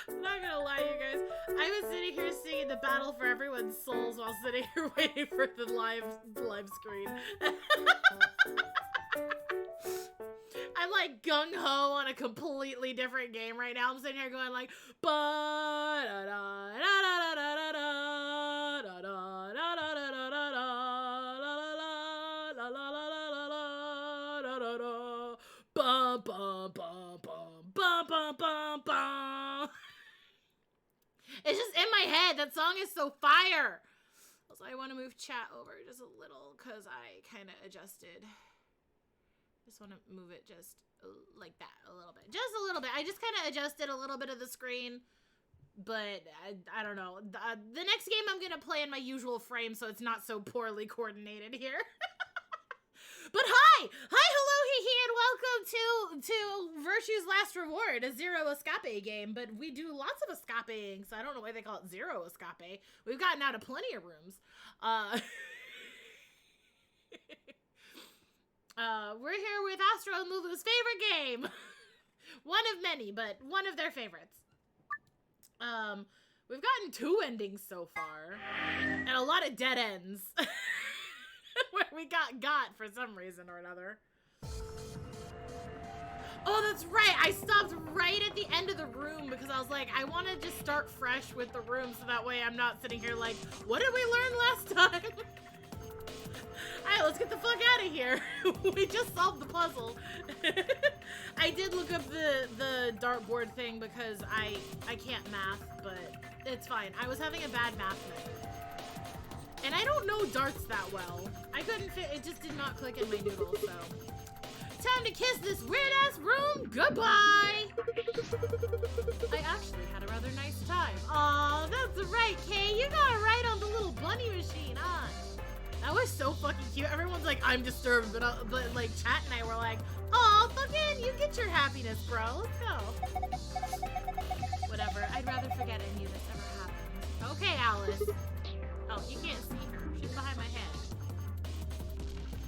I'm not gonna lie, you guys. I was sitting here singing the Battle for Everyone's Souls while sitting here waiting for the live screen. I'm like gung-ho on a completely different game right now. I'm sitting here going like ba da da da da da da da da da da da da da da la la la la la la da da bum bum bum bum bum bum bum bum. It's just in my head. That song is so fire. Also, I want to move chat over just a little because I kind of adjusted. Just want to move it just like that a little bit. Just a little bit. I just kind of adjusted a little bit of the screen. But I don't know. The next game I'm going to play in my usual frame so it's not so poorly coordinated here. But hi! Hi, hello, and welcome to Virtue's Last Reward, a Zero Escape game. But we do lots of escaping, so I don't know why they call it Zero Escape. We've gotten out of plenty of rooms. We're here with Astro and Lulu's favorite game. One of many, but one of their favorites. We've gotten 2 endings so far. And a lot of dead ends. Where we got for some reason or another. Oh, that's right. I stopped right at the end of the room because I was like, I want to just start fresh with the room so that way I'm not sitting here like, what did we learn last time? Alright, let's get the fuck out of here. We just solved the puzzle. I did look up the dartboard thing because I can't math, but it's fine. I was having a bad math night. And I don't know darts that well. I couldn't fit, it just did not click in my noodle, so. Time to kiss this weird-ass room goodbye! I actually had a rather nice time. Aw, that's right, Kay. You got it right on the little bunny machine, huh? That was so fucking cute. Everyone's like, I'm disturbed, but like, Chat and I were like, aw, fucking, you get your happiness, bro. Let's go. Whatever. I'd rather forget any of this ever happened. Okay, Alice. Oh, you can't see her. She's behind my head.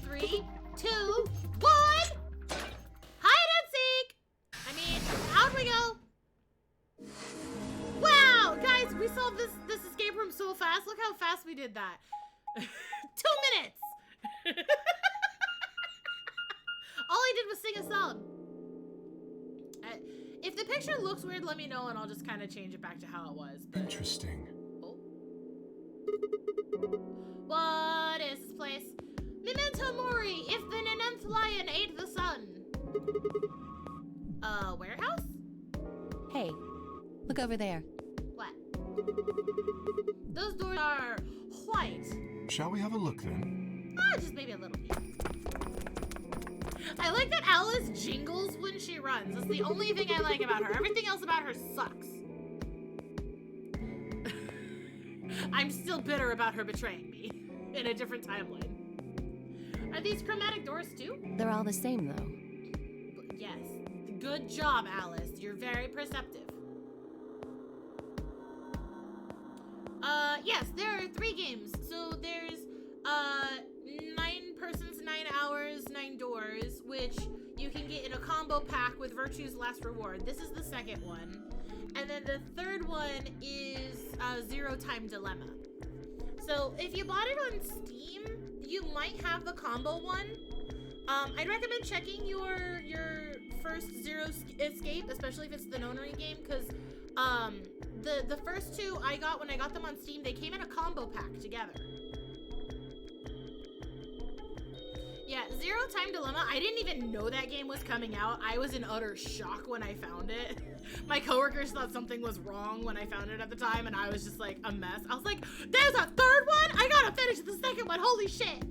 3, 2, 1! Hide and seek! I mean, how'd we go? Wow! Guys, we solved this escape room so fast. Look how fast we did that. 2 minutes! All I did was sing a song. If the picture looks weird, let me know and I'll just kind of change it back to how it was. But... Interesting. Oh. What is this place? Memento Mori, if the ninth lion ate the sun. Warehouse? Hey, look over there. What? Those doors are white. Shall we have a look then? Just maybe a little bit. I like that Alice jingles when she runs. That's the only thing I like about her. Everything else about her sucks. I'm still bitter about her betraying me in a different timeline. Are these chromatic doors too? They're all the same, though. Yes. Good job, Alice. You're very perceptive. Yes, there are 3 games. So there's 9 persons, 9 hours, 9 doors, which you can get in a combo pack with Virtue's Last Reward. This is the second one. And then the third one is Zero Time Dilemma. So if you bought it on Steam, you might have the combo one. I'd recommend checking your first Zero Escape, especially if it's the nonary game, because the first 2 I got when I got them on Steam, they came in a combo pack together. Yeah, Zero Time Dilemma, I didn't even know that game was coming out. I was in utter shock when I found it. My coworkers thought something was wrong when I found it at the time, and I was just like a mess. I was like, there's a third one? I gotta finish the second one, holy shit!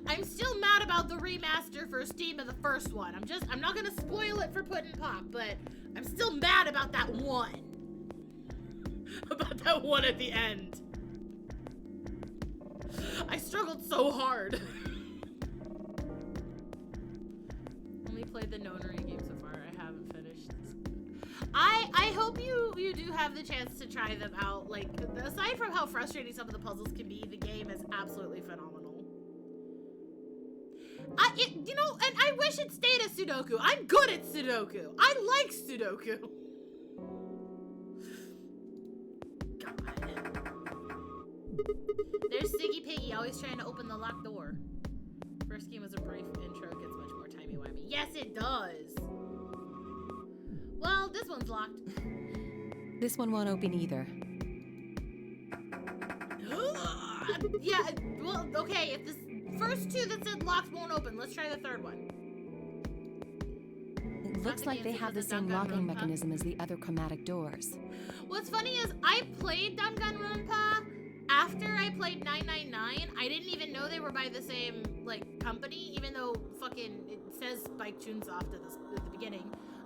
I'm still mad about the remaster for Steam of the first one. I'm not gonna spoil it for Puddin' Pop, but I'm still mad about that one. About that one at the end. I struggled so hard. Only played the nonary game so far. I haven't finished. I hope you do have the chance to try them out. Like, aside from how frustrating some of the puzzles can be, the game is absolutely phenomenal. You know, and I wish it stayed a Sudoku. I'm good at Sudoku. I like Sudoku. God. There's Siggy Piggy, always trying to open the locked door. First game was a brief intro, gets much more timey-wimey. Yes, it does. Well, this one's locked. This one won't open either. Yeah, well, okay, if this first two that said locked won't open, let's try the third one. It looks like they have the same locking mechanism as the other chromatic doors. What's funny is I played Danganronpa after I played 999. I didn't even know they were by the same, like, company, even though fucking it says Spike Chunsoft at the beginning.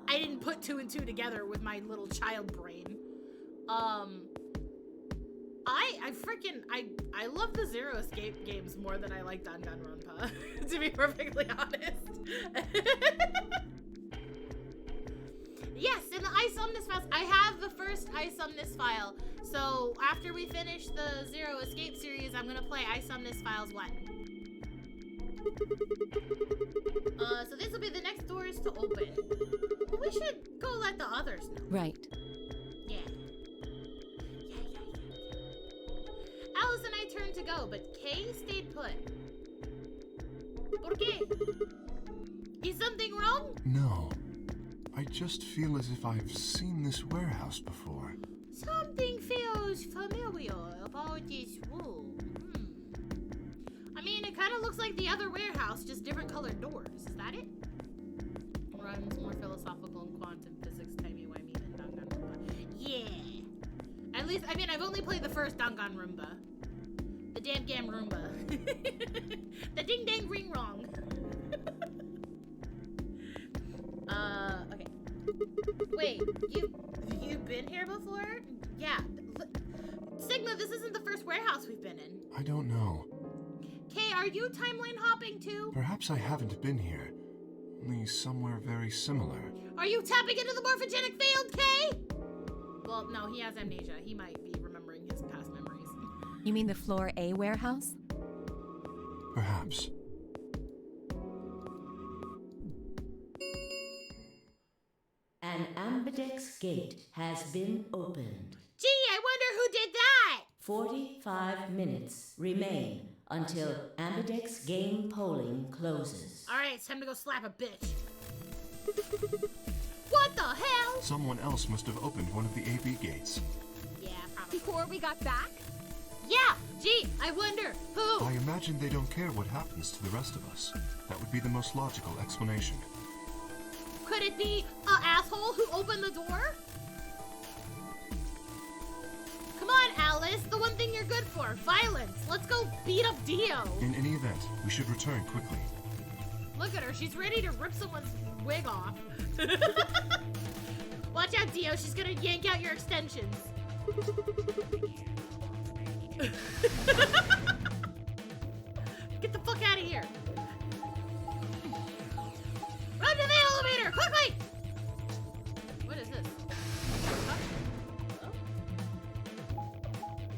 I didn't put two and two together with my little child brain. I love the Zero Escape games more than I like Danganronpa, to be perfectly honest. Yes, in the iSomnus files, I have the first iSomnus file. So after we finish the Zero Escape series, I'm gonna play iSomnus Files 1. So this will be the next doors to open. Well, we should go let the others know. Right. Yeah. Alice and I turned to go, but Kay stayed put. ¿Por qué? Is something wrong? No. I just feel as if I've seen this warehouse before. Something feels familiar about this room. I mean, it kind of looks like the other warehouse, just different colored doors. Is that it? Runs more philosophical and quantum physics timey-wimey than Danganronpa. Yeah. At least, I mean, I've only played the first Danganronpa. The damn Roomba. The ding dang ring wrong. Okay. Wait, you've been here before? Yeah. Sigma, this isn't the first warehouse we've been in. I don't know. Kay, are you timeline hopping too? Perhaps I haven't been here. Only somewhere very similar. Are you tapping into the morphogenic field, Kay? Well, no, he has amnesia. He might be remembering his past memories. You mean the floor A warehouse? Perhaps. An ambidex gate has been opened. Gee, I wonder who did that! 45 minutes remain until ambidex game polling closes. Alright, it's time to go slap a bitch. What the hell? Someone else must have opened one of the AB gates. Yeah, probably. Before we got back? Yeah, gee, I wonder who? I imagine they don't care what happens to the rest of us. That would be the most logical explanation. Could it be an asshole who opened the door? Come on, Alice, the one thing you're good for, violence. Let's go beat up Dio. In any event, we should return quickly. Look at her, she's ready to rip someone's wig off. Watch out, Dio, she's gonna yank out your extensions. Get the fuck out of here. Run to the elevator, quickly! What is this? Huh?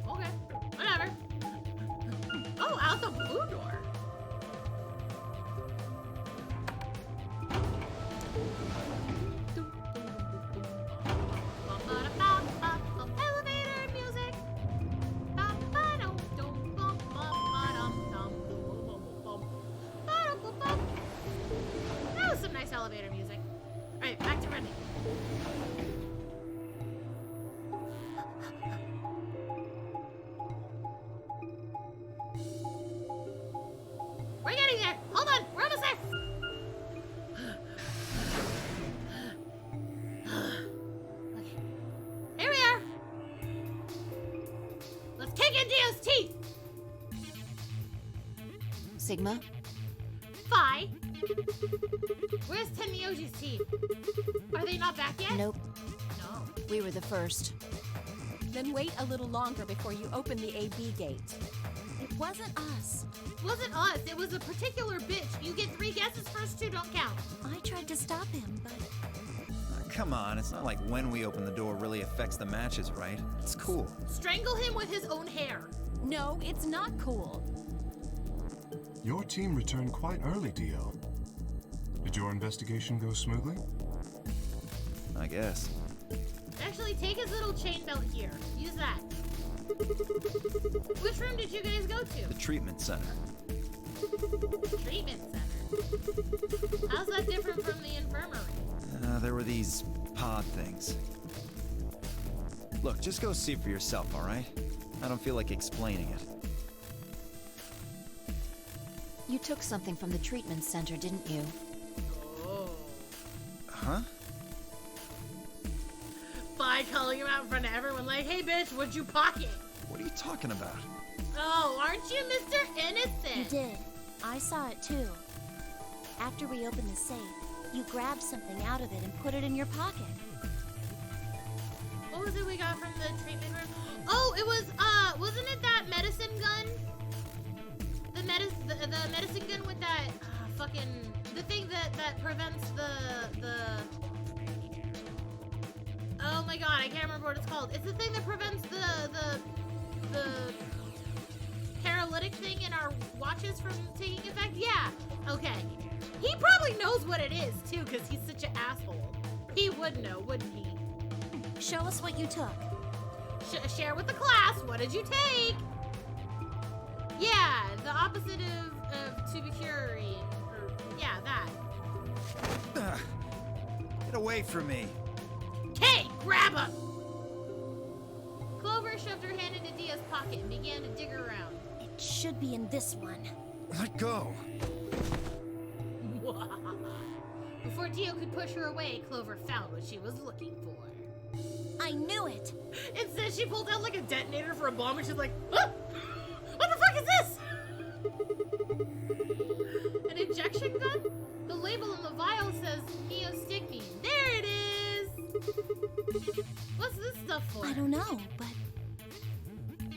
Oh? Okay, whatever. Oh, out the blue door. Elevator music. That was some nice elevator music. Alright, back to running. We're getting there. Hold on, we're almost there. Okay. Here we are. Let's kick in Dio's teeth. Sigma? Phi. Where's Tenmyoji's teeth? Are they not back yet? Nope. No. We were the first. Then wait a little longer before you open the AB gate. It wasn't us. It wasn't us. It was a particular bitch. You get 3 guesses. First 2 don't count. I tried to stop him, but... Come on, it's not like when we open the door really affects the matches, right? It's cool. Strangle him with his own hair. No, it's not cool. Your team returned quite early, Dio. Did your investigation go smoothly? I guess. Actually, take his little chain belt here. Use that. Which room did you guys go to? The treatment center. Treatment center. How's that different from the infirmary? There were these pod things. Look, just go see for yourself, alright? I don't feel like explaining it. You took something from the treatment center, didn't you? Oh. Huh? By calling him out in front of everyone like, hey bitch, what'd you pocket? What are you talking about? Oh, aren't you Mr. Innocent? You did. I saw it too. After we opened the safe, you grabbed something out of it and put it in your pocket. What was it we got from the treatment room? Oh, it was, wasn't it that medicine gun? The medicine gun with that, fucking, the thing that prevents the, oh my god, I can't remember what it's called. It's the thing that prevents the paralytic thing in our watches from taking effect? Yeah, okay. He probably knows what it is, too, because he's such an asshole. He would know, wouldn't he? Show us what you took. Share with the class. What did you take? Yeah, the opposite of tubercularity. Or, yeah, that. Get away from me. Hey, grab him! Clover shoved her hand into Dia's pocket and began to dig around. It should be in this one. Let go. Before Dio could push her away, Clover found what she was looking for. I knew it! Instead, she pulled out like a detonator for a bomb and she's like, ah! What the fuck is this? An injection gun? The label on the vial says neostigmine. There it is! What's this stuff for? I don't know, but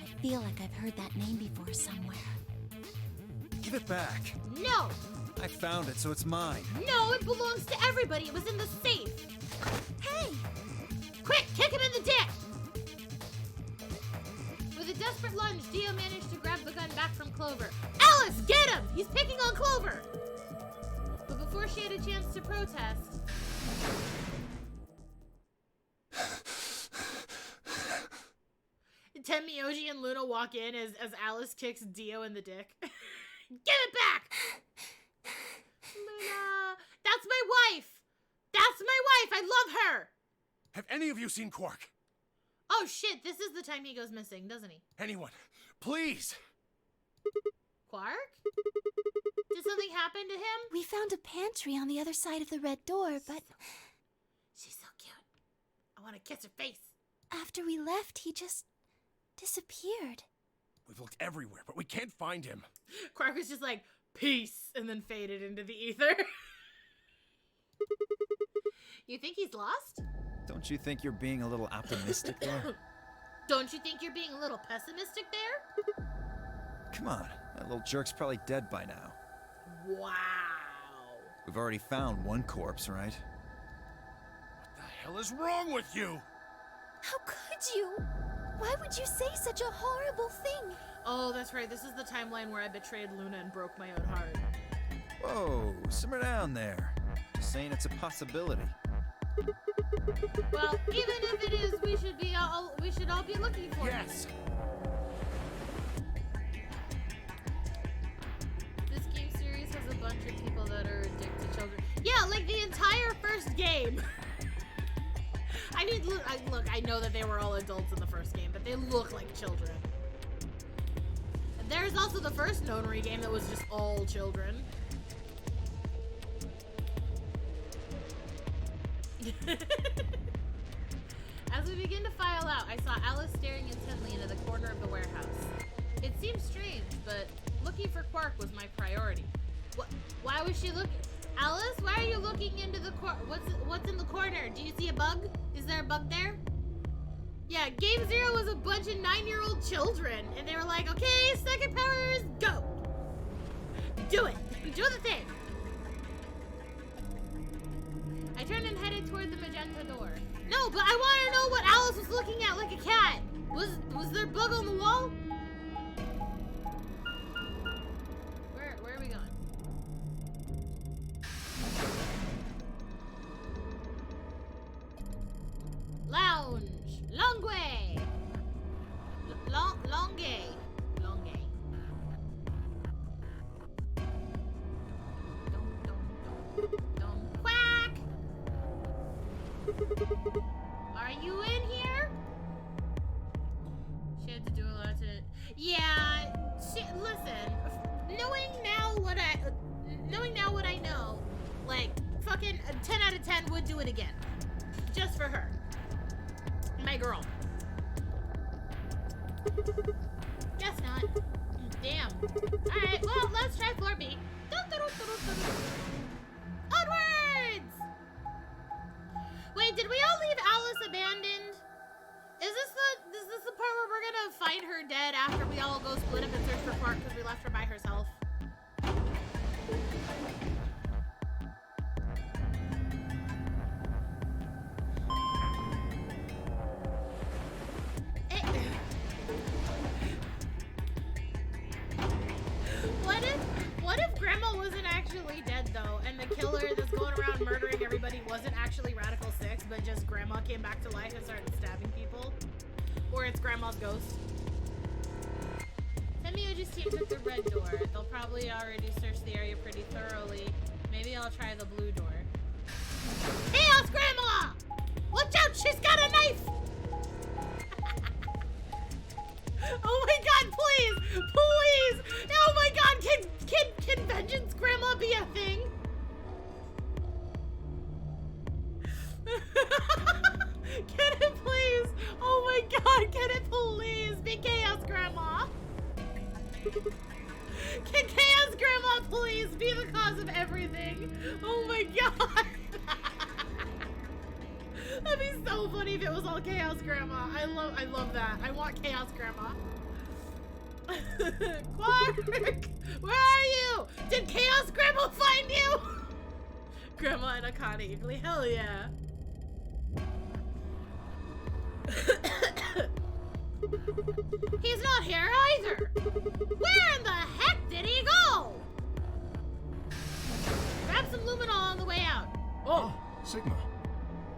I feel like I've heard that name before somewhere. Give it back. No! I found it, so it's mine. No, it belongs to everybody. It was in the safe. Hey! Quick, kick him in the dick! With a desperate lunge, Dio managed to grab the gun back from Clover. Alice, get him! He's picking on Clover! But before she had a chance to protest... Tenmyoji and Luna walk in as Alice kicks Dio in the dick. Give it back! Luna! That's my wife! That's my wife! I love her! Have any of you seen Quark? Oh shit, this is the time he goes missing, doesn't he? Anyone? Please! Quark? Did something happen to him? We found a pantry on the other side of the red door, but She's so cute. I want to kiss her face. after we left, he just disappeared. We've looked everywhere, but we can't find him. Quark was just like, peace, and then faded into the ether. You think he's lost? Don't you think you're being a little optimistic there? Don't you think you're being a little pessimistic there? Come on, that little jerk's probably dead by now. Wow. We've already found one corpse, right? What the hell is wrong with you? How could you? Why would you say such a horrible thing? Oh, that's right. This is the timeline where I betrayed Luna and broke my own heart. Whoa, simmer down there. Just saying it's a possibility. Well, even if it is, we should all be looking for Yes! it. This game series has a bunch of people that are addicted to children. Yeah, like the entire first game. I mean, look, I know that they were all adults in the first game, but they look like children. And there's also the first Nonary game that was just all children. As we begin to file out, I saw Alice staring intently into the corner of the warehouse. It seemed strange, but looking for Quark was my priority. Why was she looking? Alice, why are you looking into the what's in the corner? Do you see a bug? Is there a bug there? Yeah, Game Zero was a bunch of 9-year-old children, and they were like, okay, second powers, go! Do it! Do the thing! I turned and headed toward the magenta door. No, but I want to know what Alice was looking at like a cat. Was there a bug on the wall? Where Are you in here? She had to do a lot to... Yeah, listen, knowing now what I know, like, fucking 10 out of 10 would do it again. Just for her. My girl. Guess not. Damn. Alright, well, let's try floor B. Onwards! Wait, did we all leave Alice abandoned? Is this the part where we're gonna find her dead after we all go split up and search for Quark because we left her by herself? What if Grandma wasn't actually dead though, and the killer that's going around murdering everybody wasn't actually Radical 6, but just Grandma came back to life and started stabbing people? Or it's Grandma's ghost? Temioji's team took the red door. They'll probably already searched the area pretty thoroughly. Maybe I'll try the blue door. Chaos Grandma! Watch out, she's got a knife! Oh my god, please! Please! Oh my god, can Vengeance Grandma be a thing? Can it please? Oh my god, can it please be Chaos Grandma? Can Chaos Grandma please be the cause of everything? Oh my god! That'd be so funny if it was all Chaos Grandma. I love that. I want Chaos Grandma. Quark! Where are you? Did Chaos Grandma find you? Grandma and Akane equally. Hell yeah. He's not here either. Where in the heck did he go? Grab some luminol on the way out. Oh, Sigma.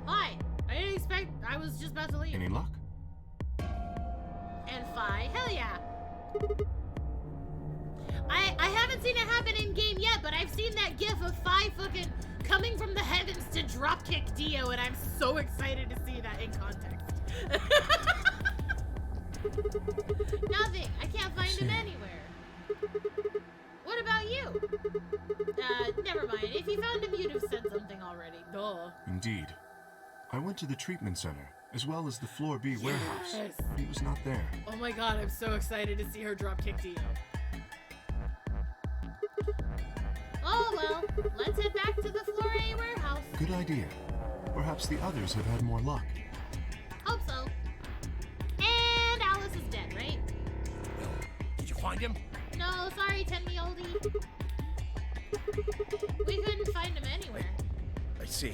Hi. I didn't expect. I was just about to leave. Any luck? And Phi. Hell yeah. I haven't seen it happen in game yet, but I've seen that gif of Phi fucking coming from the heavens to dropkick Dio, and I'm so excited to see that in context. Nothing. I can't find him anywhere. What about you? Never mind. If you found him, you'd have said something already. Duh. Indeed. I went to the treatment center, as well as the Floor B warehouse. But he was not there. Oh my god, I'm so excited to see her dropkick Dio. Oh well, let's head back to the Floor A warehouse. Good idea. Perhaps the others have had more luck. Hope so. And Alice is dead, right? Well, did you find him? No, sorry, Tenmi-oldie. We couldn't find him anywhere. I see.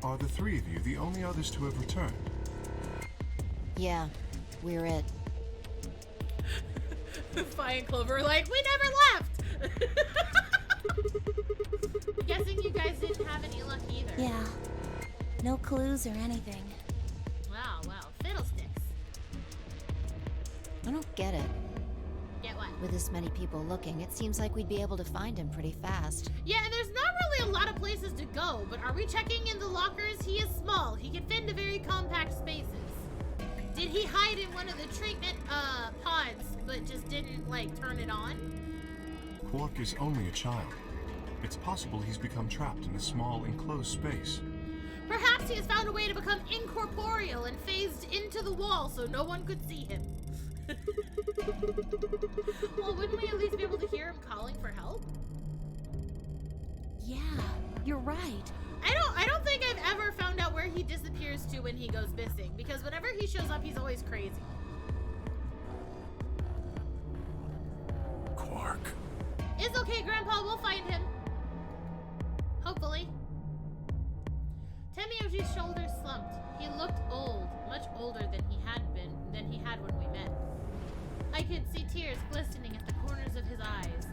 Are the three of you the only others to have returned? Yeah, we're it. Phi and Clover are like, we never left! Guessing you guys didn't have any luck either. Yeah. No clues or anything. Wow, fiddlesticks. I don't get it. Get what? With this many people looking, it seems like we'd be able to find him pretty fast. Yeah, and there's not really a lot of places to go, but are we checking in the lockers? He is small. He can fit into very compact spaces. Did he hide in one of the treatment pods, but just didn't, like, turn it on? Quark is only a child. It's possible he's become trapped in a small, enclosed space. Perhaps he has found a way to become incorporeal and phased into the wall so no one could see him. Well, wouldn't we at least be able to hear him calling for help? Yeah, you're right. I don't think I've ever found out where he disappears to when he goes missing, because whenever he shows up, he's always crazy. Quark. It's okay, Grandpa, we'll find him. Hopefully. Temioji's shoulders slumped. He looked old, much older than he had when we met. I could see tears glistening at the corners of his eyes.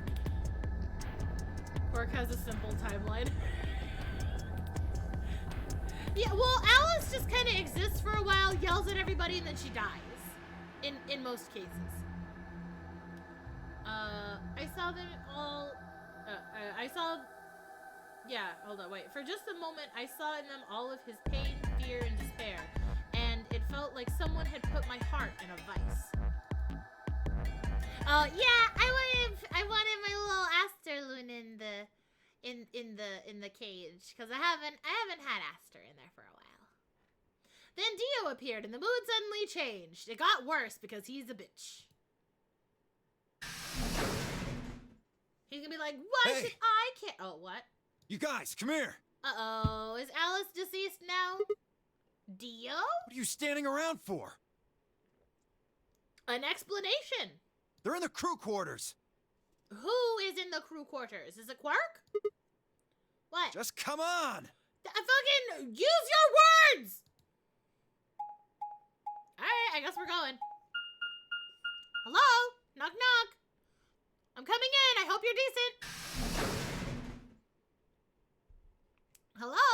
Quark has a simple timeline. Yeah, well, Alice just kind of exists for a while, yells at everybody, and then she dies. In most cases. I saw them all... Yeah, hold on, wait. For just a moment, I saw in them all of his pain, fear, and despair, and it felt like someone had put my heart in a vice. Oh yeah, I wanted my little Aster Loon in the cage because I haven't had Aster in there for a while. Then Dio appeared and the mood suddenly changed. It got worse because he's a bitch. He's gonna be like, why should I care? Oh, what? You guys, come here. Uh-oh, is Alice deceased now? Dio? What are you standing around for? An explanation. They're in the crew quarters. Who is in the crew quarters? Is it Quark? What? Just come on. Fucking use your words! Alright, I guess we're going. Hello? Knock knock. I'm coming in. I hope you're decent. Hello?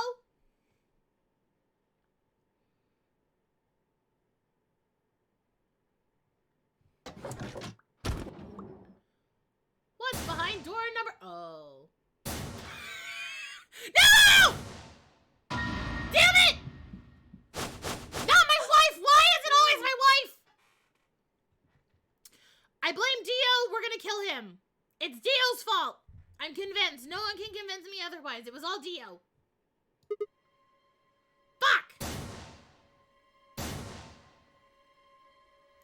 What's behind door number... Oh. No! Damn it! Not my wife! Why is it always my wife? I blame Dio. We're gonna kill him. It's Dio's fault. I'm convinced. No one can convince me otherwise. It was all Dio. Fuck!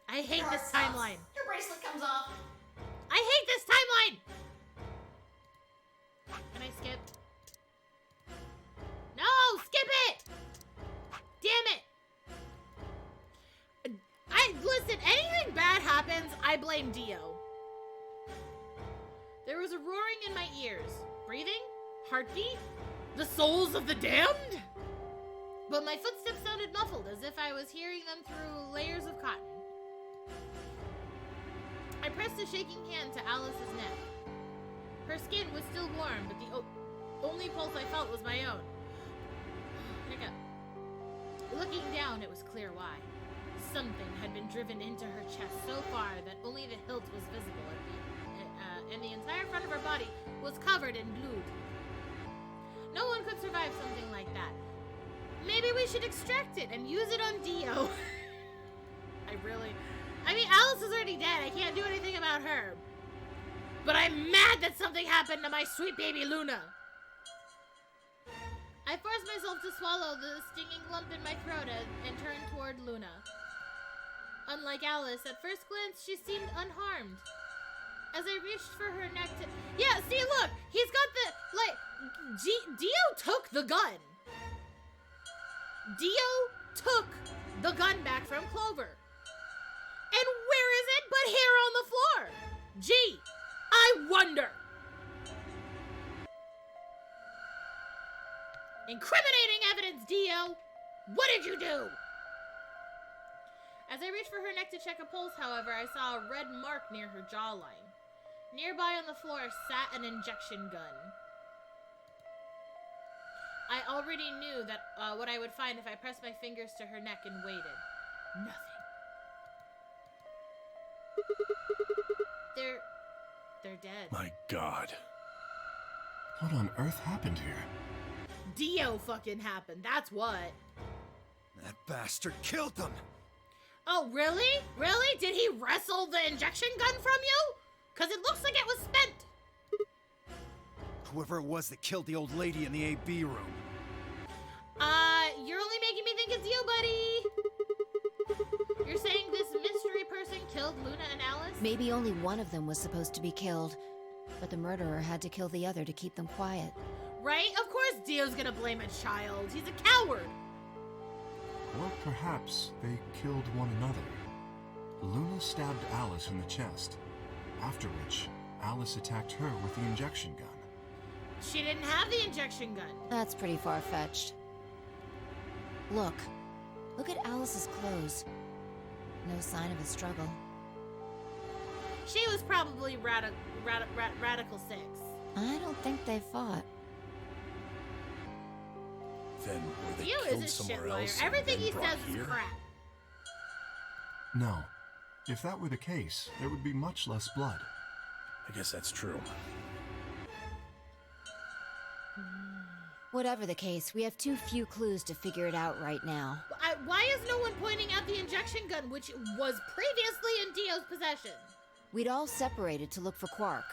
I hate this timeline. Your bracelet comes off. I hate this timeline! Can I skip? No! Skip it! Damn it! Listen, anything bad happens, I blame Dio. There was a roaring in my ears. Breathing? Heartbeat? The souls of the damned? But my footsteps sounded muffled, as if I was hearing them through layers of cotton. I pressed a shaking hand to Alice's neck. Her skin was still warm, but the only pulse I felt was my own. Hiccup. Looking down, it was clear why. Something had been driven into her chest so far that only the hilt was visible, and the entire front of her body was covered in blood. No one could survive something like that. Maybe we should extract it and use it on Dio. I mean, Alice is already dead. I can't do anything about her. But I'm mad that something happened to my sweet baby Luna. I forced myself to swallow the stinging lump in my throat and turned toward Luna. Unlike Alice, at first glance, she seemed unharmed. As I reached for her neck to... Yeah, see, look! He's got the... Dio took the gun. Dio took the gun back from Clover. And where is it but here on the floor? Gee, I wonder. Incriminating evidence, Dio. What did you do? As I reached for her neck to check a pulse, however, I saw a red mark near her jawline. Nearby on the floor sat an injection gun. I already knew that what I would find if I pressed my fingers to her neck and waited. Nothing. They're dead. My God. What on earth happened here? Dio fucking happened, that's what. That bastard killed them. Oh, really? Really? Did he wrestle the injection gun from you? Because it looks like it was spent. Whoever it was that killed the old lady in the AB room. You're only making me think it's you, buddy. You're saying this mystery person killed Luna and Alice? Maybe only one of them was supposed to be killed, but the murderer had to kill the other to keep them quiet. Right? Of course Dio's gonna blame a child. He's a coward. Or perhaps they killed one another. Luna stabbed Alice in the chest, after which Alice attacked her with the injection gun. She didn't have the injection gun. That's pretty far-fetched. Look at Alice's clothes. No sign of a struggle. She was probably Radical 6. I don't think they fought. Then were they Dio killed is a somewhere shit liar. else and Everything then he brought says is here? crap. No. If that were the case, there would be much less blood. I guess that's true. Whatever the case, we have too few clues to figure it out right now. Why is no one pointing out the injection gun, which was previously in Dio's possession? We'd all separated to look for Quark.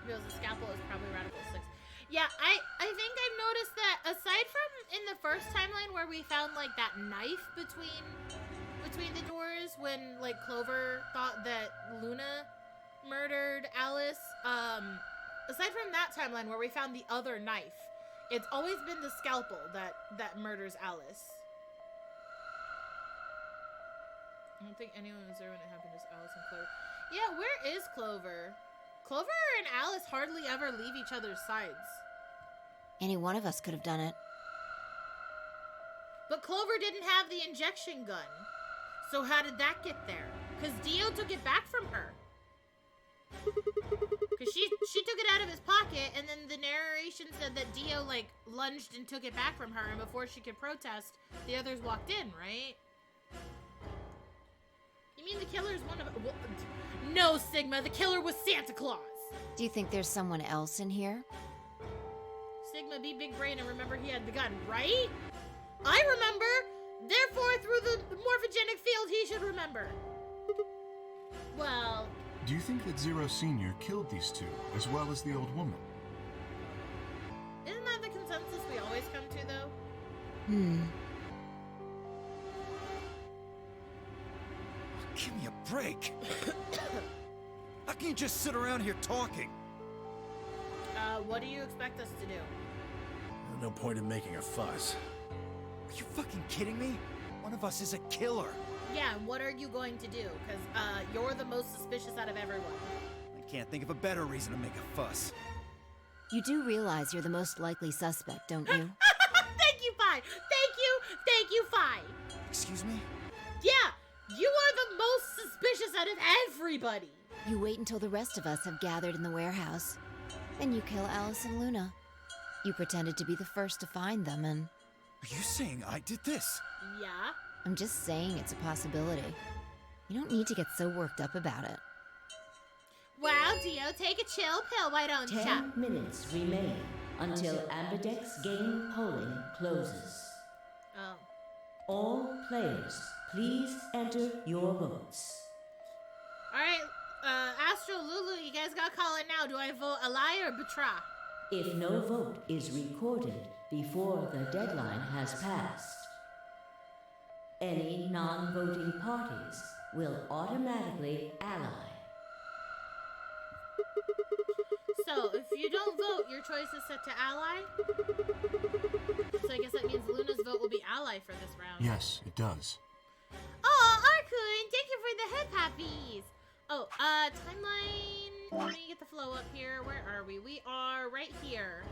Because the scalpel is probably Radical 6. Yeah, I think I've noticed that aside from in the first timeline where we found like that knife between the doors when like Clover thought that Luna murdered Alice, aside from that timeline where we found the other knife, it's always been the scalpel that murders Alice. I don't think anyone was there when it happened, just Alice and Clover. Yeah, where is Clover? Clover and Alice hardly ever leave each other's sides. Any one of us could have done it. But Clover didn't have the injection gun. So how did that get there? Because Dio took it back from her. Because she took it out of his pocket, and then the narration said that Dio, like, lunged and took it back from her, and before she could protest, the others walked in, right? You mean the killer's one of... Well, no, Sigma, the killer was Santa Claus! Do you think there's someone else in here? Sigma, be big brain and remember he had the gun, right? I remember! Therefore, through the morphogenic field, he should remember. Well... Do you think that Zero Sr. killed these two, as well as the old woman? Isn't that the consensus we always come to, though? Give me a break. How can you just sit around here talking? What do you expect us to do? No point in making a fuss. Are you fucking kidding me? One of us is a killer. Yeah, what are you going to do? Because, you're the most suspicious out of everyone. I can't think of a better reason to make a fuss. You do realize you're the most likely suspect, don't you? Thank you, Phi! Thank you, Phi! Excuse me? Yeah, you are the most suspicious out of everybody! You wait until the rest of us have gathered in the warehouse. Then you kill Alice and Luna. You pretended to be the first to find them, and... Are you saying I did this? Yeah? I'm just saying it's a possibility. You don't need to get so worked up about it. Wow, Dio, take a chill pill, why don't you? 10 minutes remain until Ambidex game polling closes. Oh. All players, please enter your votes. Alright, Astro, Lulu, you guys gotta call it now. Do I vote a lie or betray? If no vote is recorded before the deadline has passed, any non-voting parties will automatically ally. So, if you don't vote, your choice is set to ally? So I guess that means Luna's vote will be ally for this round. Yes, it does. Oh, Arkun, thank you for the head puppies. Oh, timeline. Let me get the flow up here. Where are we? We are right here.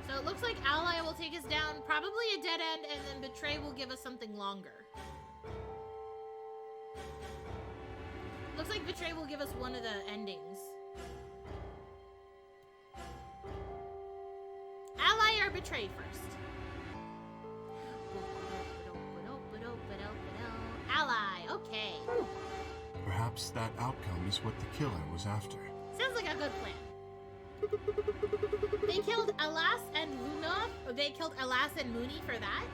So it looks like ally will take us down probably a dead end, and then betray will give us something longer. Looks like betray will give us one of the endings. Ally or betray first? Ally, okay. Perhaps that outcome is what the killer was after. Sounds like a good plan. They killed Alas and Luna? Or they killed Alas and Mooney for that?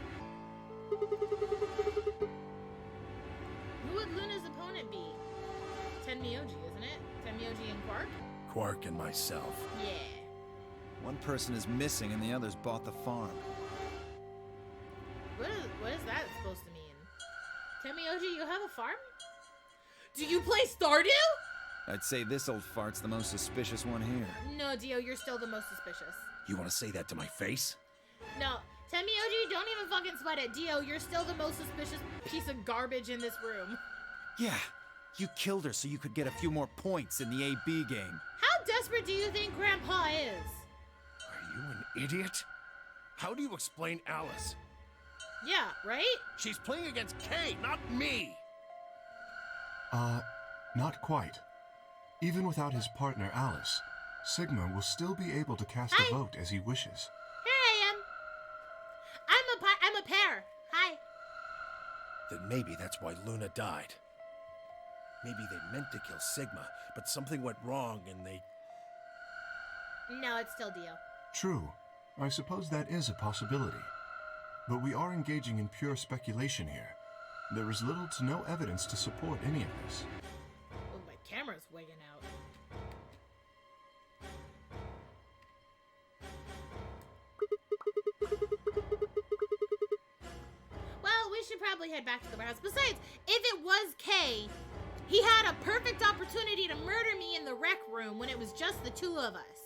Who would Luna's opponent be? Tenmyoji, isn't it? Tenmyoji and Quark? Quark and myself. Yeah. One person is missing and the others bought the farm. What is that supposed to mean? Tenmyoji, you have a farm? Do you play Stardew? I'd say this old fart's the most suspicious one here. No, Dio, you're still the most suspicious. You want to say that to my face? No, Tenmyoji, don't even fucking sweat it. Dio, you're still the most suspicious piece of garbage in this room. Yeah, you killed her so you could get a few more points in the AB game. How desperate do you think Grandpa is? Are you an idiot? How do you explain Alice? Yeah, right? She's playing against Kay, not me! Not quite. Even without his partner Alice, Sigma will still be able to cast Hi. a vote as he wishes. Here I am. I'm a pair. Hi. Then maybe that's why Luna died. Maybe they meant to kill Sigma, but something went wrong and they... No, it's still Dio. True. I suppose that is a possibility. But we are engaging in pure speculation here. There is little to no evidence to support any of this. Oh, my camera's wigging out. Well, we should probably head back to the warehouse. Besides, if it was Kay, he had a perfect opportunity to murder me in the rec room when it was just the two of us.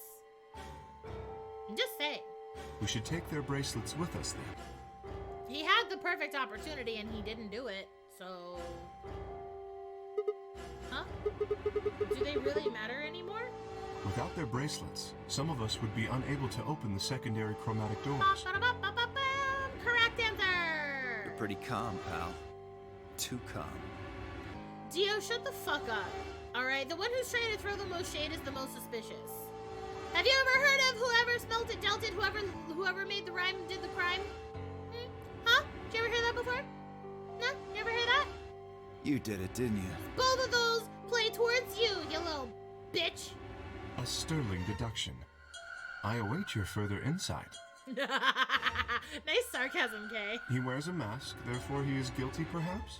I'm just saying. We should take their bracelets with us then. He had the perfect opportunity and he didn't do it, so... Huh? Do they really matter anymore? Without their bracelets, some of us would be unable to open the secondary chromatic doors. Ba-ba-da-ba-ba-ba-bam! Correct answer! You're pretty calm, pal. Too calm. Dio, shut the fuck up. Alright, the one who's trying to throw the most shade is the most suspicious. Have you ever heard of whoever smelt it, dealt it, whoever made the rhyme did the crime? Huh? Did you ever hear that before? No? You ever hear that? You did it, didn't you? Both of those play towards you, you little bitch. A sterling deduction. I await your further insight. Nice sarcasm, Kay. He wears a mask, therefore he is guilty, perhaps?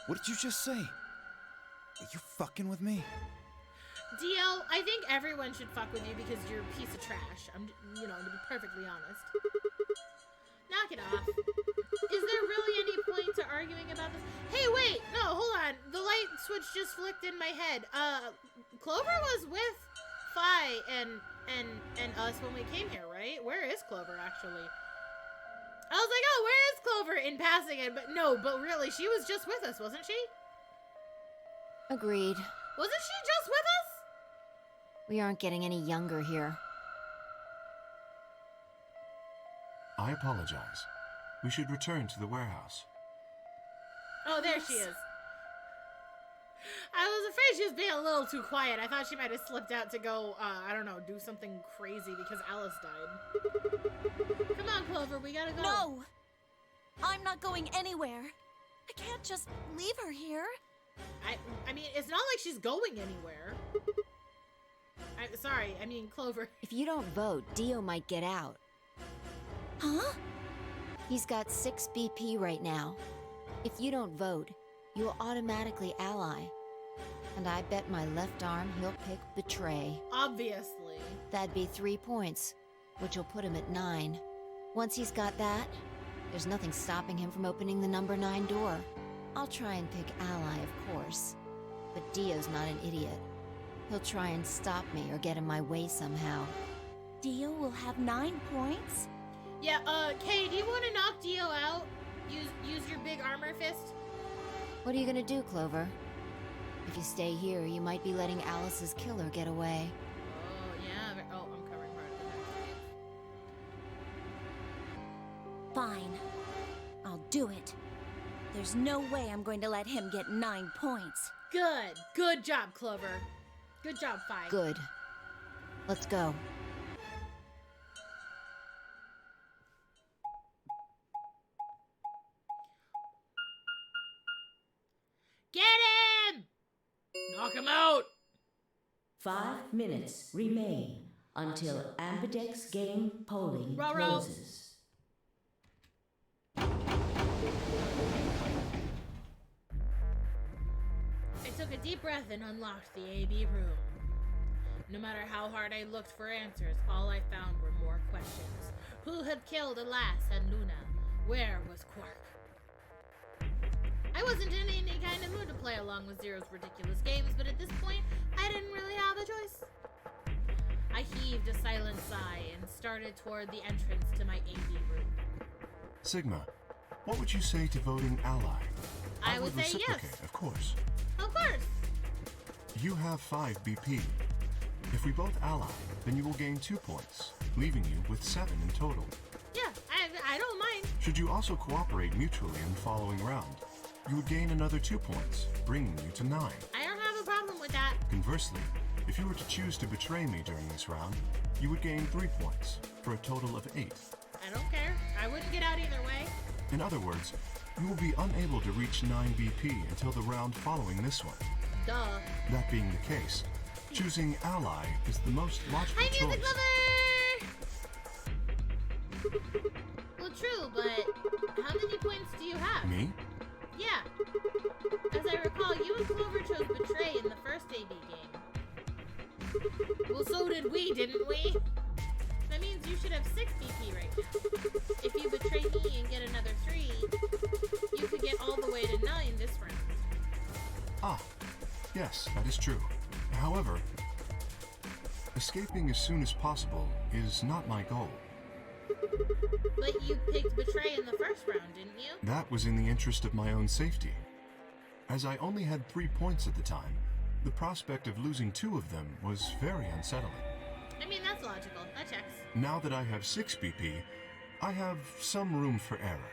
What did you just say? Are you fucking with me? Dio, I think everyone should fuck with you because you're a piece of trash. I'm, to be perfectly honest. Knock it off. Is there really any point to arguing about this? Hey, wait! No, hold on. The light switch just flicked in my head. Clover was with Fi and us when we came here, right? Where is Clover, actually? I was like, oh, where is Clover in passing it? But no, but really, she was just with us, wasn't she? Agreed. Wasn't she just with us? We aren't getting any younger here. I apologize. We should return to the warehouse. Oh, there she is. I was afraid she was being a little too quiet. I thought she might have slipped out to go, I don't know, do something crazy because Alice died. Come on, Clover, we gotta go. No! I'm not going anywhere. I can't just leave her here. I mean, it's not like she's going anywhere. Sorry, I mean, Clover. If you don't vote, Dio might get out. Huh? He's got 6 BP right now. If you don't vote, you'll automatically ally. And I bet my left arm he'll pick Betray. Obviously. That'd be 3 points, which will put him at 9. Once he's got that, there's nothing stopping him from opening the number 9 door. I'll try and pick ally, of course. But Dio's not an idiot. He'll try and stop me or get in my way somehow. Dio will have 9 points? Yeah, Kay, do you want to knock Dio out? Use your big armor fist? What are you gonna do, Clover? If you stay here, you might be letting Alice's killer get away. Oh, yeah. Oh, I'm covering part of the next. Fine. I'll do it. There's no way I'm going to let him get 9 points. Good. Good job, Clover. Good job, Fi. Good. Let's go. Get him! Knock him out! 5 minutes remain until Ambidex game polling Ruh-roh. closes. I took a deep breath and unlocked the AB room. No matter how hard I looked for answers, all I found were more questions. Who had killed Alas and Luna? Where was Quark? I wasn't in any kind of mood to play along with Zero's ridiculous games, but at this point, I didn't really have a choice. I heaved a silent sigh and started toward the entrance to my AB room. Sigma, what would you say to voting ally? I would say yes. Reciprocate, of course. Of course. You have 5 BP. If we both ally, then you will gain 2 points, leaving you with 7 in total. Yeah, I don't mind. Should you also cooperate mutually in the following round, you would gain another 2 points, bringing you to 9. I don't have a problem with that. Conversely, if you were to choose to betray me during this round, you would gain 3 points, for a total of 8. I don't care. I wouldn't get out either way. In other words, you will be unable to reach 9 BP until the round following this one. Duh. That being the case, Choosing ally is the most logical Hi, music choice. lover! Well, true, but how many points do you have? Me? Yeah. As I recall, you and Clover chose Betray in the first AB game. Well, so did we, didn't we? That means you should have 6 BP right now. If you betray me and get another 3, you could get all the way to 9 this round. Ah, yes, that is true. However, escaping as soon as possible is not my goal. But you picked Betray in the first round, didn't you? That was in the interest of my own safety. As I only had 3 points at the time, the prospect of losing 2 of them was very unsettling. I mean, that's logical. That checks. Now that I have 6 BP, I have some room for error.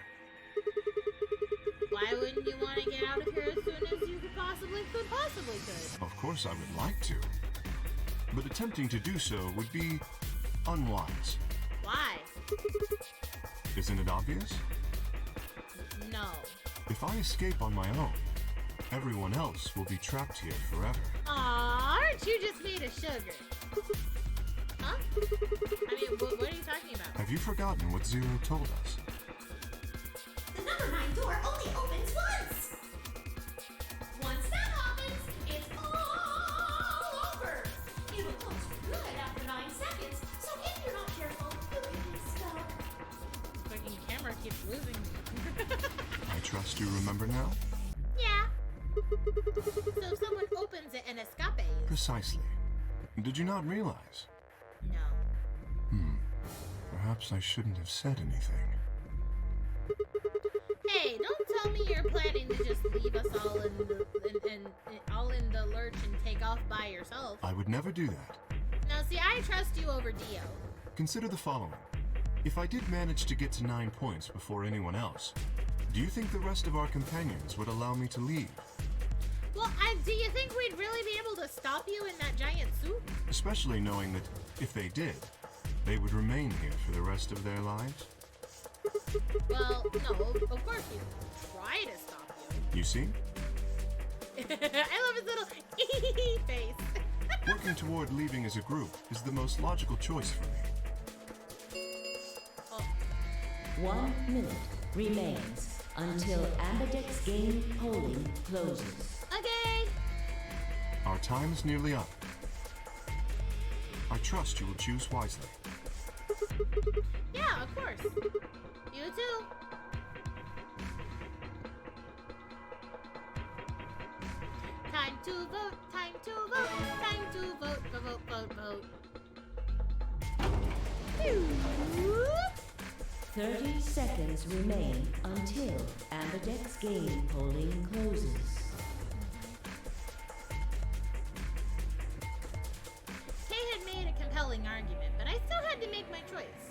Why wouldn't you want to get out of here as soon as you possibly could? Of course I would like to, but attempting to do so would be unwise. Why? Isn't it obvious? No. If I escape on my own, everyone else will be trapped here forever. Aw, aren't you just made of sugar? Huh? I mean, what are you talking about? Have you forgotten what Zero told us? The number 9 door only opens once! Once that happens, it's all over! It'll close good after 9 seconds, so if you're not careful, you can be stuck. Fucking camera keeps losing me. I trust you remember now? Yeah. So if someone opens it and escapes. Precisely. Did you not realize? No. Perhaps I shouldn't have said anything. Hey, don't tell me you're planning to just leave us all in the lurch and take off by yourself. I would never do that. Now, see, I trust you over Dio. Consider the following. If I did manage to get to 9 points before anyone else, do you think the rest of our companions would allow me to leave? Well, do you think we'd really be able to stop you in that giant suit? Especially knowing that if they did, they would remain here for the rest of their lives? Well, no, of course we'd try to stop you. You see? I love his little face. Working toward leaving as a group is the most logical choice for me. Oh. 1 minute remains until Ambidex game polling closes. Okay. Our time is nearly up. I trust you will choose wisely. Yeah, of course. You too. Time to vote, time to vote, time to vote, vote, vote, vote. 30 seconds remain until Ambidex game polling closes. Kay had made a compelling argument, but I still had to make my choice.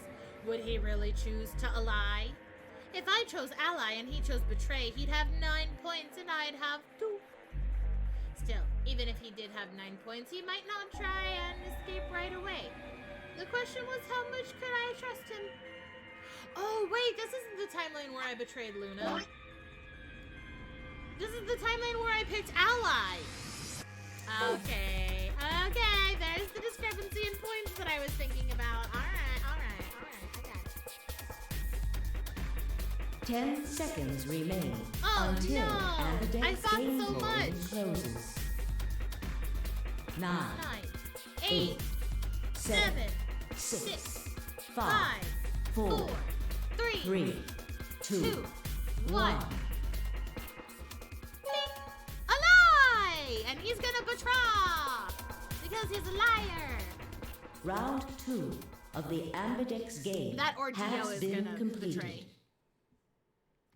Would he really choose to ally? If I chose ally and he chose betray, he'd have 9 points and I'd have 2. Still, even if he did have 9 points, he might not try and escape right away. The question was, how much could I trust him? Oh, wait, this isn't the timeline where I betrayed Luna. This is the timeline where I picked ally. Okay, there's the discrepancy in points that I was thinking about. Alright, I got it. 10 seconds remain Oh, until no. Ambidex I thought game so polling much. closes. 9, 9, 8, 7, 6, 5, 4, 3, 2, 1. A lie! And he's gonna betray! Because he's a liar! Round 2 of the Ambidex game That or Dio has is been gonna completed. betray.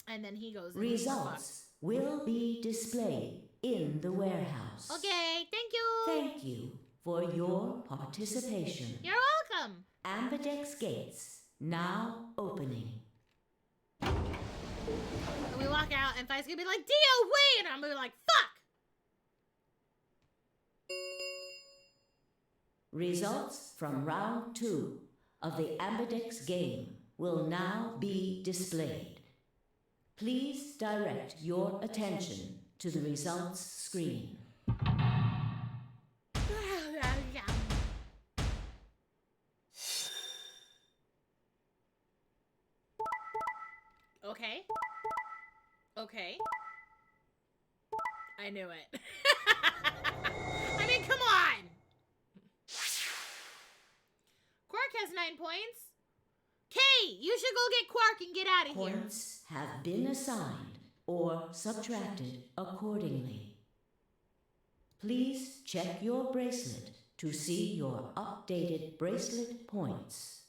And then he goes and Results will be displayed in the warehouse. Okay, thank you! Thank you for your participation. You're welcome! Ambidex gates now opening. And we walk out and Fai's gonna be like, Dio, wait! And I'm gonna be like, fuck! Results from round 2 of the Ambidex game will now be displayed. Please direct your attention to the results screen. Okay. Okay. I knew it. I mean, come on! Quark has 9 points. Kay, you should go get Quark and get out of here. Points have been assigned or subtracted accordingly. Please check your bracelet to see your updated bracelet points.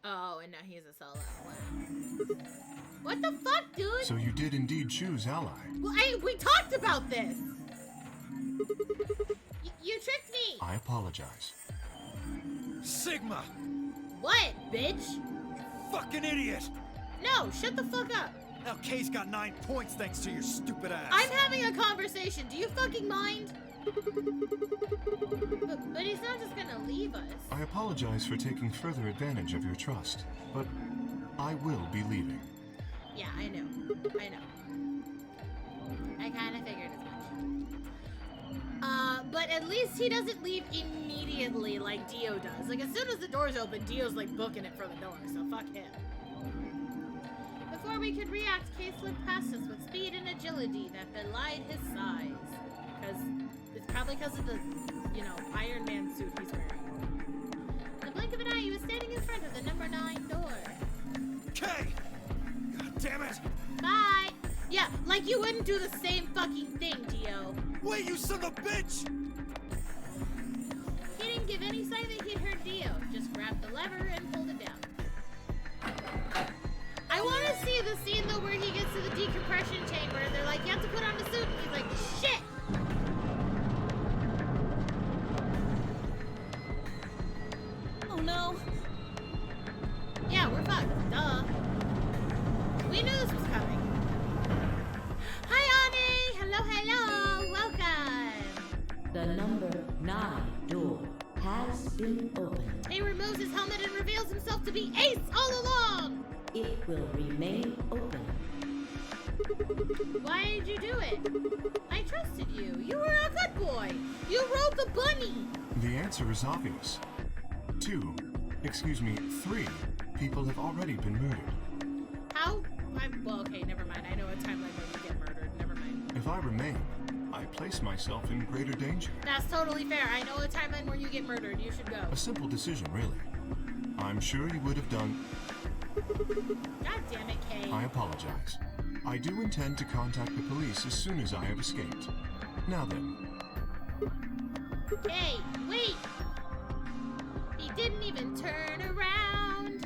Oh, and now he's a solo. Wow. What the fuck, dude? So you did indeed choose Ally. Well, we talked about this. You tricked me. I apologize. Sigma! What, bitch? Fucking idiot! No, shut the fuck up. Now Kay's got 9 points thanks to your stupid ass. I'm having a conversation. Do you fucking mind? But he's not just gonna leave us. I apologize for taking further advantage of your trust, but I will be leaving. Yeah, I know. I know. I kind of figured as much. But at least he doesn't leave immediately like Dio does. Like, as soon as the doors open, Dio's like booking it for the door, so fuck him. Before we could react, Kay slipped past us with speed and agility that belied his size. Because it's probably because of the, you know, Iron Man suit he's wearing. In the blink of an eye, he was standing in front of the number 9 door. Kay! God damn it! Bye! Yeah, like you wouldn't do the same fucking thing, Dio. Wait, you son of a bitch! He didn't give any sign that he'd heard Dio. Just grabbed the lever and pulled it down. I want to see the scene, though, where he gets to the decompression chamber and they're like, you have to put on a suit, and he's like, shit! Oh no. Yeah, we're fucked. Duh. We knew this was coming. Hi, Ani! Hello, hello! Welcome! The number 9 door has been opened. He removes his helmet and reveals himself to be Ace all along! It will remain open. Why did you do it? I trusted you. You were a good boy. You rode the bunny. The answer is obvious. 3 people have already been murdered. How? Well, okay, never mind. I know a timeline where you get murdered. Never mind. If I remain, I place myself in greater danger. That's totally fair. I know a timeline where you get murdered. You should go. A simple decision, really. I'm sure you would have done... God damn it, Kay. I apologize. I do intend to contact the police as soon as I have escaped. Now then. Hey, wait! He didn't even turn around.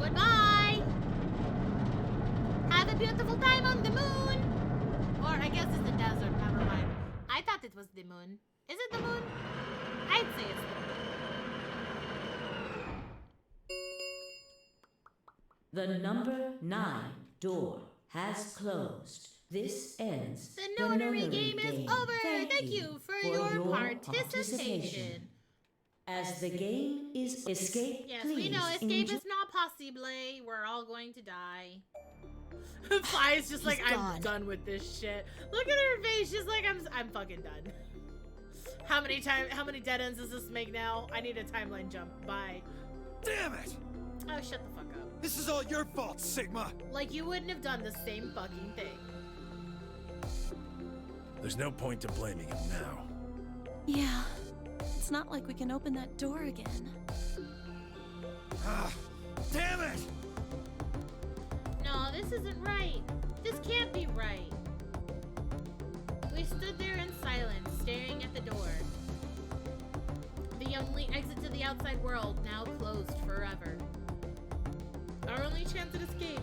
Goodbye! Have a beautiful time on the moon! Or I guess it's the desert, never mind. I thought it was the moon. Is it the moon? I'd say it's the moon. The number 9 door has closed. This ends The notary game is over! Thank you for your participation. As the game is escape, Yes, please we know escape is not possible. We're all going to die. Fi's just like, I'm done with this shit. Look at her face. She's like, I'm fucking done. How many dead ends does this make now? I need a timeline jump. Bye. Damn it! Oh, shut the fuck up. This is all your fault, Sigma! Like you wouldn't have done the same fucking thing. There's no point to blaming him now. Yeah. It's not like we can open that door again. Ah, damn it! No, this isn't right. This can't be right. We stood there in silence, staring at the door. The only exit to the outside world, now closed forever. Our only chance at escape.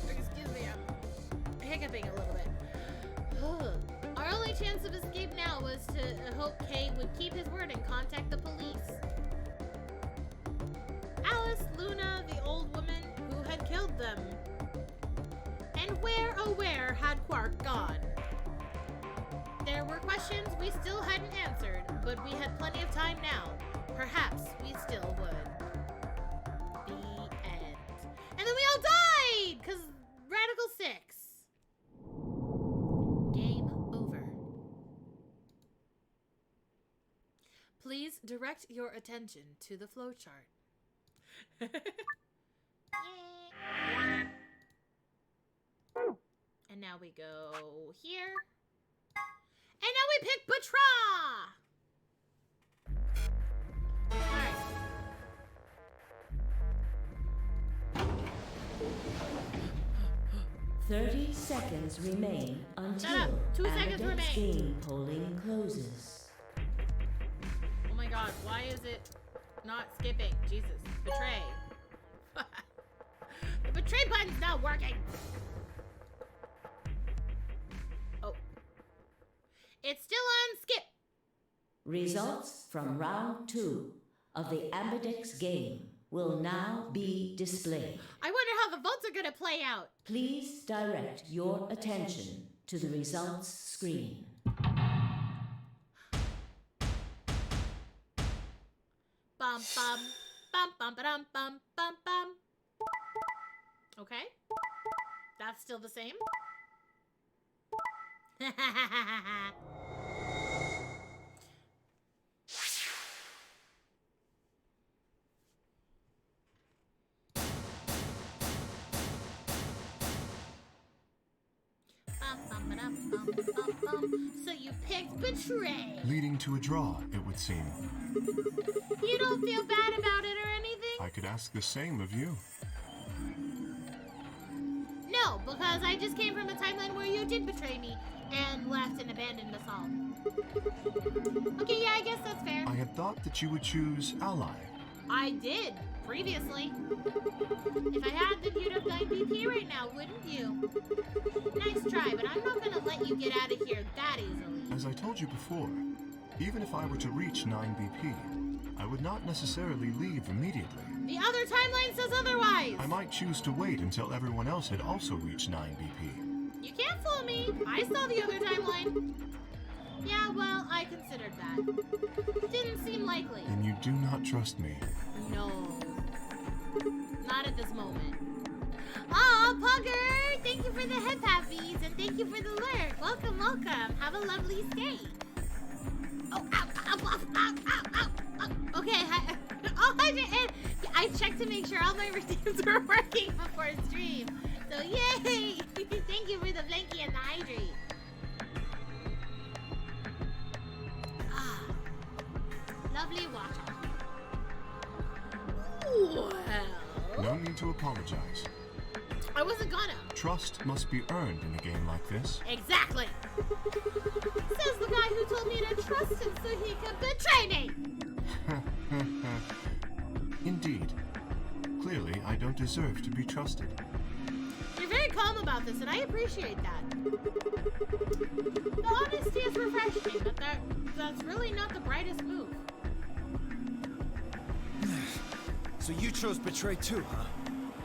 Excuse me, I'm hiccuping a little bit. Our only chance of escape now was to hope Kay would keep his word and contact the police. Alice, Luna, the old woman who had killed them. And where, oh where, had Quark gone? There were questions we still hadn't answered, but we had plenty of time now. Perhaps we still would. The end. And then we all died! Because Radical 6. Game over. Please direct your attention to the flowchart. And now we go here. And now we pick Batra! Alright. 30 seconds remain until Shut up. 2 seconds Ambidex remain. game polling closes. Oh my god, why is it not skipping? Jesus. Betray. The betray button's not working. Oh. It's still on skip. Results from round 2 of the Ambidex game will now be displayed. I wonder how the votes are gonna play out. Please direct your attention to the results screen. Bum bum bum bum ba-dum bum bum bum. Okay. That's still the same. Bum, bum, ba-dum, bum, bum, bum. So you picked Betray. Leading to a draw, it would seem. You don't feel bad about it or anything? I could ask the same of you. No, because I just came from a timeline where you did betray me and left and abandoned us all. Okay, yeah, I guess that's fair. I had thought that you would choose Ally. I did, previously. If I had, then you'd have 9 BP right now, wouldn't you? Nice try, but I'm not gonna let you get out of here that easily. As I told you before, even if I were to reach 9 BP, I would not necessarily leave immediately. The other timeline says otherwise! I might choose to wait until everyone else had also reached 9 BP. You can't fool me! I saw the other timeline. Yeah, well, I considered that. Didn't seem likely. Then you do not trust me. No. Not at this moment. Aw, Pugger! Thank you for the hip happies and thank you for the lurk. Welcome, welcome. Have a lovely stay. Oh, ow, ow, ow, ow, ow, ow, ow. Okay, I checked to make sure all my redeems were working before stream. So, yay! Thank you for the blankie and the hydrate. Ah, lovely water. Well, No need to apologize. I wasn't gonna. Trust must be earned in a game like this. Exactly. Says the guy who told me to trust him so he could betray me. Indeed. Clearly, I don't deserve to be trusted. You're very calm about this, and I appreciate that. The honesty is refreshing, but that's really not the brightest move. So you chose Betray too, huh?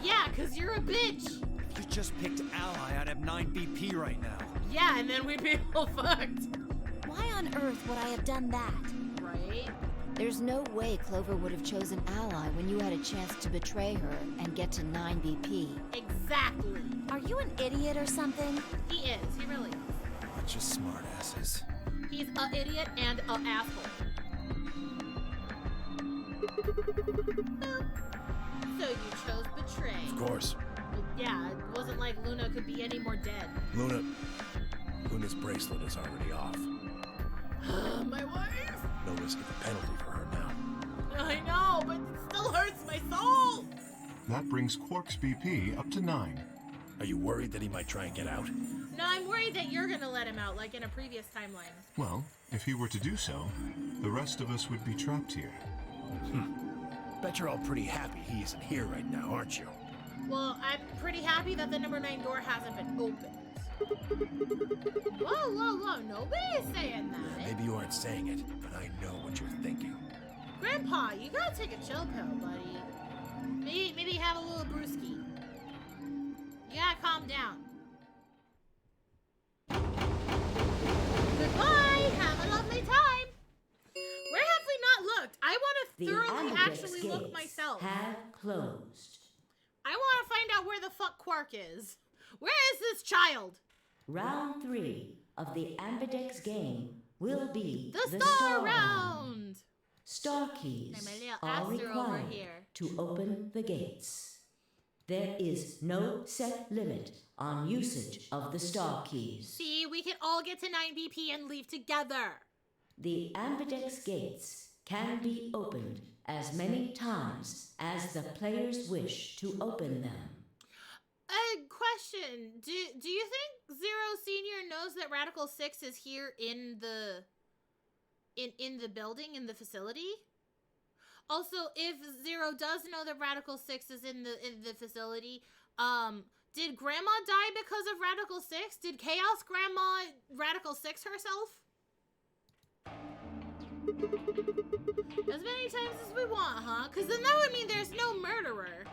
Yeah, 'cause you're a bitch. You just picked Ally. I'd have 9 BP right now. Yeah, and then we'd be all fucked. Why on earth would I have done that? Right? There's no way Clover would have chosen Ally when you had a chance to betray her and get to 9 BP. Exactly. Are you an idiot or something? He is. He really is. Bunch of smartasses. He's a idiot and a asshole. Boop. So you chose Betray. Of course. Well, yeah, it wasn't like Luna could be any more dead. Luna's bracelet is already off. My wife? No risk of a penalty for her now. I know, but it still hurts my soul. That brings Quark's BP up to 9. Are you worried that he might try and get out? No, I'm worried that you're gonna let him out, like in a previous timeline. Well, if he were to do so, the rest of us would be trapped here. Bet you're all pretty happy he isn't here right now, aren't you? Well, I'm pretty happy that the number 9 door hasn't been opened. Whoa, whoa, whoa, nobody's saying that. Maybe you aren't saying it, but I know what you're thinking. Grandpa, you gotta take a chill pill, buddy. Maybe have a little brewski. You gotta calm down. Goodbye, have a lovely time. Where have we not looked? I want to The thoroughly Ambidex actually look gates myself. have closed. I want to find out where the fuck Quark is. Where is this child? Round 3 of the Ambidex game will be The star round. Star keys my little are Aster over required here. to open the gates. There is no set limit on usage of the star keys. See, we can all get to 9 BP and leave together. The ambidex gates can be opened as many times as the players wish to open them. Question. Do you think Zero Senior knows that Radical 6 is here in the building, in the facility? Also, if Zero does know that Radical 6 is in the facility, did Grandma die because of Radical 6? Did Chaos Grandma Radical 6 herself? As many times as we want, huh? Because then that would mean there's no murderer.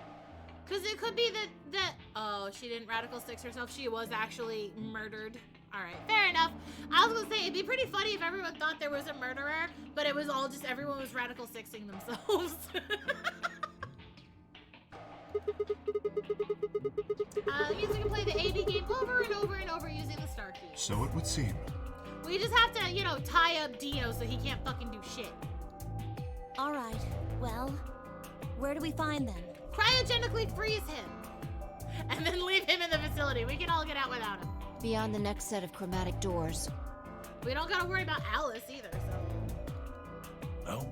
Because it could be that oh, she didn't Radical 6 herself. She was actually murdered. Alright, fair enough. I was gonna say, it'd be pretty funny if everyone thought there was a murderer, but it was all just everyone was Radical 6ing themselves. That means we can play the AB game over and over and over using the star key. So it would seem. We just have to, you know, tie up Dio so he can't fucking do shit. Alright, well, where do we find them? Cryogenically freeze him. And then leave him in the facility. We can all get out without him. Beyond the next set of chromatic doors. We don't gotta worry about Alice either, so. Oh?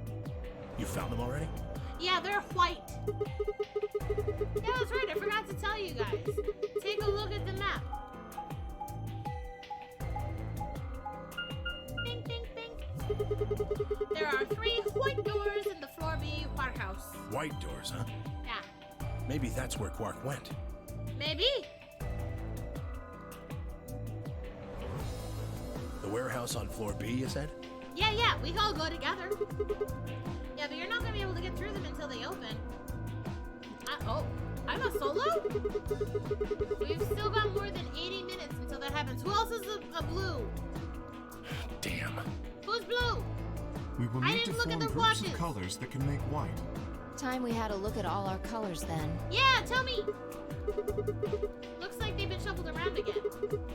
You found them already? Yeah, they're white. Yeah, that's right. I forgot to tell you guys. Take a look at the map. Bing, bing, bing. There are 3 white doors in the floor B warehouse. White doors, huh? Yeah. Maybe that's where Quark went. Maybe. The warehouse on floor B, you said? Yeah, we can all go together. Yeah, but you're not gonna be able to get through them until they open. I'm a solo? We've still got more than 80 minutes until that happens. Who else is a blue? Damn. Who's blue? We will I need to didn't look at form their groups of watches. colors that can make white. Time we had a look at all our colors then. Yeah, tell me. Looks like they've been shuffled around again.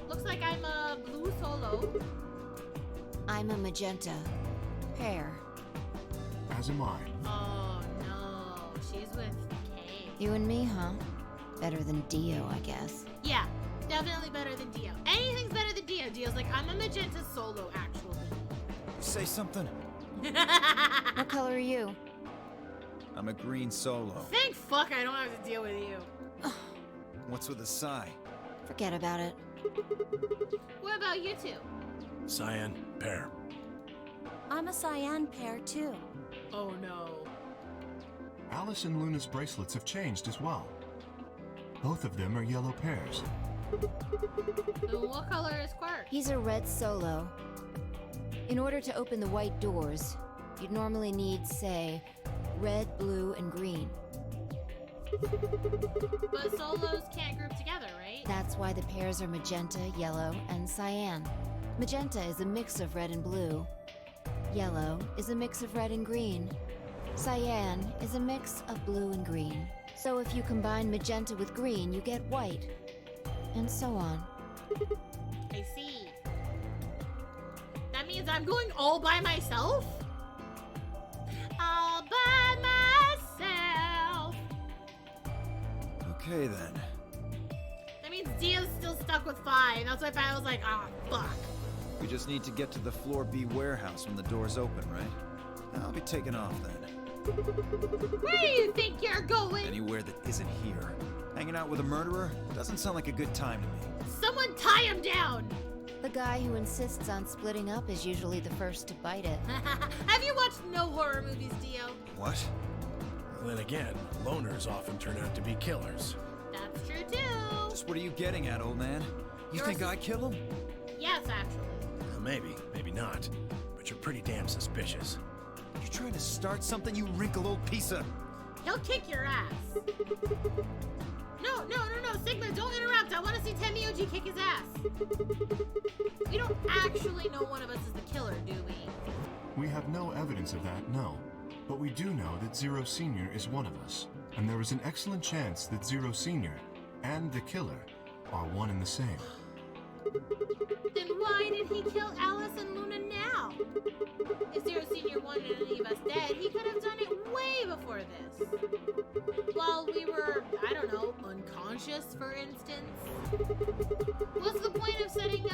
Looks like I'm a blue solo. I'm a magenta. Pear. As am I. Oh no, she's with Kay. You and me, huh? Better than Dio, I guess. Yeah, definitely better than Dio. Anything's better than Dio. Dio's like, I'm a magenta solo, actually. Say something. What color are you? I'm a green solo. Thank fuck I don't have to deal with you. What's with the sigh? Forget about it. What about you two? Cyan, pear. I'm a cyan pair too. Oh no. Alice and Luna's bracelets have changed as well. Both of them are yellow pairs. So what color is Quark? He's a red solo. In order to open the white doors, you'd normally need, say, red, blue, and green. But solos can't group together, right? That's why the pairs are magenta, yellow, and cyan. Magenta is a mix of red and blue. Yellow is a mix of red and green. Cyan is a mix of blue and green. So if you combine magenta with green, you get white. And so on. I see. That means I'm going all by myself? All by myself. Okay then. That means Dio's still stuck with 5. That's why I was like, ah, fuck. We just need to get to the floor B warehouse when the doors open, right? I'll be taking off then. Where do you think you're going? Anywhere that isn't here. Hanging out with a murderer doesn't sound like a good time to me. Someone tie him down! The guy who insists on splitting up is usually the first to bite it. Have you watched no horror movies, Dio? What? Then again, loners often turn out to be killers. That's true too. Just what are you getting at, old man? You think I kill him? Yes, actually. Maybe, maybe not. But you're pretty damn suspicious. You trying to start something, you wrinkle old piece of... He'll kick your ass. No, Sigma, don't interrupt. I want to see Temioji kick his ass. We don't actually know one of us is the killer, do we? We have no evidence of that, no. But we do know that Zero Senior is one of us. And there is an excellent chance that Zero Senior and the killer are one and the same. Then why did he kill Alice and Luna now? If Zero Senior wanted any of us dead, he before this? While we were, I don't know, unconscious, for instance? What's the point of setting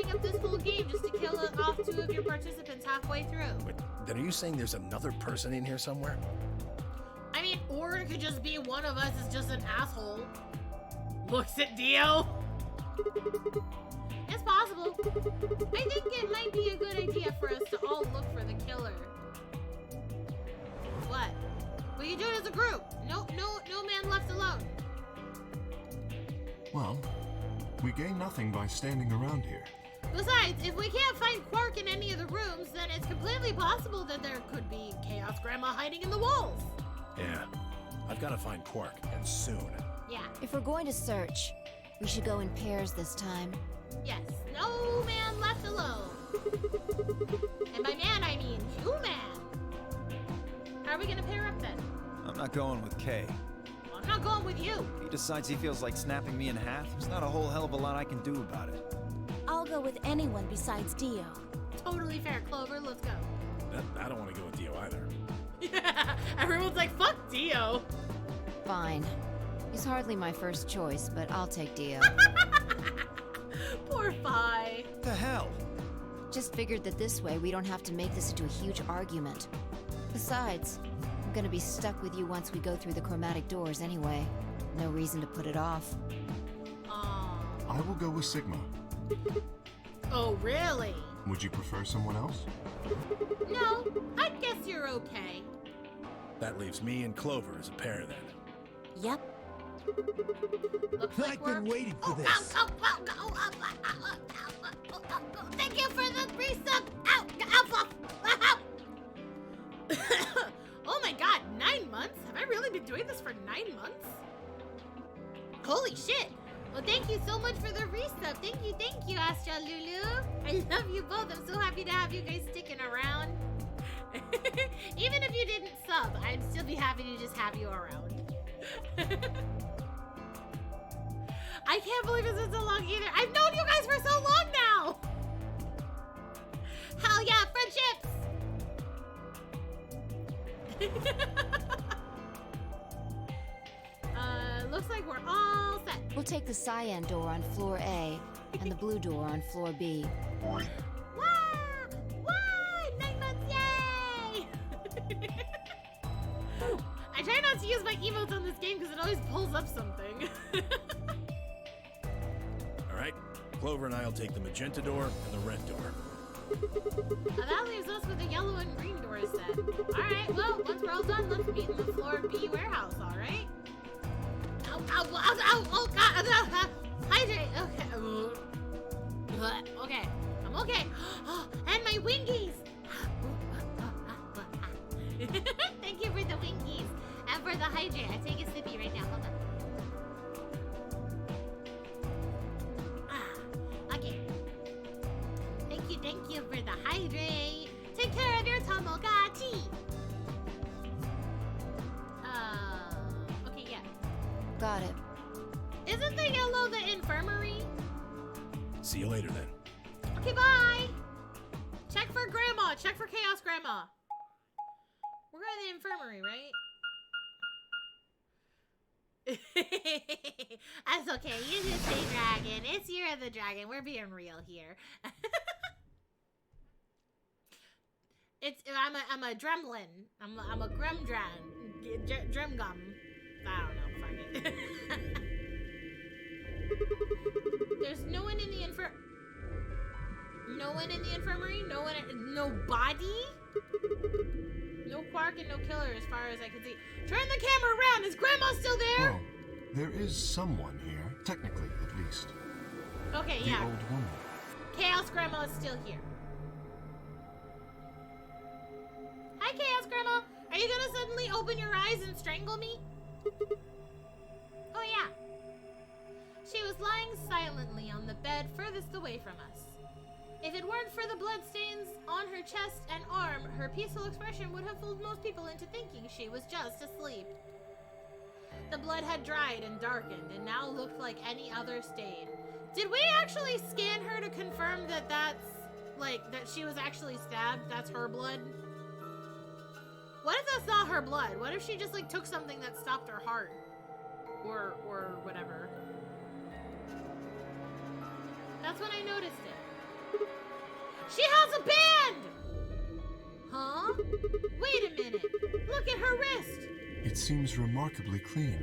up this whole game just to kill off 2 of your participants halfway through? Wait, then are you saying there's another person in here somewhere? I mean, or it could just be one of us is just an asshole. Looks at Dio. It's possible. I think it might be a good idea for us to all look for the killer. What? We can do it as a group. No man left alone. Well, we gain nothing by standing around here. Besides, if we can't find Quark in any of the rooms, then it's completely possible that there could be Chaos Grandma hiding in the walls. Yeah. I've got to find Quark, and soon. Yeah. If we're going to search, we should go in pairs this time. Yes. No man left alone. And by man, I mean human. How are we gonna pair up then? I'm not going with Kay. Well, I'm not going with you. If he decides he feels like snapping me in half, there's not a whole hell of a lot I can do about it. I'll go with anyone besides Dio. Totally fair, Clover. Let's go. I don't want to go with Dio either. Yeah. Everyone's like, fuck Dio. Fine. He's hardly my first choice, but I'll take Dio. Poor Fi. What the hell? Just figured that this way we don't have to make this into a huge argument. Besides, I'm gonna be stuck with you once we go through the chromatic doors anyway. No reason to put it off. I will go with Sigma. Oh, really? Would you prefer someone else? No, I guess you're okay. That leaves me and Clover as a pair then. Yep. Looks like I've been waiting for this. Thank you for the resub. Oh my god, 9 months? Have I really been doing this for 9 months? Holy shit. Well, thank you so much for the resub. Thank you, Astra Lulu. I love you both. I'm so happy to have you guys sticking around. Even if you didn't sub, I'd still be happy to just have you around. I can't believe it's been so long either. I've known you guys for so long now. Hell yeah, friendships. Looks like we're all set. We'll take the cyan door on floor A and the blue door on floor B. Wah! Wah! 9 months, yay! I try not to use my emotes on this game because it always pulls up something. All right, Clover and I'll take the magenta door and the red door. That leaves us with the yellow and green doors then. Alright, well, once we're all done, let's meet in the floor B warehouse, alright? Ow, ow, ow, ow, oh god, hydrate, okay. Okay, I'm okay. And my wingies! Thank you for the wingies. And for the hydrate, I take a sippy right now, hold on. Okay. Thank you for the hydrate. Take care of your Tamagotchi. Okay, yeah. Got it. Isn't the yellow the infirmary? See you later then. Okay, bye. Check for Grandma. Check for Chaos Grandma. We're going to the infirmary, right? That's okay. You just say dragon. It's Year of the Dragon. We're being real here. I'm a dremlin. I'm a gremdran. Dremgum. I don't know. Fuck it. There's no one in the No one in the infirmary? No body? No Quark and no killer as far as I can see. Turn the camera around! Is Grandma still there? Well, there is someone here, technically at least. Okay, the yeah. old woman. Chaos Grandma is still here. Hi, Chaos Grandma! Are you gonna suddenly open your eyes and strangle me? Oh, yeah. She was lying silently on the bed furthest away from us. If it weren't for the bloodstains on her chest and arm, her peaceful expression would have fooled most people into thinking she was just asleep. The blood had dried and darkened and now looked like any other stain. Did we actually scan her to confirm that that she was actually stabbed? That's her blood? What if that's not her blood? What if she just like took something that stopped her heart? Or whatever. That's when I noticed it. She has a band! Huh? Wait a minute. Look at her wrist. It seems remarkably clean.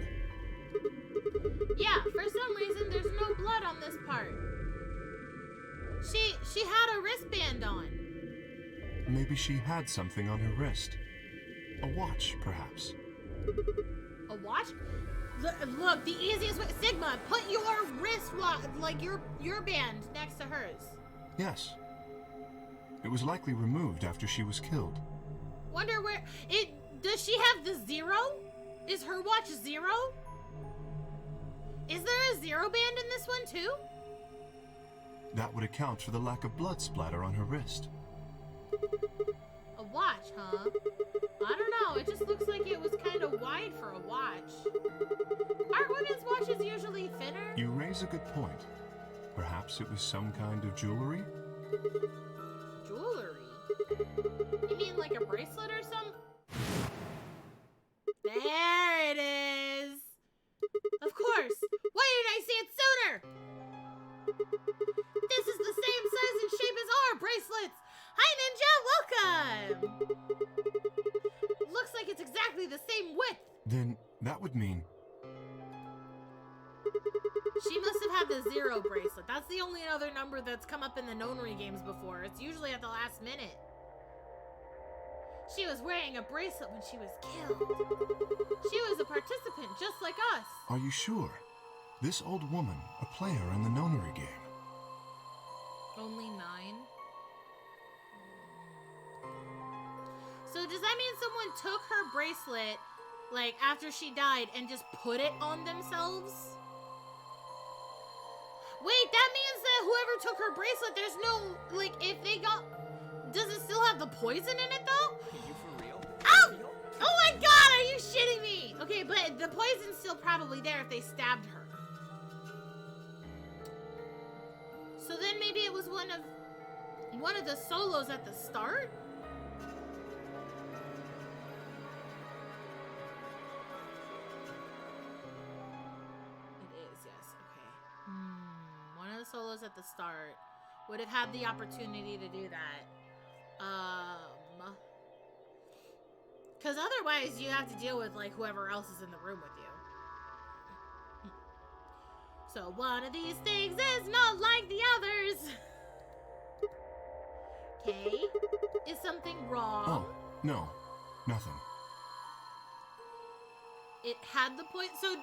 Yeah, for some reason there's no blood on this part. She had a wristband on. Maybe she had something on her wrist. A watch, perhaps. A watch? Look, the easiest way, Sigma, put your wrist watch, like your band next to hers. Yes. It was likely removed after she was killed. Wonder where does she have the 0? Is her watch 0? Is there a 0 band in this one too? That would account for the lack of blood splatter on her wrist. A watch, huh? I don't know, it just looks like it was kind of wide for a watch. Aren't women's watches usually thinner? You raise a good point. Perhaps it was some kind of jewelry? Jewelry? You mean like a bracelet or something? There it is! Of course! Why didn't I see it sooner? This is the same size and shape as our bracelets! Hi, Ninja! Welcome! Looks like it's exactly the same width! Then that would mean... She must have had the 0 bracelet. That's the only other number that's come up in the Nonary games before. It's usually at the last minute. She was wearing a bracelet when she was killed. She was a participant just like us. Are you sure? This old woman, a player in the Nonary game. Only 9? So does that mean someone took her bracelet, like, after she died and just put it on themselves? Wait, that means that whoever took her bracelet, there's no, like, if they got... Does it still have the poison in it, though? Are you for real? Ow! Oh my god, are you shitting me? Okay, but the poison's still probably there if they stabbed her. So then maybe it was one of the solos at the start? It is, yes, okay. One of the solos at the start would have had the opportunity to do that. Because otherwise you have to deal with, like, whoever else is in the room with you. So one of these things is not like the others. Okay. Is something wrong? Oh, no. Nothing. It had the poison. So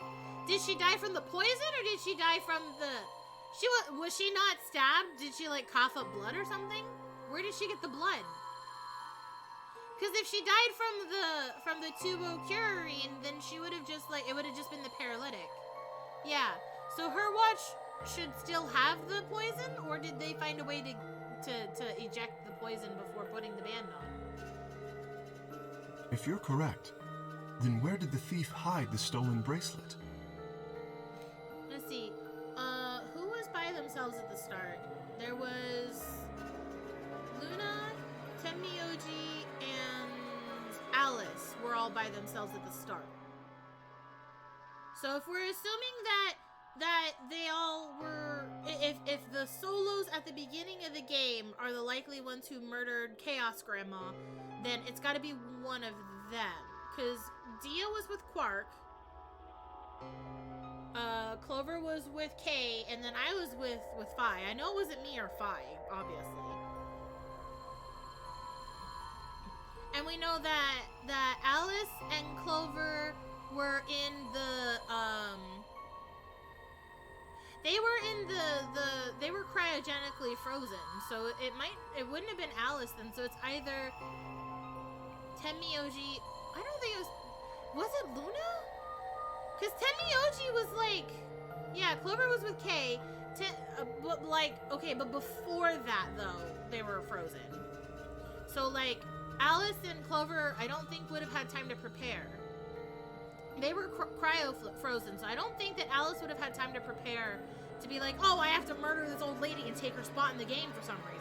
did she die from the poison or did she die from the... Was she not stabbed? Did she, like, cough up blood or something? Where did she get the blood? Because if she died from the tubocurine, then she would have just, like, it would have just been the paralytic. Yeah. So her watch should still have the poison, or did they find a way to eject the poison before putting the band on? If you're correct, then where did the thief hide the stolen bracelet? Let's see. Who was by themselves at the start? There was Luna, Tenmyoji, and Alice were all by themselves at the start. So if we're assuming that they all were, if the solos at the beginning of the game are the likely ones who murdered Chaos Grandma, then it's got to be one of them. Because Dia was with Quark, Clover was with Kay, and then I was with Fi. I know it wasn't me or Fi, obviously. And we know that Alice and Clover were in the they were cryogenically frozen, so it wouldn't have been Alice then, so it's either Tenmyoji. I don't think it was it Luna? Because Tenmyoji was like, yeah, Clover was with Kay, but like, okay, but before that though, they were frozen. So like, Alice and Clover, I don't think would have had time to prepare. They were cryo frozen, so I don't think that Alice would have had time to prepare to be like, oh, I have to murder this old lady and take her spot in the game for some reason.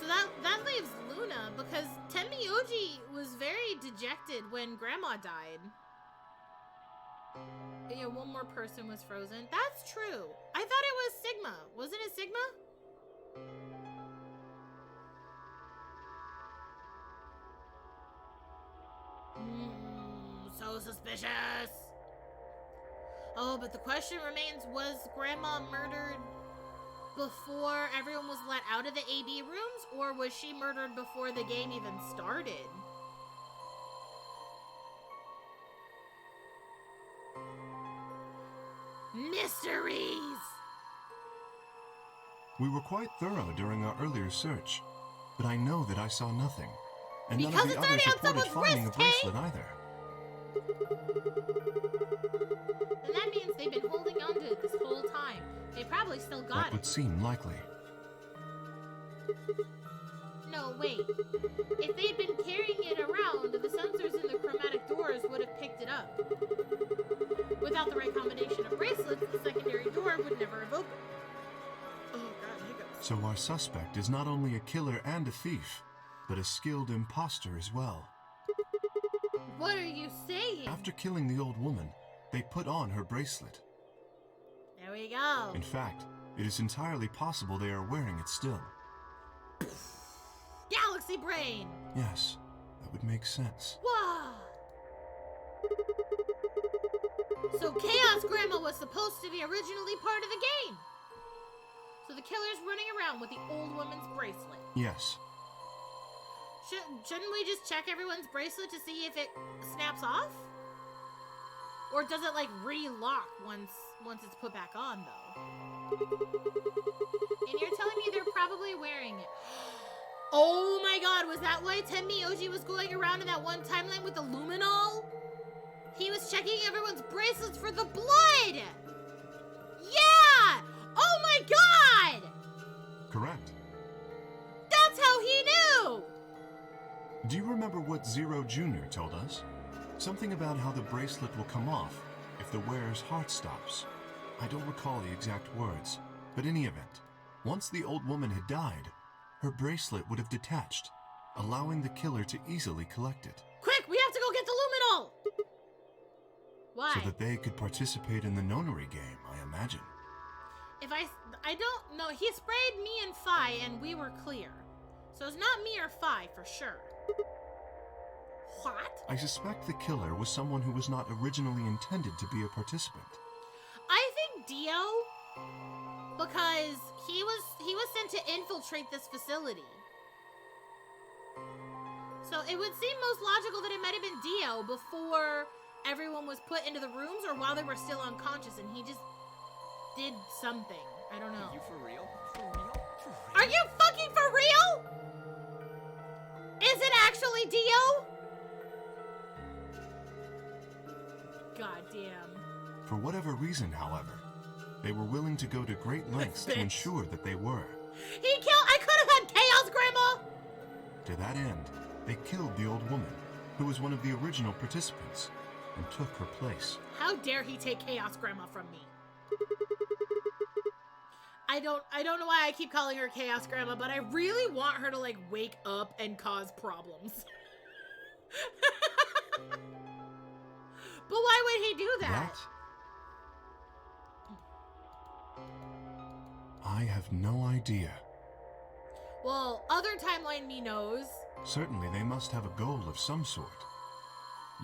So that leaves Luna, because Tenmyoji was very ejected when Grandma died. Yeah, one more person was frozen. That's true. I thought it was Sigma. Wasn't it Sigma? So suspicious. Oh, but the question remains, was Grandma murdered before everyone was let out of the AB rooms, or was she murdered before the game even started? Mysteries! We were quite thorough during our earlier search, but I know that I saw nothing. And Because none of it's the already others on reported someone's finding wrist, a bracelet either. Then that means they've been holding on to it this whole time. They probably still got That would it. seem likely. No, wait. If they'd been carrying it around, the sensors in the chromatic doors would have picked it up. Without the right combination of bracelets, the secondary door would never have opened. Oh god, hiccups. So our suspect is not only a killer and a thief, but a skilled imposter as well. What are you saying? After killing the old woman, they put on her bracelet. There we go. In fact, it is entirely possible they are wearing it still. Galaxy brain! Yes, that would make sense. Whoa! So Chaos Grandma was supposed to be originally part of the game. So the killer's running around with the old woman's bracelet. Yes. Shouldn't we just check everyone's bracelet to see if it snaps off? Or does it like re-lock once it's put back on though? And you're telling me they're probably wearing it. Oh my god, was that why Tenmyoji was going around in that one timeline with the luminol? He was checking everyone's bracelets for the blood! Yeah! Oh my god! Correct. That's how he knew! Do you remember what Zero Jr. told us? Something about how the bracelet will come off if the wearer's heart stops. I don't recall the exact words, but in any event, once the old woman had died, her bracelet would have detached, allowing the killer to easily collect it. Quick, we have to go get the luminol! Why? So that they could participate in the nonary game, I imagine. If I don't know, he sprayed me and Phi and we were clear. So it's not me or Phi for sure. What? I suspect the killer was someone who was not originally intended to be a participant. I think Dio, because he was sent to infiltrate this facility. So it would seem most logical that it might have been Dio before everyone was put into the rooms or while they were still unconscious and he just did something. I don't know. Are you for real? For real? For real? Are you fucking for real? Is it actually Dio? God damn. For whatever reason, however, they were willing to go to great lengths to ensure that they were. I could have had Chaos Grandma! To that end, they killed the old woman, who was one of the original participants, and took her place. How dare he take Chaos Grandma from me? I don't know why I keep calling her Chaos Grandma, but I really want her to like wake up and cause problems. But why would he do that? I have no idea. Well, other timeline me knows. Certainly they must have a goal of some sort.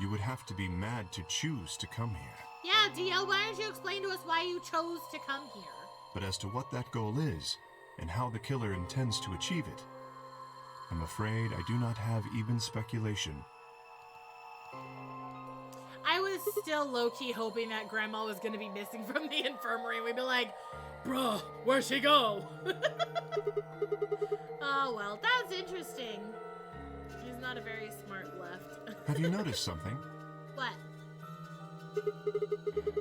You would have to be mad to choose to come here. Yeah, Dio, why don't you explain to us why you chose to come here? But as to what that goal is, and how the killer intends to achieve it, I'm afraid I do not have even speculation. I was still low-key hoping that Grandma was gonna be missing from the infirmary. We'd be like, bruh, where'd she go? Oh, well, that's interesting. She's not a very smart left. Have you noticed something? What?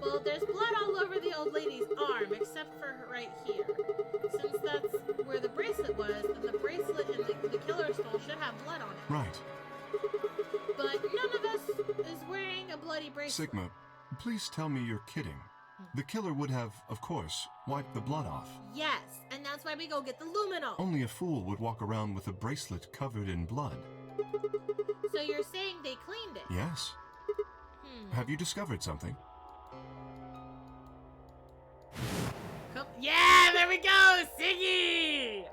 Well, there's blood all over the old lady's arm, except for her right here. Since that's where the bracelet was, then the bracelet and the killer stole should have blood on it. Right. But none of us is wearing a bloody bracelet. Sigma, please tell me you're kidding. The killer would have, of course, wiped the blood off. Yes, and that's why we go get the luminol. Only a fool would walk around with a bracelet covered in blood. So you're saying they cleaned it? Yes. Have you discovered something? Yeah, there we go, Siggy!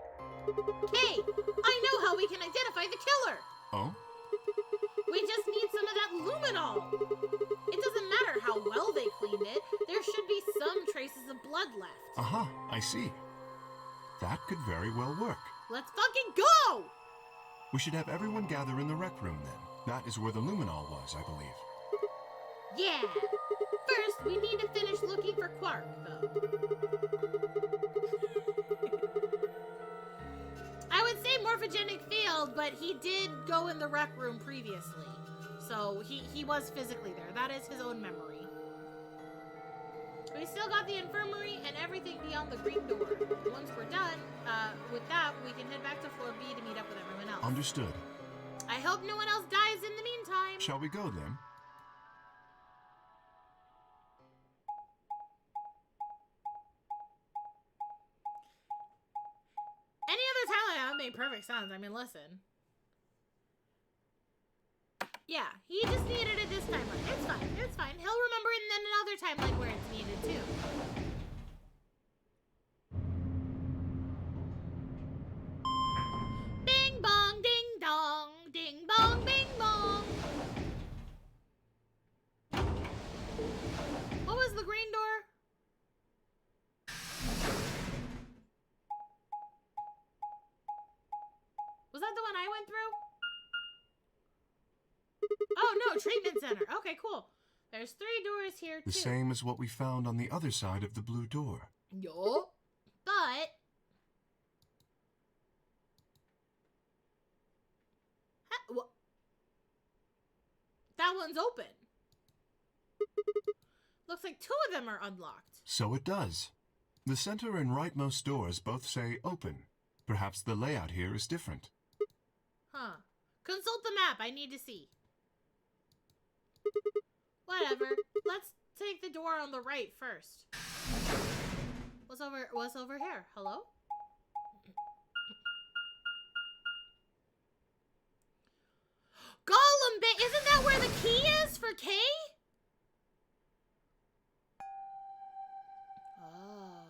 Kay, I know how we can identify the killer. Oh? We just need some of that luminol. It doesn't matter how well they cleaned it. There should be some traces of blood left. Aha, I see. That could very well work. Let's fucking go! We should have everyone gather in the rec room then. That is where the luminol was, I believe. Yeah. First, we need to finish looking for Quark, though. I would say morphogenic field, but he did go in the rec room previously. So he was physically there. That is his own memory. We still got the infirmary and everything beyond the green door. Once we're done with that, we can head back to floor B to meet up with everyone else. Understood. I hope no one else dies in the meantime. Shall we go then? Any other time like that made perfect sense. I mean, listen. Yeah, he just needed it this time. It's fine. It's fine. He'll remember it in another timeline where it's needed too. Bing bong, ding dong, ding bong, bing bong. What was the green door? Was that the one I went through? Oh, no, treatment center. Okay, cool. There's 3 doors here, too. The same as what we found on the other side of the blue door. Yup. But... that one's open. Looks like 2 of them are unlocked. So it does. The center and rightmost doors both say open. Perhaps the layout here is different. Huh. Consult the map. I need to see. Whatever. Let's take the door on the right first. What's over here? Hello? Gollum Bay! Isn't that where the key is for Kay? Oh.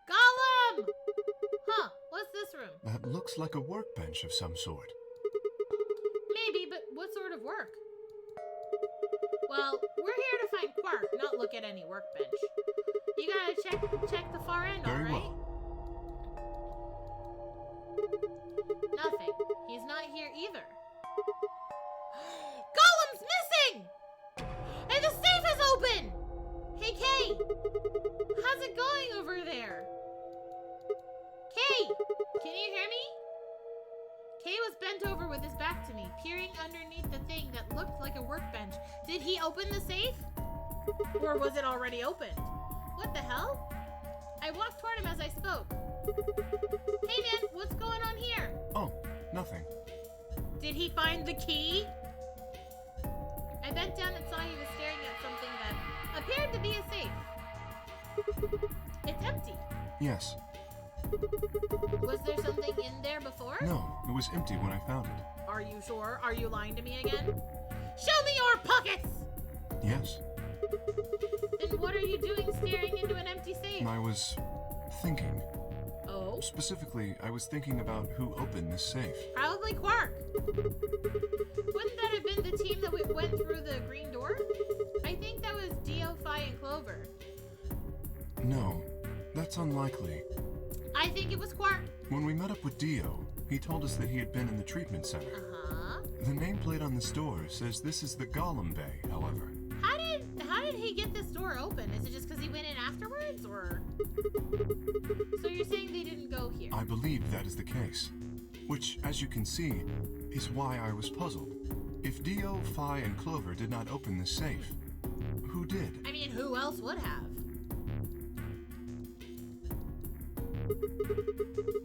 Gollum! Huh, what's this room? That looks like a workbench of some sort. Maybe, but what sort of work? Well, we're here to find Quark, not look at any workbench. You gotta check the far end, Very alright? well. Nothing. He's not here either. Gollum's missing! And the safe is open! Hey, Kay! How's it going over there? Kay! Can you hear me? Kay was bent over with his back to me, peering underneath the thing that looked like a workbench. Did he open the safe? Or was it already opened? What the hell? I walked toward him as I spoke. Hey man, what's going on here? Oh, nothing. Did he find the key? I bent down and saw he was staring at something that appeared to be a safe. It's empty. Yes. Was there something in there before? No, it was empty when I found it. Are you sure? Are you lying to me again? Show me your pockets! Yes. Then what are you doing staring into an empty safe? I was thinking. Oh? Specifically, I was thinking about who opened this safe. Probably Quark. Wouldn't that have been the team that went through the green door? I think that was Dio, Phi, and Clover. No, that's unlikely. I think it was Quark. When we met up with Dio, he told us that he had been in the treatment center. Uh-huh. The nameplate on this door says this is the Gollum Bay, however. How did he get this door open? Is it just because he went in afterwards, or? So you're saying they didn't go here? I believe that is the case. Which, as you can see, is why I was puzzled. If Dio, Phi, and Clover did not open this safe, who did? I mean, who else would have?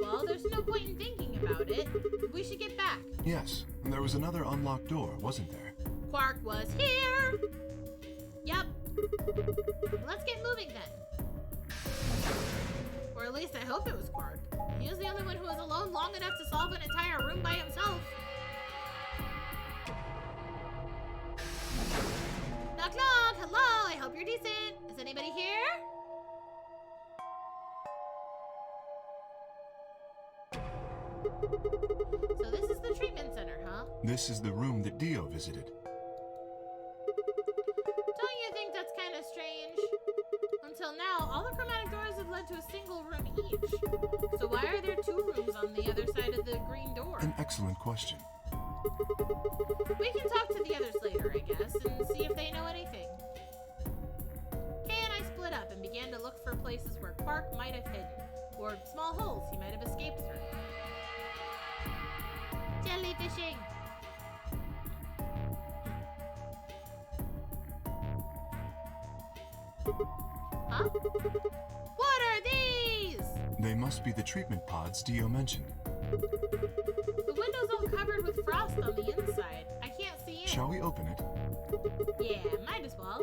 Well, there's no point in thinking about it. We should get back. Yes, and there was another unlocked door, wasn't there? Quark was here! Yep. Let's get moving then. We're least I hope it was Quark. He was the only one who was alone long enough to solve an entire room by himself. Knock knock! Hello! I hope you're decent. Is anybody here? So this is the treatment center, huh? This is the room that Dio visited. Don't you think that's kind of strange? Until now, all the chromatic doors have led to a single room each. So why are there two rooms on the other side of the green door? An excellent question. We can talk to the others later, I guess, and see if they know anything. Kay and I split up and began to look for places where Quark might have hidden, or small holes he might have escaped through. Jellyfishing! Huh? What are these? They must be the treatment pods Dio mentioned. The window's all covered with frost on the inside. I can't see in. Shall we open it? Yeah, might as well.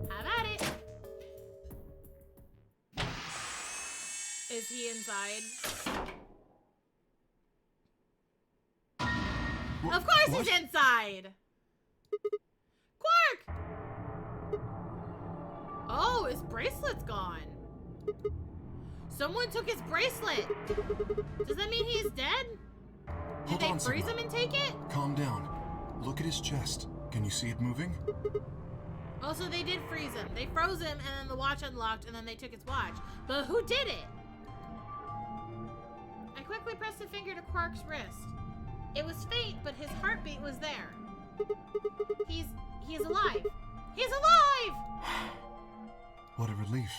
Have at it. Is he inside? Of course what? He's inside! Quark! Oh, his bracelet's gone. Someone took his bracelet. Does that mean he's dead? Did they freeze him and take it? Calm down. Look at his chest. Can you see it moving? Oh, so they did freeze him. They froze him, and then the watch unlocked, and then they took his watch. But who did it? I quickly pressed a finger to Quark's wrist. It was faint, but his heartbeat was there. He is alive. He's alive! What a relief.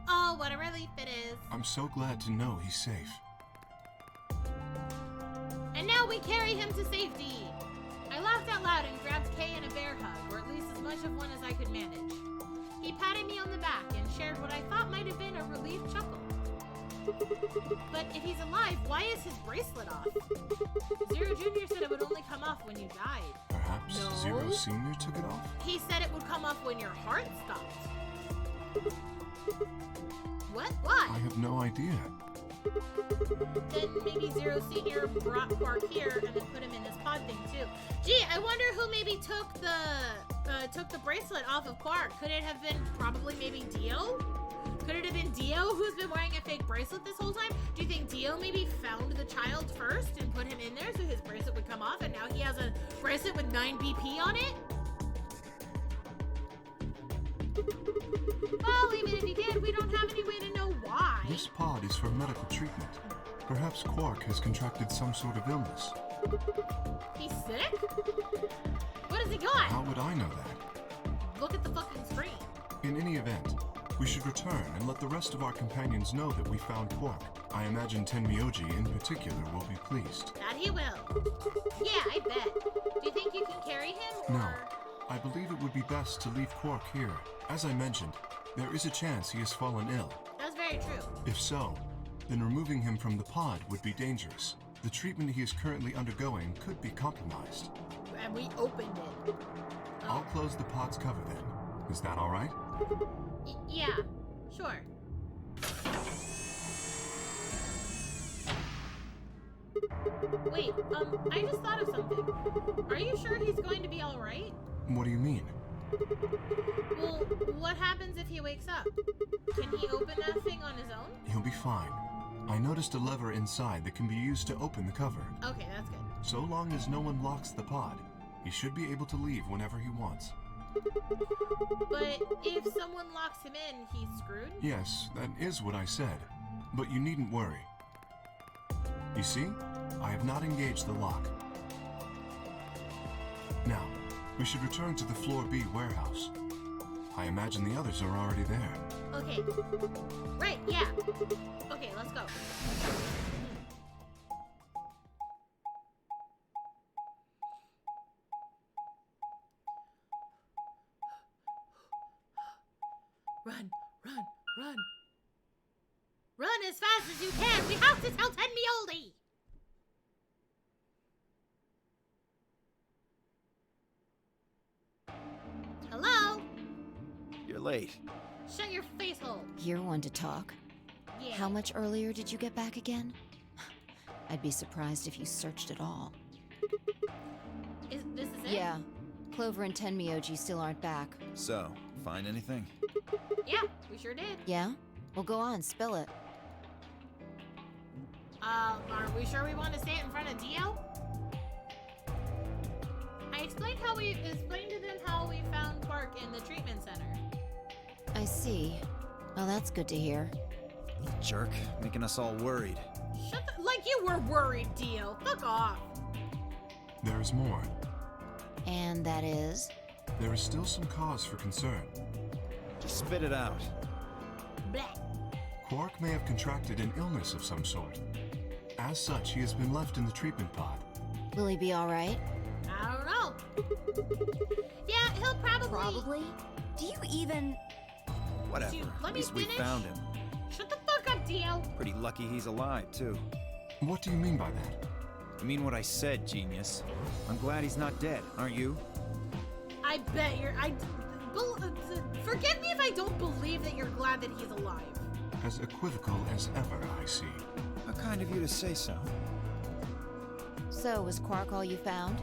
Oh, what a relief it is. I'm so glad to know he's safe. And now we carry him to safety. I laughed out loud and grabbed Kay in a bear hug, or at least as much of one as I could manage. He patted me on the back and shared what I thought might have been a relieved chuckle. But if he's alive, why is his bracelet off? Zero Jr. said it would only come off when you died. Perhaps No. Zero Sr. took it off? He said it would come off when your heart stopped. What? Why? I have no idea. Then maybe Zero Senior brought Quark here and then put him in this pod thing too. Gee, I wonder who maybe took the bracelet off of Quark. Could it have been probably maybe Dio? Could it have been Dio who's been wearing a fake bracelet this whole time? Do you think Dio maybe found the child first and put him in there so his bracelet would come off, and now he has a bracelet with 9 BP on it? Well, even if he did, we don't have any way to know why. This pod is for medical treatment. Perhaps Quark has contracted some sort of illness. He's sick? What has he got? How would I know that? Look at the fucking screen. In any event, we should return and let the rest of our companions know that we found Quark. I imagine Tenmyoji in particular will be pleased. That he will. Yeah, I bet. Do you think you can carry him, or...? No. I believe it would be best to leave Quark here. As I mentioned, there is a chance he has fallen ill. That's very true. If so, then removing him from the pod would be dangerous. The treatment he is currently undergoing could be compromised. And we opened it. I'll close the pod's cover then. Is that all right? Yeah, sure. Wait, I just thought of something. Are you sure he's going to be all right? What do you mean? Well, what happens if he wakes up? Can he open that thing on his own? He'll be fine. I noticed a lever inside that can be used to open the cover. Okay, that's good. So long as no one locks the pod, he should be able to leave whenever he wants. But if someone locks him in, he's screwed? Yes, that is what I said. But you needn't worry. You see, I have not engaged the lock. Now, we should return to the Floor B warehouse. I imagine the others are already there. Okay. Right, yeah. Okay, let's go. Run, run, run. Run as fast as you can. We have to tell Tenmyoji. Hello? You're late. Shut your face hole. You're one to talk. Yeah. How much earlier did you get back again? I'd be surprised if you searched at all. This is it? Yeah. Clover and Tenmyoji still aren't back. So, find anything? Yeah, we sure did. Yeah? Well, go on, spill it. Are we sure we want to say it in front of Dio? I explained to them how we found Quark in the treatment center. I see. Well, that's good to hear. Jerk, making us all worried. Like you were worried, Dio. Fuck off. There is more. And that is? There is still some cause for concern. Just spit it out. Blech. Quark may have contracted an illness of some sort. As such, he has been left in the treatment pod. Will he be all right? I don't know. Yeah, he'll probably... Probably? Do you even... Whatever. Dude, let At me least we finish. found him. Shut the fuck up, Dio. Pretty lucky he's alive, too. What do you mean by that? I mean what I said, genius. I'm glad he's not dead, aren't you? I bet you're... Forgive me if I don't believe that you're glad that he's alive. As equivocal as ever, I see. How kind of you to say so. So, was Quark all you found?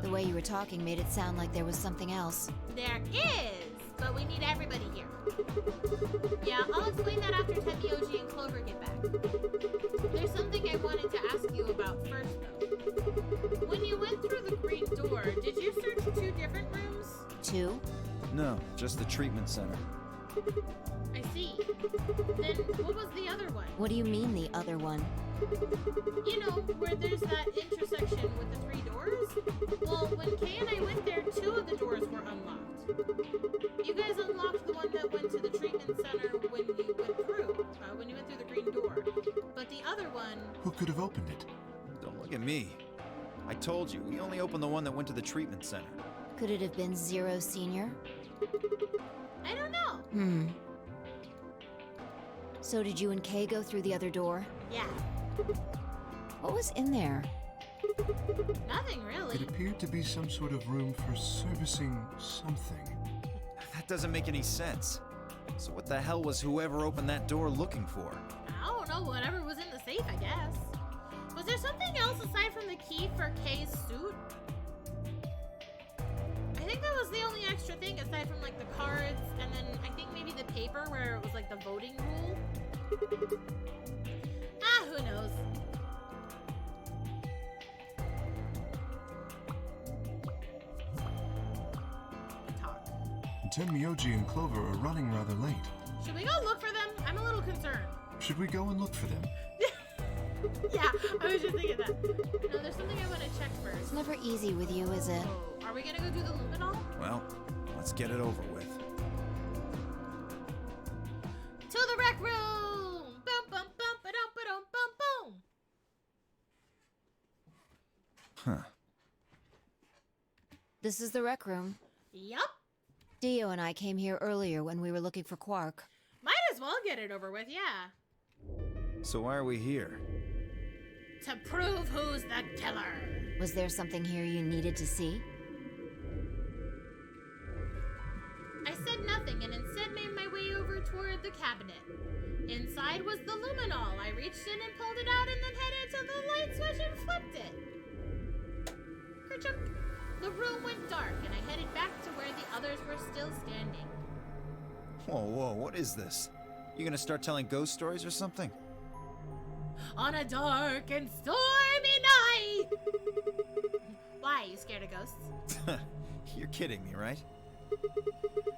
The way you were talking made it sound like there was something else. There is, but we need everybody here. Yeah, I'll explain that after Tenmyoji and Clover get back. There's something I wanted to ask you about first, though. When you went through the green door, did you search 2 different rooms? 2? No, just the treatment center. I see. Then what was the other one? What do you mean, the other one? You know, where there's that intersection with the 3 doors? Well, when Kay and I went there, 2 of the doors were unlocked. You guys unlocked the one that went to the treatment center when you went through the green door. But the other one... Who could have opened it? Don't look at me. I told you, we only opened the one that went to the treatment center. Could it have been Zero Senior? I don't know. So did you and Kay go through the other door? Yeah. What was in there? Nothing really. It appeared to be some sort of room for servicing something. That doesn't make any sense. So what the hell was whoever opened that door looking for? I don't know, whatever was in the safe, I guess. Was there something else aside from the key for Kay's suit? I think that was the only extra thing aside from like the cards and then I think maybe the paper where it was like the voting rule. Who knows? Talk. Tenmyoji and Clover are running rather late. Should we go look for them? I'm a little concerned. Should we go and look for them? Yeah, I was just thinking that. No, there's something I want to check first. It's never easy with you, is it? Oh, are we gonna go do the luminol? Well, let's get it over with. To the rec room! Bum bum bum ba-dum ba-dum bum boom! Huh. This is the rec room. Yup. Dio and I came here earlier when we were looking for Quark. Might as well get it over with, yeah. So why are we here? To prove who's the killer. Was there something here you needed to see? I said nothing and instead made my way over toward the cabinet. Inside was the luminol. I reached in and pulled it out and then headed to the light switch and flipped it. Kerchunk. The room went dark and I headed back to where the others were still standing. Whoa, what is this? You gonna start telling ghost stories or something? On a dark and stormy night! Why, you scared of ghosts? You're kidding me, right?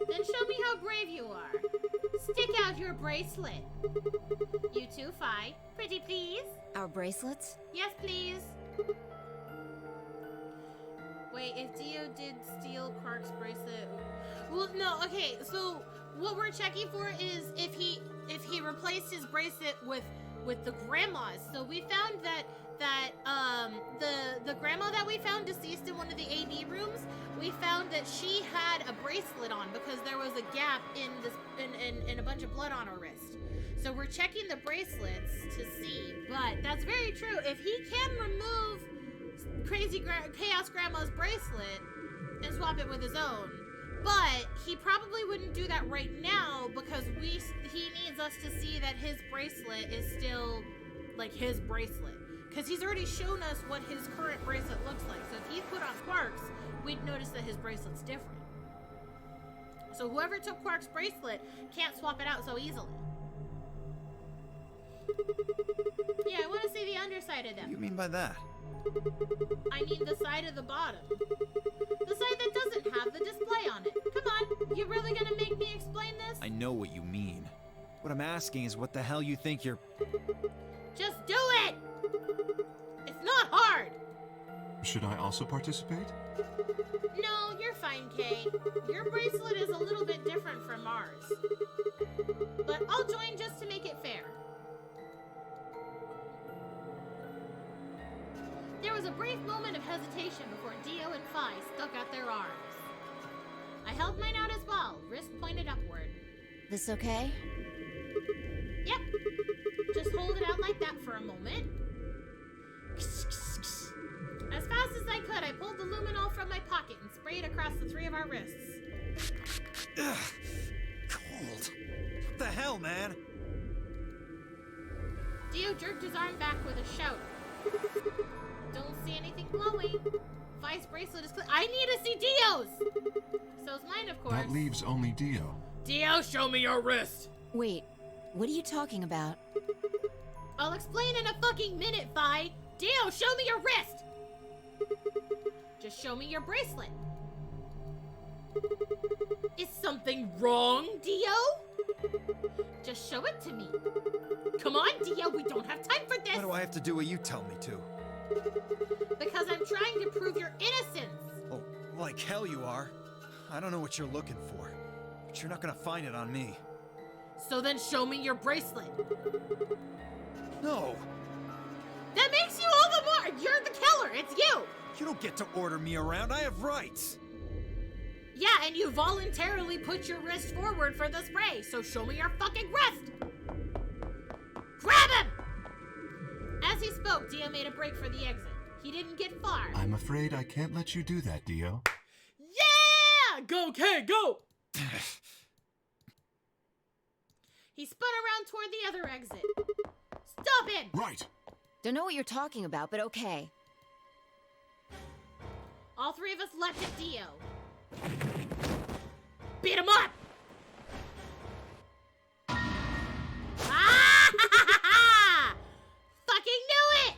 Then show me how brave you are. Stick out your bracelet. You too, Fi. Pretty please? Our bracelets? Yes, please. Wait, if Dio did steal Quark's bracelet... Well, no, okay, so what we're checking for is if he replaced his bracelet with the grandma's. So we found that the grandma that we found deceased in one of the AB rooms, we found that she had a bracelet on because there was a gap in a bunch of blood on her wrist. So we're checking the bracelets to see, but that's very true. If he can remove Chaos Grandma's bracelet and swap it with his own, but he probably wouldn't do that right now because he needs wanted us to see that his bracelet is still, like, his bracelet. Because he's already shown us what his current bracelet looks like. So if he put on Quark's, we'd notice that his bracelet's different. So whoever took Quark's bracelet can't swap it out so easily. Yeah, I want to see the underside of them. What do you mean by that? I mean the side of the bottom. The side that doesn't have the display on it. Come on, you really gonna make me explain this? I know what you mean. What I'm asking is what the hell you think you're... Just do it! It's not hard! Should I also participate? No, you're fine, Kay. Your bracelet is a little bit different from ours. But I'll join just to make it fair. There was a brief moment of hesitation before Dio and Phi stuck out their arms. I held mine out as well, wrist pointed upward. This okay? Yep. Just hold it out like that for a moment. As fast as I could, I pulled the luminol from my pocket and sprayed across the three of our wrists. Ugh, cold. What the hell, man? Dio jerked his arm back with a shout. Don't see anything glowing. Vi's bracelet is clear. I need to see Dio's! So's mine, of course. That leaves only Dio. Dio, show me your wrist! Wait, what are you talking about? I'll explain in a fucking minute, Vi. Dio, show me your wrist! Just show me your bracelet. Is something wrong, Dio? Just show it to me. Come on, Dio, we don't have time for this! Why do I have to do what you tell me to? Because I'm trying to prove your innocence! Oh, like hell you are. I don't know what you're looking for, but you're not gonna find it on me. So then show me your bracelet. No! That makes you all the more! You're the killer! It's you! You don't get to order me around, I have rights! Yeah, and you voluntarily put your wrist forward for the spray, so show me your fucking wrist! Grab him! As he spoke, Dio made a break for the exit. He didn't get far. I'm afraid I can't let you do that, Dio. Yeah! Go, Kay, go! He spun around toward the other exit. Stop it! Right! Don't know what you're talking about, but okay. All three of us leapt at Dio. Beat him up! Ah! Fucking knew it!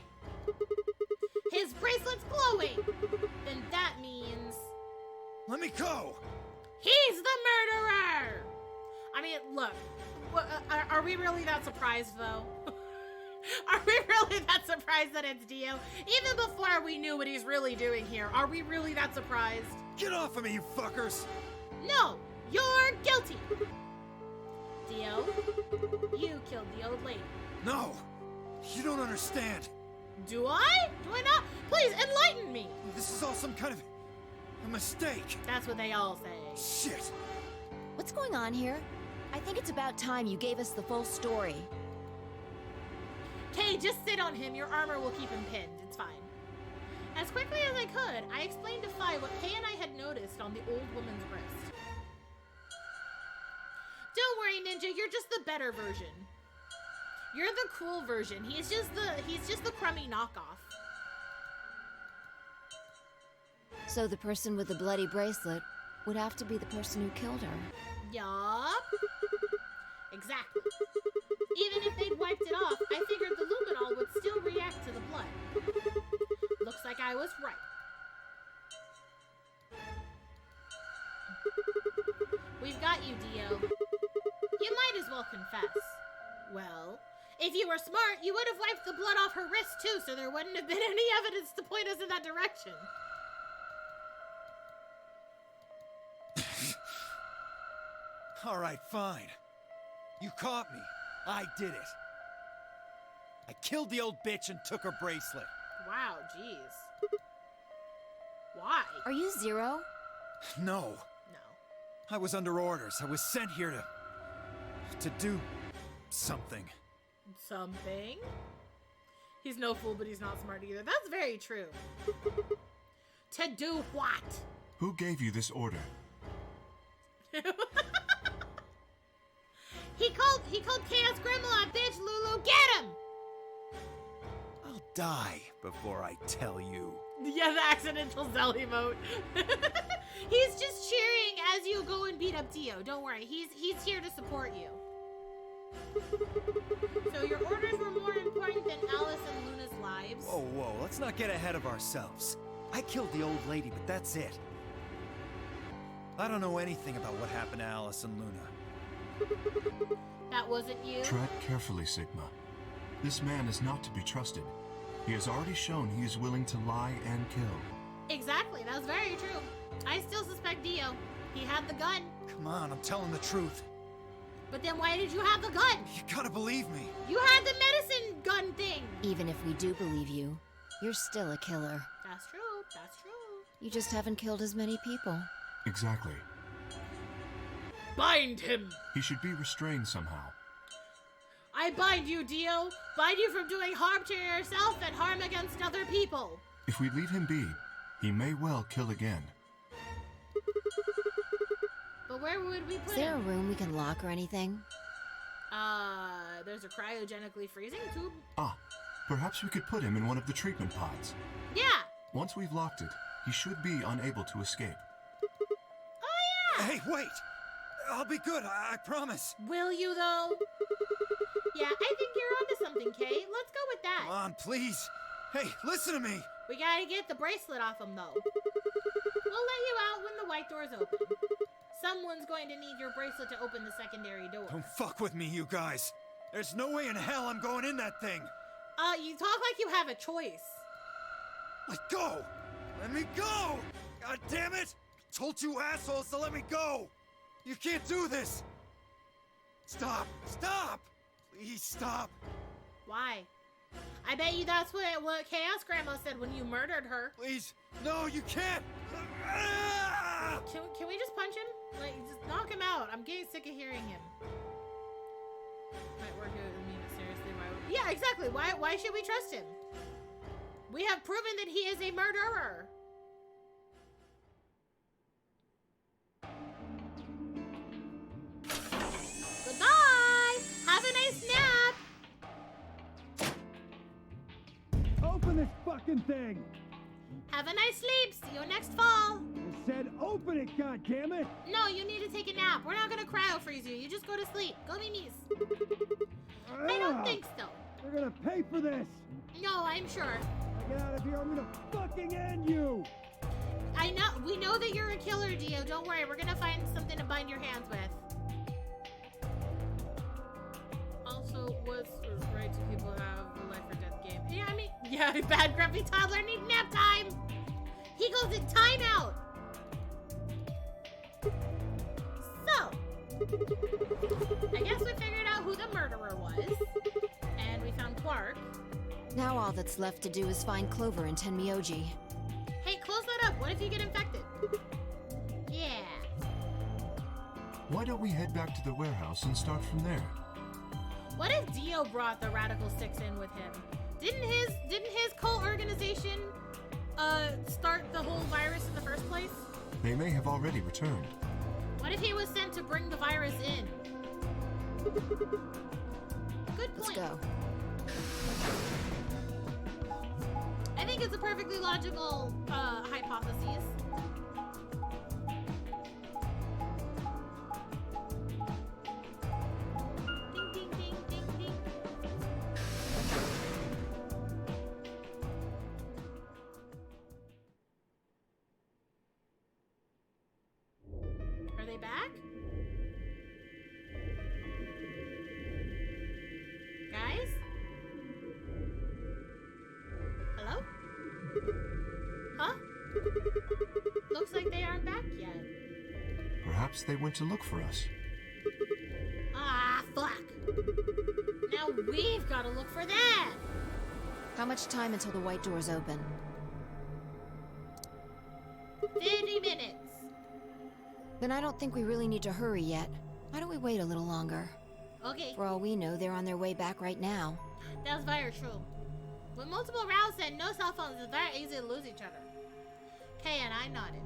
His bracelet's glowing. Then that means... Let me go! he's the murderer! I mean, look. Are we really that surprised, though? Are we really that surprised that it's Dio? Even before we knew what he's really doing here, are we really that surprised? Get off of me, you fuckers! No! You're guilty! Dio, you killed the old lady. No! You don't understand. Do I? Do I not? Please, enlighten me! This is all some kind of a mistake. That's what they all say. Shit! What's going on here? I think it's about time you gave us the full story. Kay, just sit on him. Your armor will keep him pinned. It's fine. As quickly as I could, I explained to Phi what Kay and I had noticed on the old woman's wrist. Don't worry, Ninja. You're just the better version. You're the cool version. He's just the crummy knockoff. So the person with the bloody bracelet would have to be the person who killed her. Yup. Exactly. Even if they'd wiped it off, I figured the luminol would still react to the blood. Looks like I was right. We've got you, Dio. You might as well confess. Well, if you were smart, you would have wiped the blood off her wrist too, so there wouldn't have been any evidence to point us in that direction. Alright, fine. You caught me. I did it. I killed the old bitch and took her bracelet. Wow, jeez. Why? Are you Zero? No. No. I was under orders. I was sent here to do something. Something? He's no fool, but he's not smart either. That's very true. To do what? Who gave you this order? He called Chaos Grandma a bitch, Lulu. Get him! I'll die before I tell you. Yeah, the accidental Zell emote. He's just cheering as you go and beat up Dio. Don't worry, he's here to support you. So your orders were more important than Alice and Luna's lives. Whoa, whoa, let's not get ahead of ourselves. I killed the old lady, but that's it. I don't know anything about what happened to Alice and Luna. That wasn't you? Tread carefully, Sigma. This man is not to be trusted. He has already shown he is willing to lie and kill. Exactly, that's very true. I still suspect Dio. He had the gun. Come on, I'm telling the truth. But then why did you have the gun? You gotta believe me. You had the medicine gun thing. Even if we do believe you, you're still a killer. That's true, that's true. You just haven't killed as many people. Exactly. Bind him! He should be restrained somehow. I bind you, Dio. Bind you from doing harm to yourself and harm against other people. If we leave him be, he may well kill again. But where would we put Is there a him? room we can lock or anything? There's a cryogenically freezing tube. Ah, perhaps we could put him in one of the treatment pods. Yeah. Once we've locked it, he should be unable to escape. Oh, yeah. Hey, wait! I'll be good, I promise. Will you, though? Yeah, I think you're onto something, Kay. Let's go with that. Come on, please. Hey, listen to me. We gotta get the bracelet off him, though. We'll let you out when the white door's open. Someone's going to need your bracelet to open the secondary door. Don't fuck with me, you guys. There's no way in hell I'm going in that thing. You talk like you have a choice. Let go! Let me go! God damn it! I told you assholes to let me go! You can't do this! Stop! Stop! Please stop! Why? I bet you that's what Chaos Grandma said when you murdered her. Please! No, you can't! Can we just punch him? Like, just knock him out. I'm getting sick of hearing him. Might work out. I mean, seriously, why would... Yeah, exactly. Why should we trust him? We have proven that he is a murderer. Goodbye! Have a nice nap! Open this fucking thing! Have a nice sleep. See you next fall. I said open it, goddammit! No, you need to take a nap. We're not gonna cryo freeze you. You just go to sleep. Go Mimis. I don't think so. They're gonna pay for this! No, I'm sure. Get out of here, I'm gonna fucking end you! I know. We know that you're a killer, Dio. Don't worry. We're gonna find something to bind your hands with. Also, what's right do people have a life or death game? Yeah, I mean, yeah, bad grumpy toddler need nap time. He goes in timeout. So, I guess we figured out who the murderer was, and we found Quark. Now all that's left to do is find Clover and Tenmyoji. Hey, close that up. What if you get infected? Yeah. Why don't we head back to the warehouse and start from there? What if Dio brought the Radical Six in with him? Didn't his cult organization start the whole virus in the first place? They may have already returned. What if he was sent to bring the virus in? Good point. Let's go. I think it's a perfectly logical hypothesis. Ding, ding, ding, ding, ding. Are they back? Guys? Hello? Huh? Looks like they aren't back yet. Perhaps they went to look for us. Ah, fuck. Now we've got to look for that. How much time until the white door's open? 50 minutes. Then I don't think we really need to hurry yet. Why don't we wait a little longer? Okay, For all we know, they're on their way back right now. that's very true. With multiple routes and no cell phones, it's very easy to lose each other. Kay and I nodded.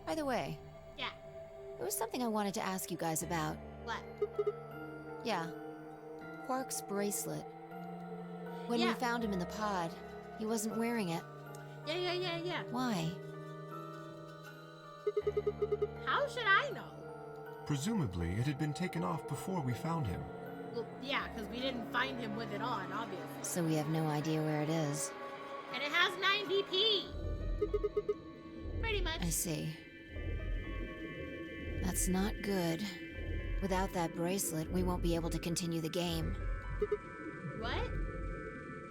By the way, Yeah. there was something I wanted to ask you guys about. What? Yeah. Quark's bracelet. When we Yeah. found him in the pod, he wasn't wearing it. Yeah. Why? How should I know? Presumably, it had been taken off before we found him. Well, yeah, because we didn't find him with it on, obviously. So we have no idea where it is. And it has 9 BP. Pretty much. I see. That's not good. Without that bracelet, we won't be able to continue the game. What?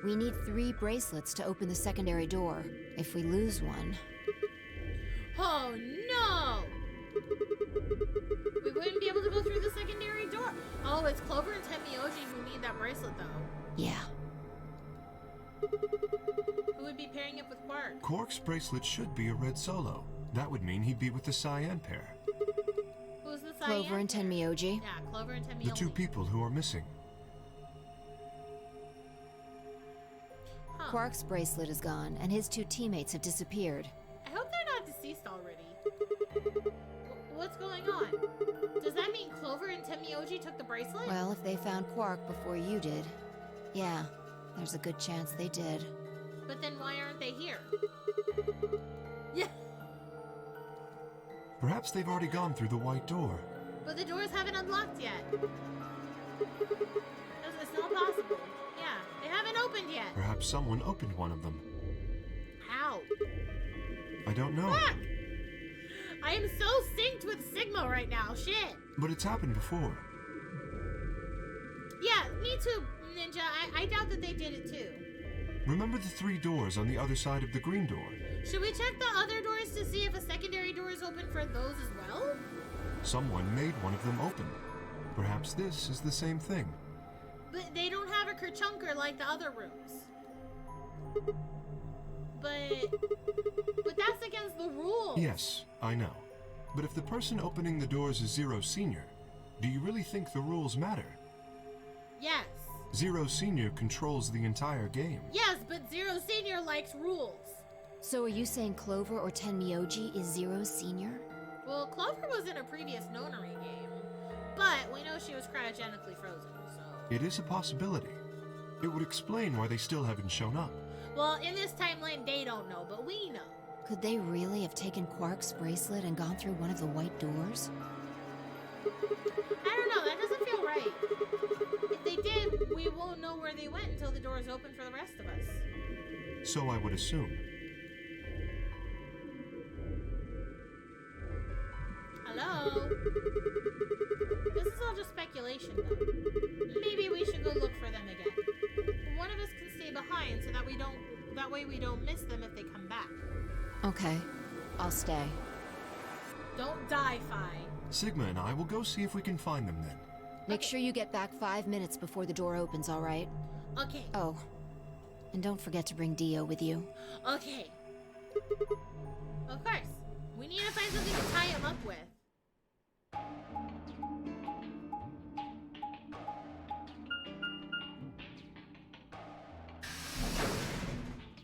We need 3 bracelets to open the secondary door. If we lose one... Oh, no! We wouldn't be able to go through the secondary door. Oh, it's Clover and Temioji who need that bracelet, though. Yeah. Who would be pairing up with Quark? Quark's bracelet should be a red solo. That would mean he'd be with the Cyan pair. Who's the Clover and pair? Tenmyoji. Yeah, Clover and Temioji. The 2 people who are missing. Huh. Quark's bracelet is gone, and his 2 teammates have disappeared. I hope they're not deceased already. What's going on? Does that mean Clover and Temioji took the bracelet? Well, if they found Quark before you did, yeah, there's a good chance they did. But then why aren't they here? Yeah, Perhaps they've already gone through the white door. but the doors haven't unlocked yet. It's not possible. Yeah, they haven't opened yet. Perhaps someone opened one of them. How? I don't know. Fuck! I am so synced with Sigma right now. Shit. But it's happened before. Yeah, me too, Ninja. I doubt that they did it too. Remember the 3 doors on the other side of the green door? Should we check the other doors to see if a secondary door is open for those as well? Someone made one of them open. Perhaps this is the same thing. But they don't have a kerchunker like the other rooms. But that's against the rules. Yes, I know. But if the person opening the doors is Zero Senior, do you really think the rules matter? Yes. Zero Senior controls the entire game. Yes, but Zero Senior likes rules. So are you saying Clover or Tenmyoji is Zero Senior? Well, Clover was in a previous Nonary game, but we know she was cryogenically frozen, so... It is a possibility. It would explain why they still haven't shown up. Well, in this timeline, they don't know, but we know. Could they really have taken Quark's bracelet and gone through one of the white doors? I don't know, that doesn't feel right. If they did, we won't know where they went until the doors open for the rest of us. So I would assume. Hello? This is all just speculation, though. Maybe we should go look for them again. One of us can stay behind so that way we don't miss them if they come back. Okay, I'll stay. Don't die, Phi. Sigma and I will go see if we can find them then. Make sure you get back 5 minutes before the door opens, all right? Okay. Oh, and don't forget to bring Dio with you. Okay. Of course. We need to find something to tie him up with.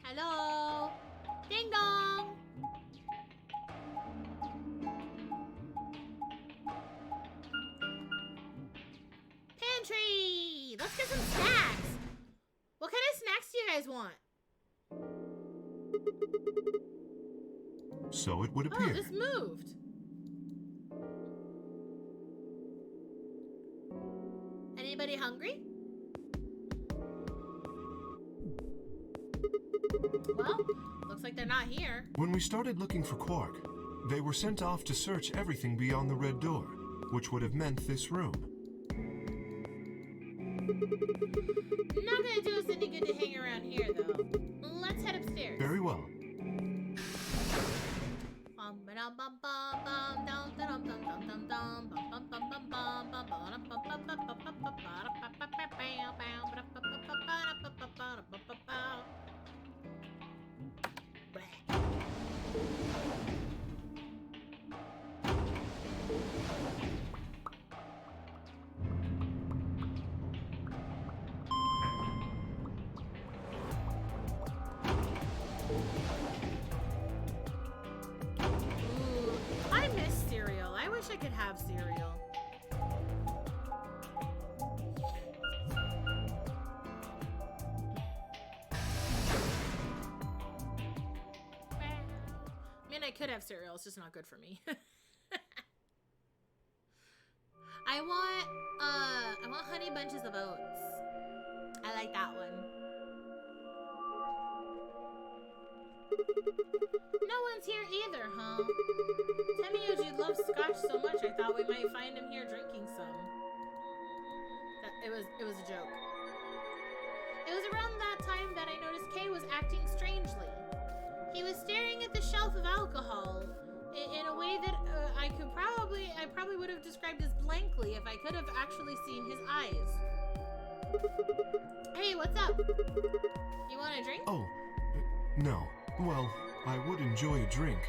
Hello? Ding dong! Pantry! Let's get some snacks! What kind of snacks do you guys want? So it would Oh, appear. this moved. Anybody hungry? Well, looks like they're not here. When we started looking for Quark, they were sent off to search everything beyond the red door, which would have meant this room. Not gonna do us any good to hang around here, though. Let's head upstairs. Very well. Ooh, I miss cereal. I wish I could have cereal. could have cereal. It's just not good for me. I want honey bunches of oats. I like that one. No one's here either, huh? Temioji loves scotch so much I thought we might find him here drinking some. It was a joke. It was around that time that I noticed Kay was acting strangely. He was staring at the shelf of alcohol in a way that I probably would have described as blankly if I could have actually seen his eyes. Hey, what's up? You want a drink? Oh, no. Well, I would enjoy a drink,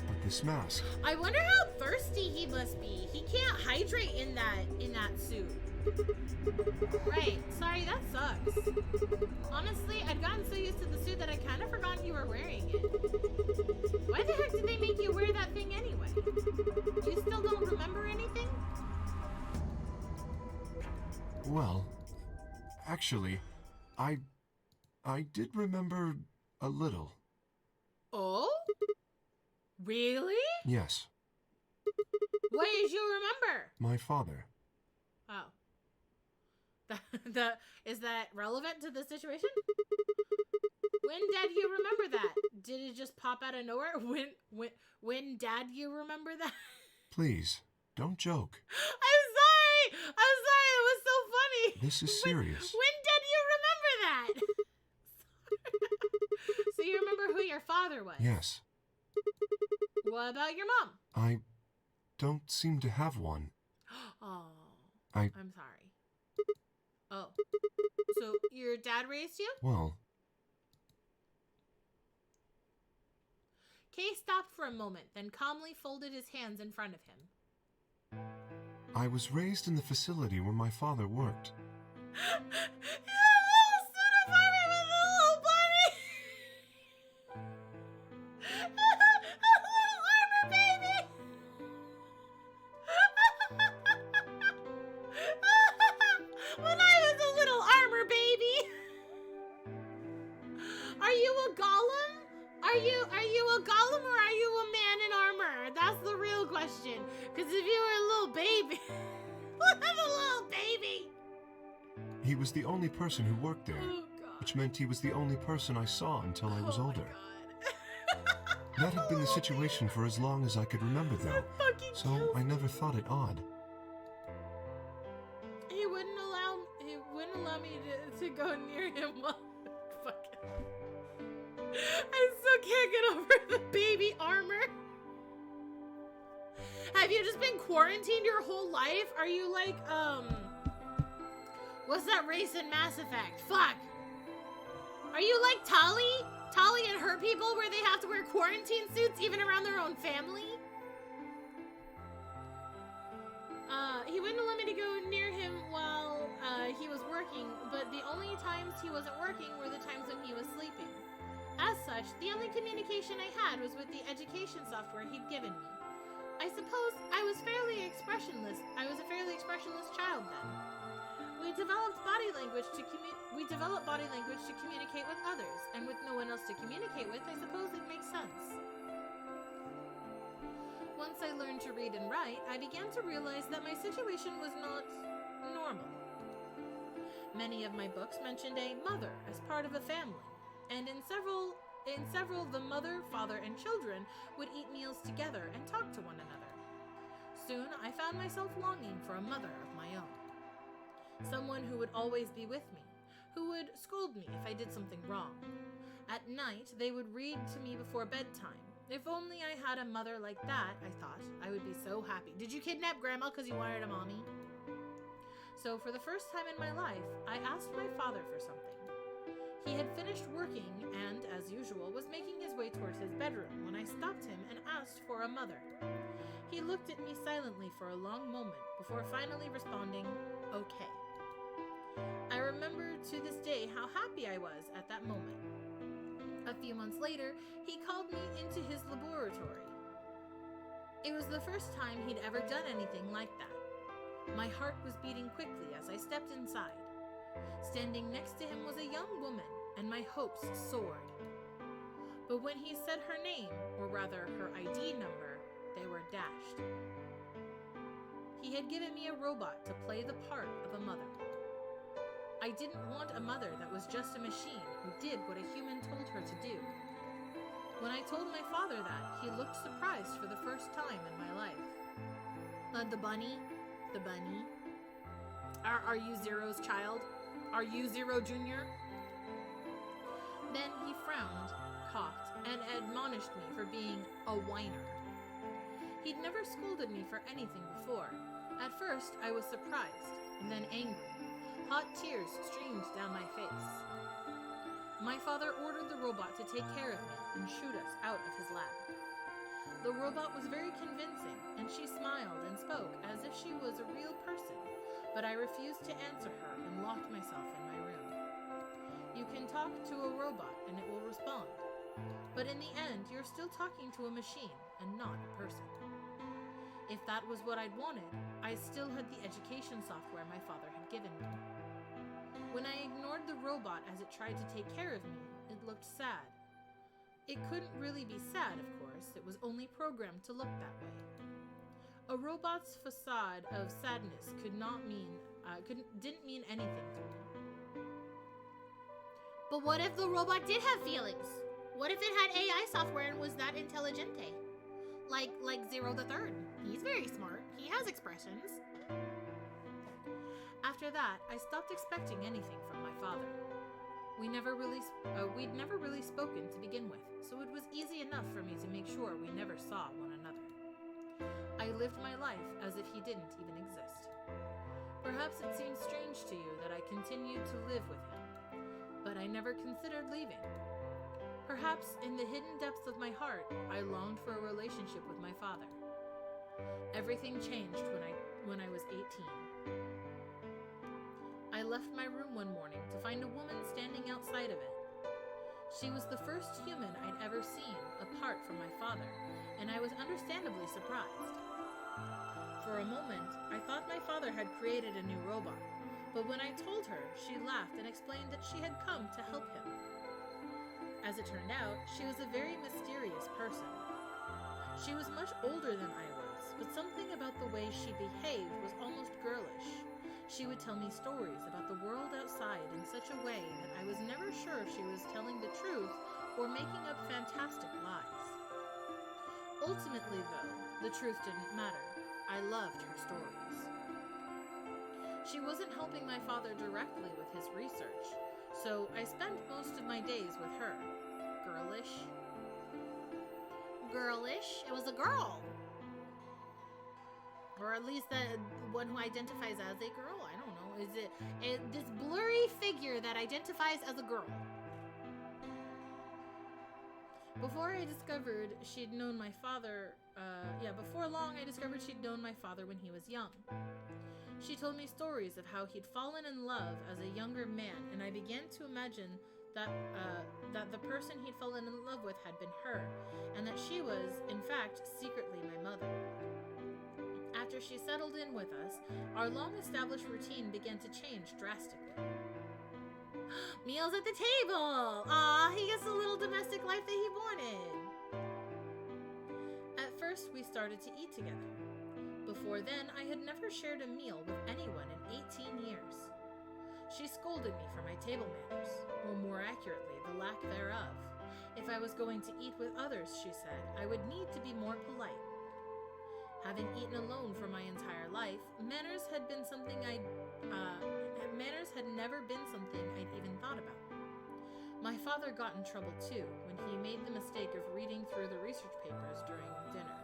but this mask... I wonder how thirsty he must be. He can't hydrate in that suit. Right. Sorry, that sucks. Honestly, I'd gotten so used to the suit that I kind of forgot you were wearing it. Why the heck did they make you wear that thing anyway? You still don't remember anything? Well, actually, I did remember a little. Oh? Really? Yes. What did you remember? My father. Oh. Is that relevant to the situation? When did you remember that? Did it just pop out of nowhere? When did you remember that? Please, don't joke. I'm sorry! It was so funny! This is serious. When did you remember that? So you remember who your father was? Yes. What about your mom? I don't seem to have one. Oh. I'm sorry. Oh. So your dad raised you? Well... Kay stopped for a moment, then calmly folded his hands in front of him. I was raised in the facility where my father worked. You're a little suit apartment with a little bunny! A little armor baby! When I was a little armor baby! Are you a golem? Are you a golem or are you a man in armor? That's the real question. Because if you were a little baby... I'm a little baby! He was the only person who worked there, which meant he was the only person I saw until I was older. That had been the situation for as long as I could remember, though, so I never thought it odd. He wouldn't allow me to go near him while... Fucking... I still can't get over the baby armor. Have you just been quarantined your whole life? Are you like, what's that race in Mass Effect? Fuck. Are you like Tali? Tali and her people where they have to wear quarantine suits even around their own family? He wouldn't allow me to go near him while he was working, but the only times he wasn't working were the times when he was sleeping. As such, the only communication I had was with the education software he'd given me. I suppose I was a fairly expressionless child then. We developed body language to communicate with others, and with no one else to communicate with, I suppose it makes sense. Once I learned to read and write, I began to realize that my situation was not normal. Many of my books mentioned a mother as part of a family, and in several, the mother, father, and children would eat meals together and talk to one another. Soon, I found myself longing for a mother of my own. Someone who would always be with me, who would scold me if I did something wrong. At night, they would read to me before bedtime. If only I had a mother like that, I thought, I would be so happy. Did you kidnap Grandma because you wanted a mommy? So for the first time in my life, I asked my father for something. He had finished working and, as usual, was making his way towards his bedroom when I stopped him and asked for a mother. He looked at me silently for a long moment before finally responding, "Okay." I remember to this day how happy I was at that moment. A few months later, he called me into his laboratory. It was the first time he'd ever done anything like that. My heart was beating quickly as I stepped inside. Standing next to him was a young woman, and my hopes soared. But when he said her name, or rather her ID number, they were dashed. He had given me a robot to play the part of a mother. I didn't want a mother that was just a machine who did what a human told her to do. When I told my father that, he looked surprised for the first time in my life. The bunny? The bunny? Are you Zero's child? Are you Zero Jr.? Then he frowned, coughed, and admonished me for being a whiner. He'd never scolded me for anything before. At first, I was surprised, and then angry. Hot tears streamed down my face. My father ordered the robot to take care of me and shoot us out of his lab. The robot was very convincing, and she smiled and spoke as if she was a real person, but I refused to answer her and locked myself in my room. You can talk to a robot and it will respond, but in the end, you're still talking to a machine and not a person. If that was what I'd wanted, I still had the education software my father had given me. When I ignored the robot as it tried to take care of me, it looked sad. It couldn't really be sad, of course. It was only programmed to look that way. A robot's facade of sadness didn't mean anything to me. But what if the robot did have feelings? What if it had AI software and was that intelligente? Like Zero the Third. He's very smart. He has expressions. After that, I stopped expecting anything from my father. We'd never really spoken to begin with, so it was easy enough for me to make sure we never saw one another. I lived my life as if he didn't even exist. Perhaps it seems strange to you that I continued to live with him, but I never considered leaving. Perhaps in the hidden depths of my heart, I longed for a relationship with my father. Everything changed when I was 18. I left my room one morning to find a woman standing outside of it. She was the first human I'd ever seen apart from my father, and I was understandably surprised. For a moment, I thought my father had created a new robot, but when I told her, she laughed and explained that she had come to help him. As it turned out, she was a very mysterious person. She was much older than I was, but something about the way she behaved was almost girlish. She would tell me stories about the world outside in such a way that I was never sure if she was telling the truth or making up fantastic lies. Ultimately, though, the truth didn't matter. I loved her stories. She wasn't helping my father directly with his research, so I spent most of my days with her. Girlish. Girlish? It was a girl. Or at least the one who identifies as a girl. I don't know. Is it this blurry figure that identifies as a girl? Before I discovered she'd known my father, before long I discovered she'd known my father when he was young. She told me stories of how he'd fallen in love as a younger man, and I began to imagine that the person he'd fallen in love with had been her, and that she was, in fact, secretly my mother. After she settled in with us, our long-established routine began to change drastically. Meals at the table! Aw, he gets the little domestic life that he wanted. At first, we started to eat together. Before then, I had never shared a meal with anyone in 18 years. She scolded me for my table manners, or more accurately, the lack thereof. If I was going to eat with others, she said, I would need to be more polite. Having eaten alone for my entire life, manners had never been something I'd even thought about. My father got in trouble too when he made the mistake of reading through the research papers during dinner.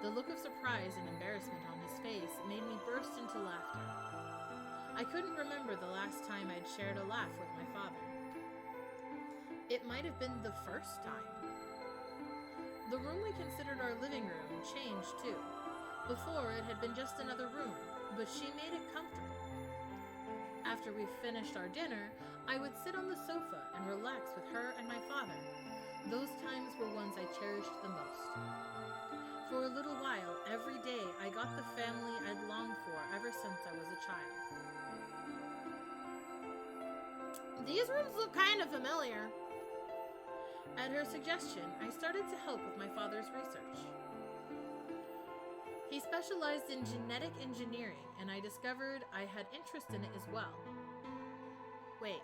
The look of surprise and embarrassment on his face made me burst into laughter. I couldn't remember the last time I'd shared a laugh with my father. It might have been the first time. The room we considered our living room changed too. Before, it had been just another room, but she made it comfortable. After we finished our dinner, I would sit on the sofa and relax with her and my father. Those times were ones I cherished the most. For a little while, every day, I got the family I'd longed for ever since I was a child. These rooms look kind of familiar. At her suggestion, I started to help with my father's research. He specialized in genetic engineering, and I discovered I had interest in it as well. Wait.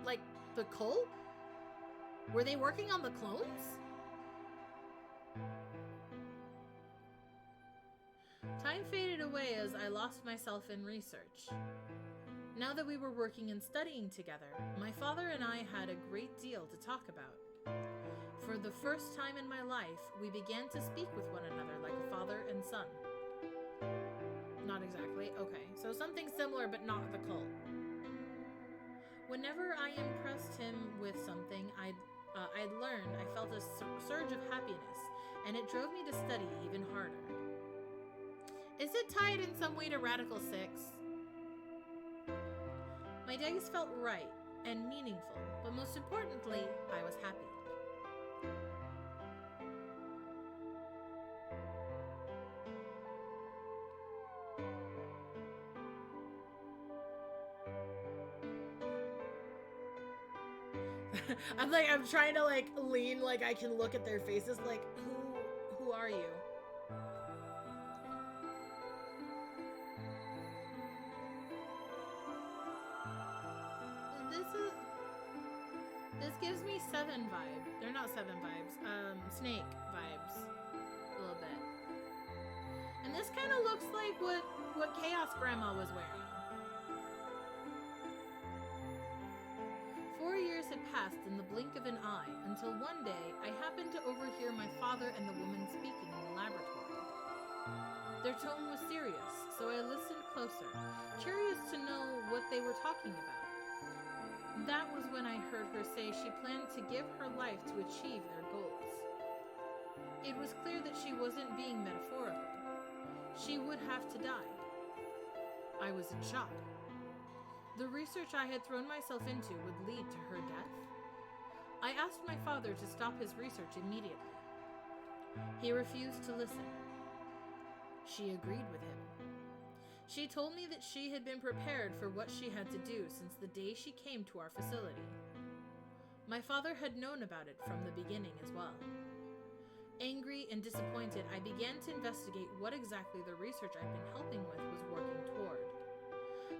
Like, the cult? Were they working on the clones? Time faded away as I lost myself in research. Now that we were working and studying together, my father and I had a great deal to talk about. For the first time in my life, we began to speak with one another like a father and son. Not exactly. Okay, so something similar but not the cult. Whenever I impressed him with something I'd learned, I felt a surge of happiness, and it drove me to study even harder. Is it tied in some way to Radical 6? My days felt right and meaningful, but most importantly, I was happy. I'm trying to lean like I can look at their faces like, who are you? This gives me 7 vibes. They're not 7 vibes. Snake vibes. A little bit. And this kind of looks like what Chaos Grandma was wearing. 4 years had passed in the blink of an eye until one day I happened to overhear my father and the woman speaking in the laboratory. Their tone was serious, so I listened closer, curious to know what they were talking about. That was when I heard her say she planned to give her life to achieve their goals. It was clear that she wasn't being metaphorical. She would have to die. I was in shock. The research I had thrown myself into would lead to her death. I asked my father to stop his research immediately. He refused to listen. She agreed with him. She told me that she had been prepared for what she had to do since the day she came to our facility. My father had known about it from the beginning as well. Angry and disappointed, I began to investigate what exactly the research I'd been helping with was working toward.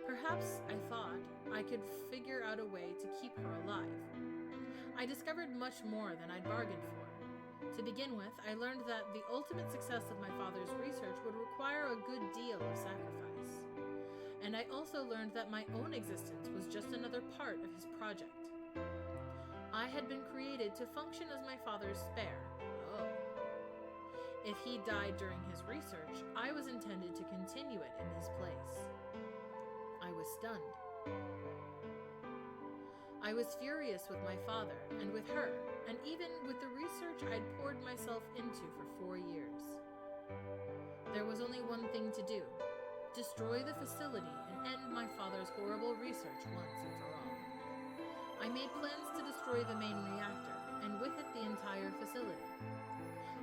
Perhaps, I thought, I could figure out a way to keep her alive. I discovered much more than I'd bargained for. To begin with, I learned that the ultimate success of my father's research would require a good deal of sacrifice. And I also learned that my own existence was just another part of his project. I had been created to function as my father's spare. Oh. If he died during his research, I was intended to continue it in his place. I was stunned. I was furious with my father and with her, and even with the research I'd poured myself into for 4 years. There was only one thing to do: destroy the facility and end my father's horrible research once and for all. I made plans to destroy the main reactor, and with it the entire facility.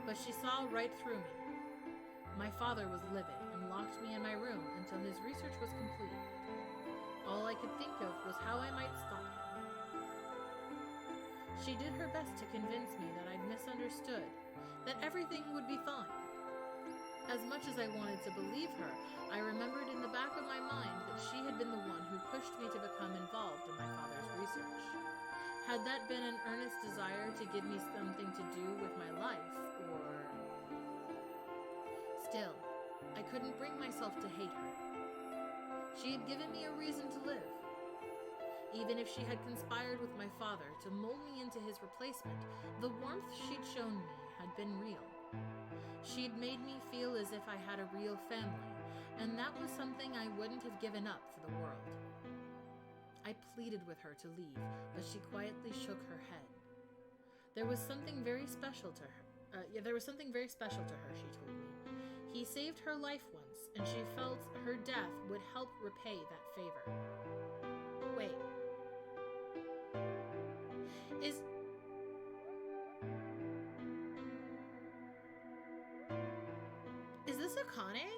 But she saw right through me. My father was livid and locked me in my room until his research was complete. All I could think of was how I might stop him. She did her best to convince me that I'd misunderstood, that everything would be fine. As much as I wanted to believe her, I remembered in the back of my mind that she had been the one who pushed me to become involved in my father's research. Had that been an earnest desire to give me something to do with my life, or... Still, I couldn't bring myself to hate her. She had given me a reason to live. Even if she had conspired with my father to mold me into his replacement, the warmth she'd shown me had been real. She'd made me feel as if I had a real family, and that was something I wouldn't have given up for the world. I pleaded with her to leave, but she quietly shook her head. There was something very special to her. She told me. He saved her life once, and she felt her death would help repay that favor. Wait. Is this Akane?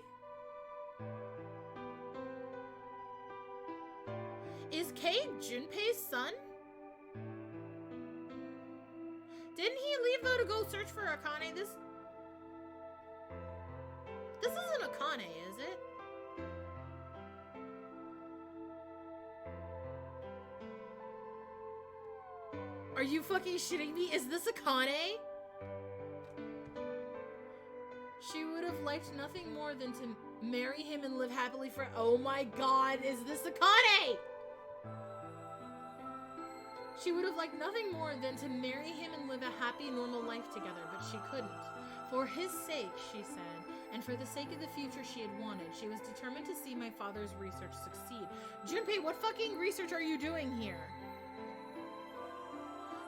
Is Kei Junpei's son? though to go search for Akane? This isn't Akane, is it? Are you fucking shitting me? Is this Akane? She would have liked nothing more than to marry him and live happily for— oh my god, is this Akane? She would have liked nothing more than to marry him and live a happy, normal life together, but she couldn't. For his sake, she said, and for the sake of the future she had wanted, she was determined to see my father's research succeed. Junpei, what fucking research are you doing here?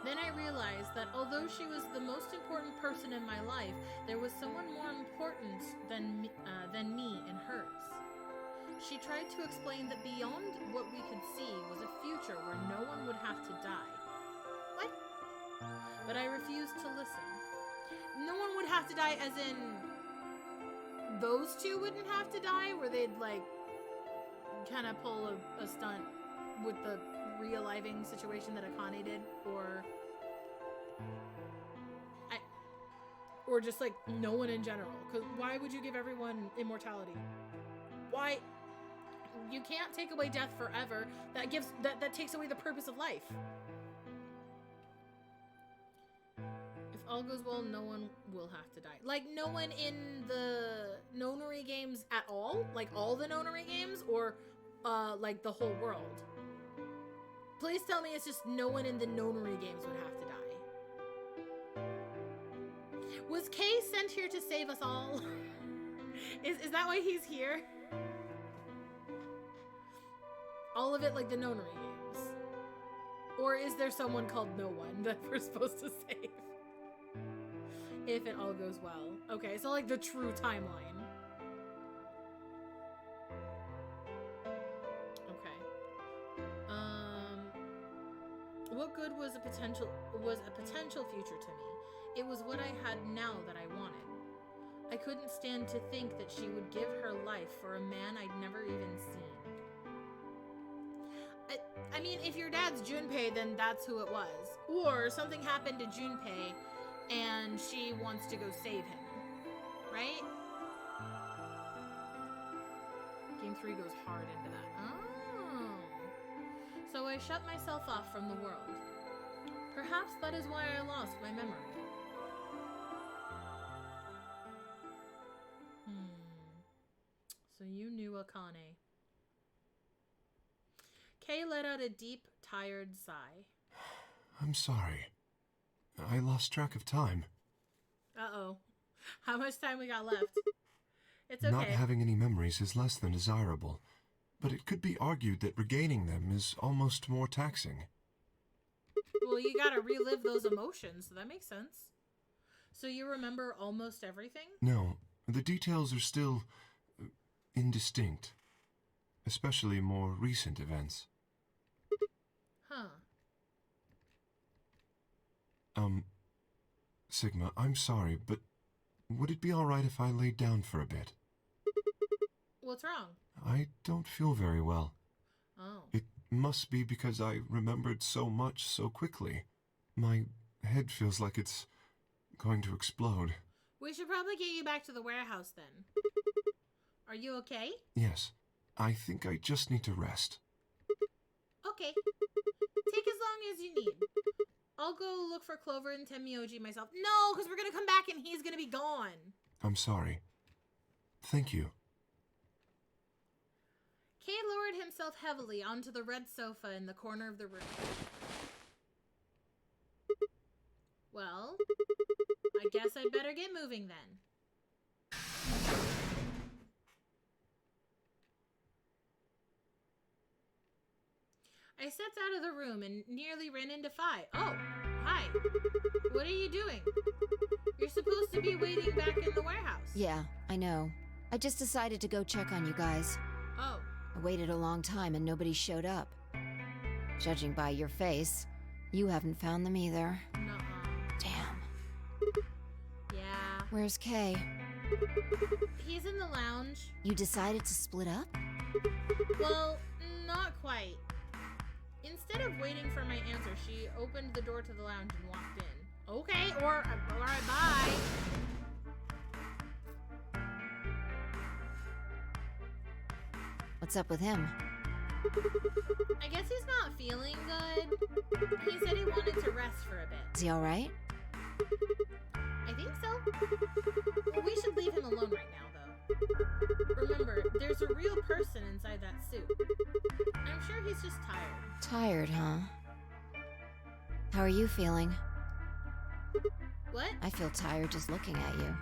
Then I realized that although she was the most important person in my life, there was someone more important than me in hers. She tried to explain that beyond what we could see was a future where no one would have to die. What? But I refused to listen. No one would have to die as in those two wouldn't have to die, where they'd like kind of pull a stunt with the realiving situation that Akane did, or just like no one in general. Because why would you give everyone immortality? Why? You can't take away death forever. That takes away the purpose of life. If all goes well, no one will have to die. Like no one in the Nonary games at all? Like all the Nonary games, or like the whole world? Please tell me it's just no one in the Nonary games would have to die. Was Kay sent here to save us all? Is that why he's here? All of it like the Nonary games? Or is there someone called No One that we're supposed to save? If it all goes well. Okay, so like the true timeline. What good was a potential future to me? It was what I had now that I wanted. I couldn't stand to think that she would give her life for a man I'd never even seen. I mean, if your dad's Junpei, then that's who it was. Or something happened to Junpei and she wants to go save him. Right? Game 3 goes hard into that. Oh. So I shut myself off from the world. Perhaps that is why I lost my memory. So you knew Akane. Kay let out a deep, tired sigh. I'm sorry. I lost track of time. Uh-oh. How much time we got left? It's okay. Not having any memories is less than desirable, but it could be argued that regaining them is almost more taxing. Well, you gotta relive those emotions, so that makes sense. So you remember almost everything? No, the details are still indistinct, especially more recent events. Huh. Sigma, I'm sorry, but would it be alright if I laid down for a bit? What's wrong? I don't feel very well. Oh. It must be because I remembered so much so quickly. My head feels like it's going to explode. We should probably get you back to the warehouse then. Are you okay? Yes. I think I just need to rest. Okay. Take as long as you need. I'll go look for Clover and Tenmyoji myself. No, because we're going to come back and he's going to be gone. I'm sorry. Thank you. Kay lowered himself heavily onto the red sofa in the corner of the room. Well, I guess I'd better get moving then. I stepped out of the room and nearly ran into Phi. Oh, hi. What are you doing? You're supposed to be waiting back in the warehouse. Yeah, I know. I just decided to go check on you guys. Oh. I waited a long time and nobody showed up. Judging by your face, you haven't found them either. Nuh-uh. Damn. Yeah. Where's Kay? He's in the lounge. You decided to split up? Well, not quite. Instead of waiting for my answer, she opened the door to the lounge and walked in. Okay, alright, bye. What's up with him? I guess he's not feeling good. He said he wanted to rest for a bit. Is he alright? I think so. We should leave him alone right now, though. Remember, there's a real person inside that suit. I'm sure he's just tired. Tired, huh? How are you feeling? What? I feel tired just looking at you.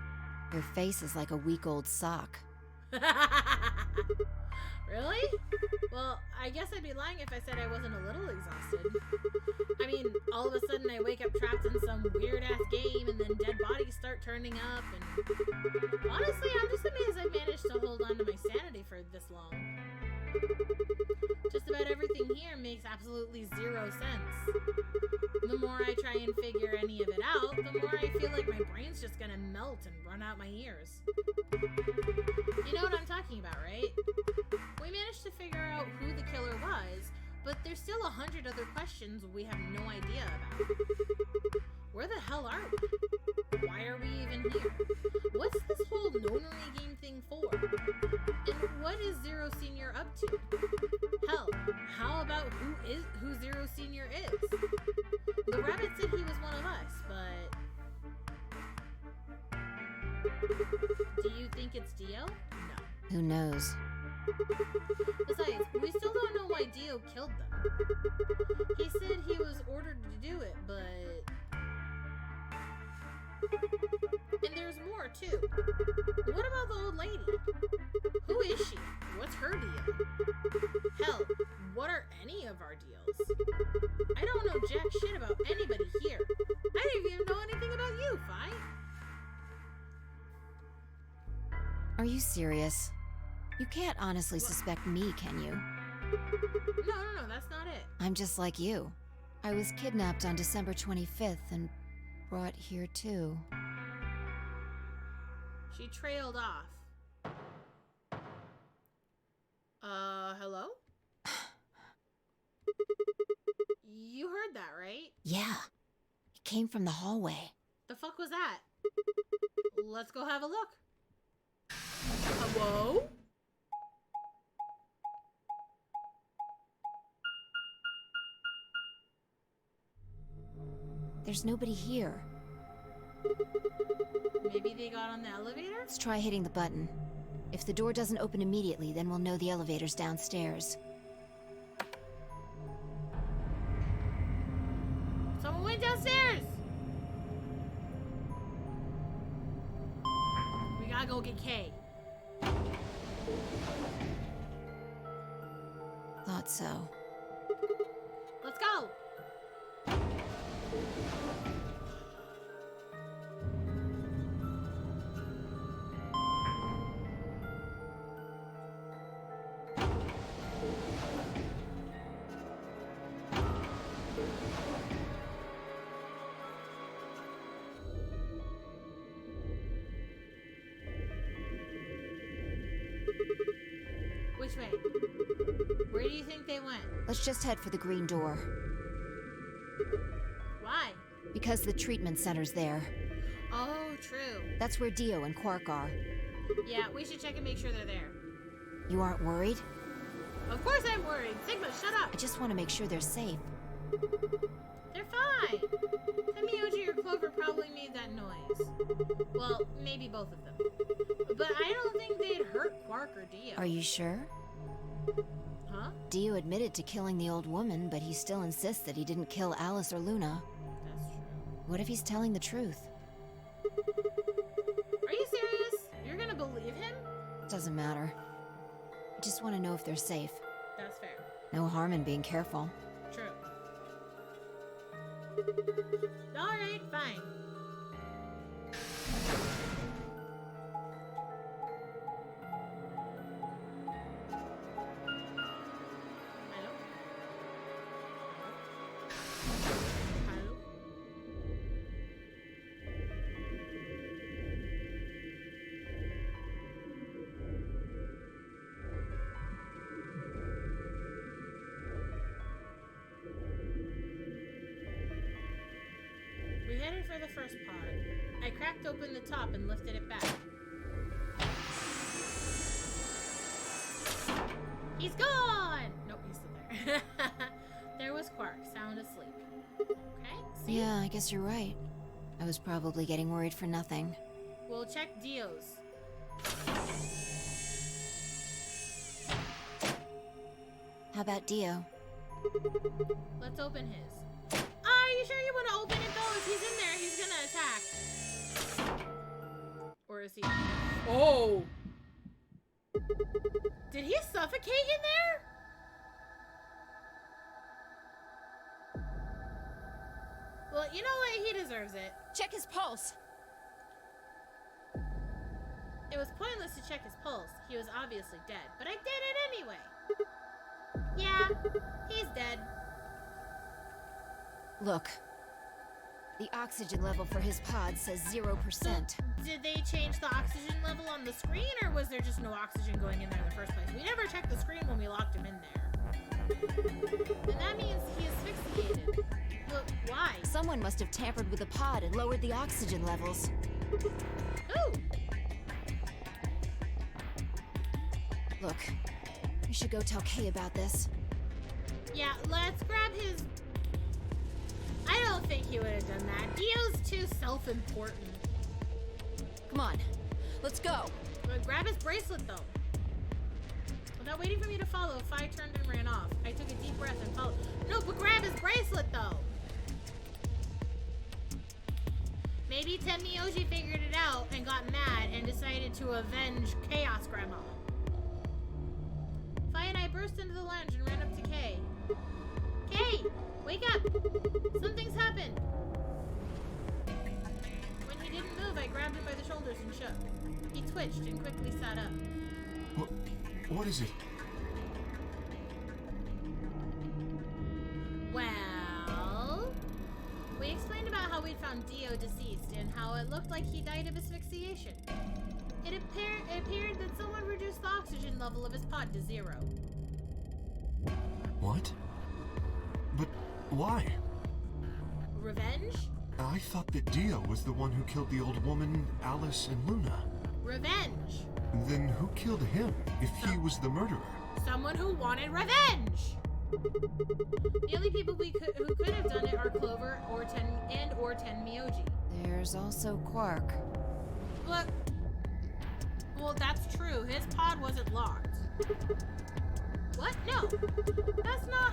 Your face is like a week-old sock. Really? Well, I guess I'd be lying if I said I wasn't a little exhausted. I mean, all of a sudden I wake up trapped in some weird-ass game and then dead bodies start turning up and... Honestly, I'm just amazed I managed to hold on to my sanity for this long. Just about everything here makes absolutely zero sense. The more I try and figure any of it out, the more I feel like my brain's just gonna melt and run out my ears. You know what I'm talking about, right? We managed to figure out who the killer was, but there's still 100 other questions we have no idea about. Where the hell are we? Why are we even here? What's this whole nonary game thing for? And what is Zero Senior up to? Hell, how about who Zero Senior is? The rabbit said he was one of us, but... Do you think it's Dio? No. Who knows? Besides, we still don't know why Dio killed them. He said he was ordered to do it, but... And there's more, too. What about the old lady? Who is she? What's her deal? Hell, what are any of our deals? I don't know jack shit about anybody here. I didn't even know anything about you, Fi. Are you serious? You can't honestly suspect me, can you? No, that's not it. I'm just like you. I was kidnapped on December 25th and brought here too. She trailed off. Hello? You heard that, right? Yeah. It came from the hallway. The fuck was that? Let's go have a look. Hello? There's nobody here. Maybe they got on the elevator? Let's try hitting the button. If the door doesn't open immediately, then we'll know the elevator's downstairs. Someone went downstairs! We gotta go get Kay. Thought so. Let's go! Which way? Where do you think they went? Let's just head for the green door. Why? Because the treatment center's there. Oh, true. That's where Dio and Quark are. Yeah, we should check and make sure they're there. You aren't worried? Of course I'm worried. Sigma, shut up. I just want to make sure they're safe. They're fine. Tamioji or Clover probably made that noise. Well, maybe both of them. But I don't think they'd hurt Quark or Dio. Are you sure? Huh? Dio admitted to killing the old woman, but he still insists that he didn't kill Alice or Luna. That's true. What if he's telling the truth? Are you serious? You're gonna believe him? Doesn't matter. I just want to know if they're safe. That's fair. No harm in being careful. True. Alright, fine. Hello? Hello? We headed for the the first pod. I cracked open the top and lifted it back. He's gone! Nope, he's still there. There was Quark, sound asleep. Okay, see? Yeah, I guess you're right. I was probably getting worried for nothing. We'll check Dio's. How about Dio? Let's open his. Are you sure you want to open it though? If he's in there, he's gonna attack. Or is he? Oh! Did he suffocate in there? Well, you know what? He deserves it. Check his pulse. It was pointless to check his pulse. He was obviously dead, but I did it anyway. Yeah, he's dead. Look. The oxygen level for his pod says 0%. Did they change the oxygen level on the screen, or was there just no oxygen going in there in the first place? We never checked the screen when we locked him in there. And that means he is asphyxiated. Look, why? Someone must have tampered with the pod and lowered the oxygen levels. Ooh! Look, we should go tell Kay about this. Yeah, let's grab his... I don't think he would have done that. Dio's too self-important. Come on, let's go. Grab his bracelet, though. Without waiting for me to follow, Phi turned and ran off. I took a deep breath and followed. No, but grab his bracelet, though. Maybe Tenmyoji figured it out and got mad and decided to avenge Chaos Grandma. Phi and I burst into the lounge and ran up to Kay. Kay, wake up! Something's happened. When he didn't move, I grabbed him by the shoulders and shook. He twitched and quickly sat up. What is it? Well, we explained about how we'd found Dio deceased and how it looked like he died of asphyxiation. It appeared that someone reduced the oxygen level of his pod to 0. What? But why? Revenge? I thought that Dio was the one who killed the old woman, Alice, and Luna. Revenge! Then who killed him if he was the murderer? Someone who wanted revenge! The only people who could have done it are Clover or Tenmyoji. There's also Quark. Look. Well, that's true. His pod wasn't locked. What? No.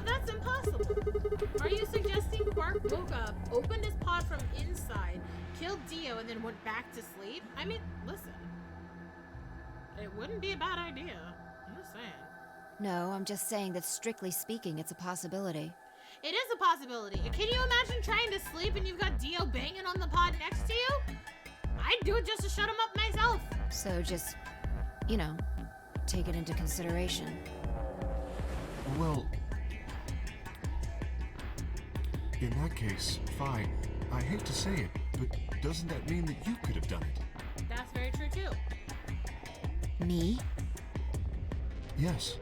That's impossible. Are you suggesting Quark woke up, opened his pod from inside, killed Dio, and then went back to sleep? I mean, listen. It wouldn't be a bad idea. I'm just saying. No, I'm just saying that strictly speaking, it's a possibility. It is a possibility. Can you imagine trying to sleep and you've got Dio banging on the pod next to you? I'd do it just to shut him up myself. So just, you know, take it into consideration. Well, in that case, fine. I hate to say it, but doesn't that mean that you could have done it? That's very true too. Me? Yes.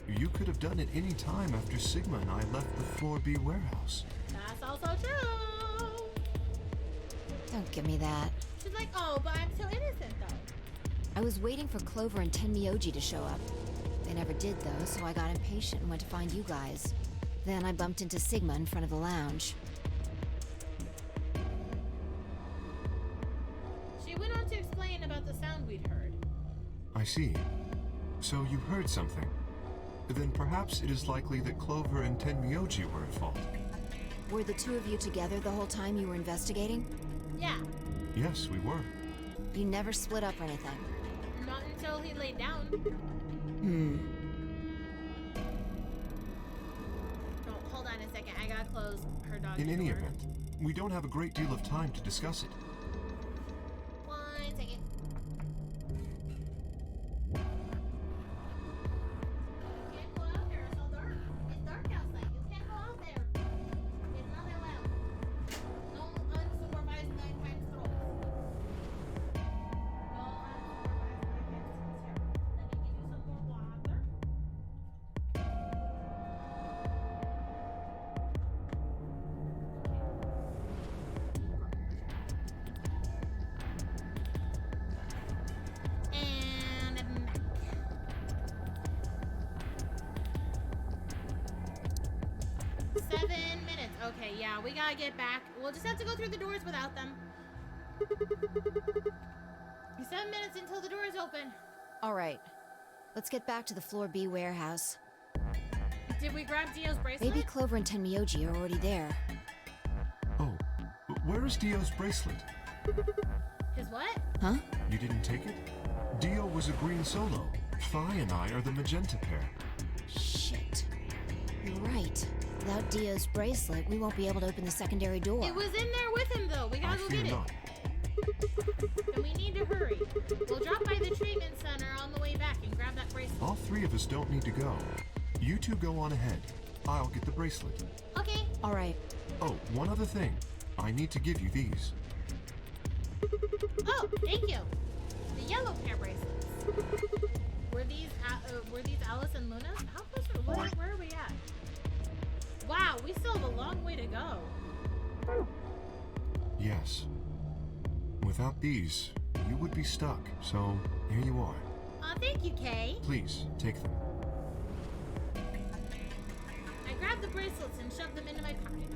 You could have done it any time after Sigma and I left the Floor B warehouse. That's also true. Don't give me that. She's like, oh, but I'm so innocent though. I was waiting for Clover and Tenmyoji to show up. They never did though, so I got impatient and went to find you guys. Then I bumped into Sigma in front of the lounge. She went on to explain about the sound we'd heard. I see. So you heard something. Then perhaps it is likely that Clover and Tenmyoji were at fault. Were the two of you together the whole time you were investigating? Yeah. Yes, we were. You never split up or anything? Not until he laid down. Oh, hold on a second. I gotta close her dog. In any event, we don't have a great deal of time to discuss it. 1 second. You can't go out there. It's all dark. It's dark outside. You can't go out there. It's not allowed. No unsupervised nighttime strolls. No unsupervised nighttime strolls here. Let me give you some more water. 7 minutes. Okay, yeah, we gotta get back. We'll just have to go through the doors without them. 7 minutes until the doors open. All right. Let's get back to the Floor B warehouse. Did we grab Dio's bracelet? Maybe Clover and Tenmyoji are already there. Oh, where is Dio's bracelet? His what? Huh? You didn't take it? Dio was a green solo. Phi and I are the magenta pair. Shit. You're right. Without Dio's bracelet, we won't be able to open the secondary door. It was in there with him, though. We gotta go get it. Not. And we need to hurry. We'll drop by the treatment center on the way back and grab that bracelet. All three of us don't need to go. You two go on ahead. I'll get the bracelet. Okay. All right. Oh, one other thing. I need to give you these. Oh, thank you. The yellow pair bracelets. Were these Alice and Luna's? How close are where are we at? Wow, we still have a long way to go. Yes. Without these, you would be stuck. So, here you are. Thank you, Kay. Please, take them. I grabbed the bracelets and shoved them into my pocket.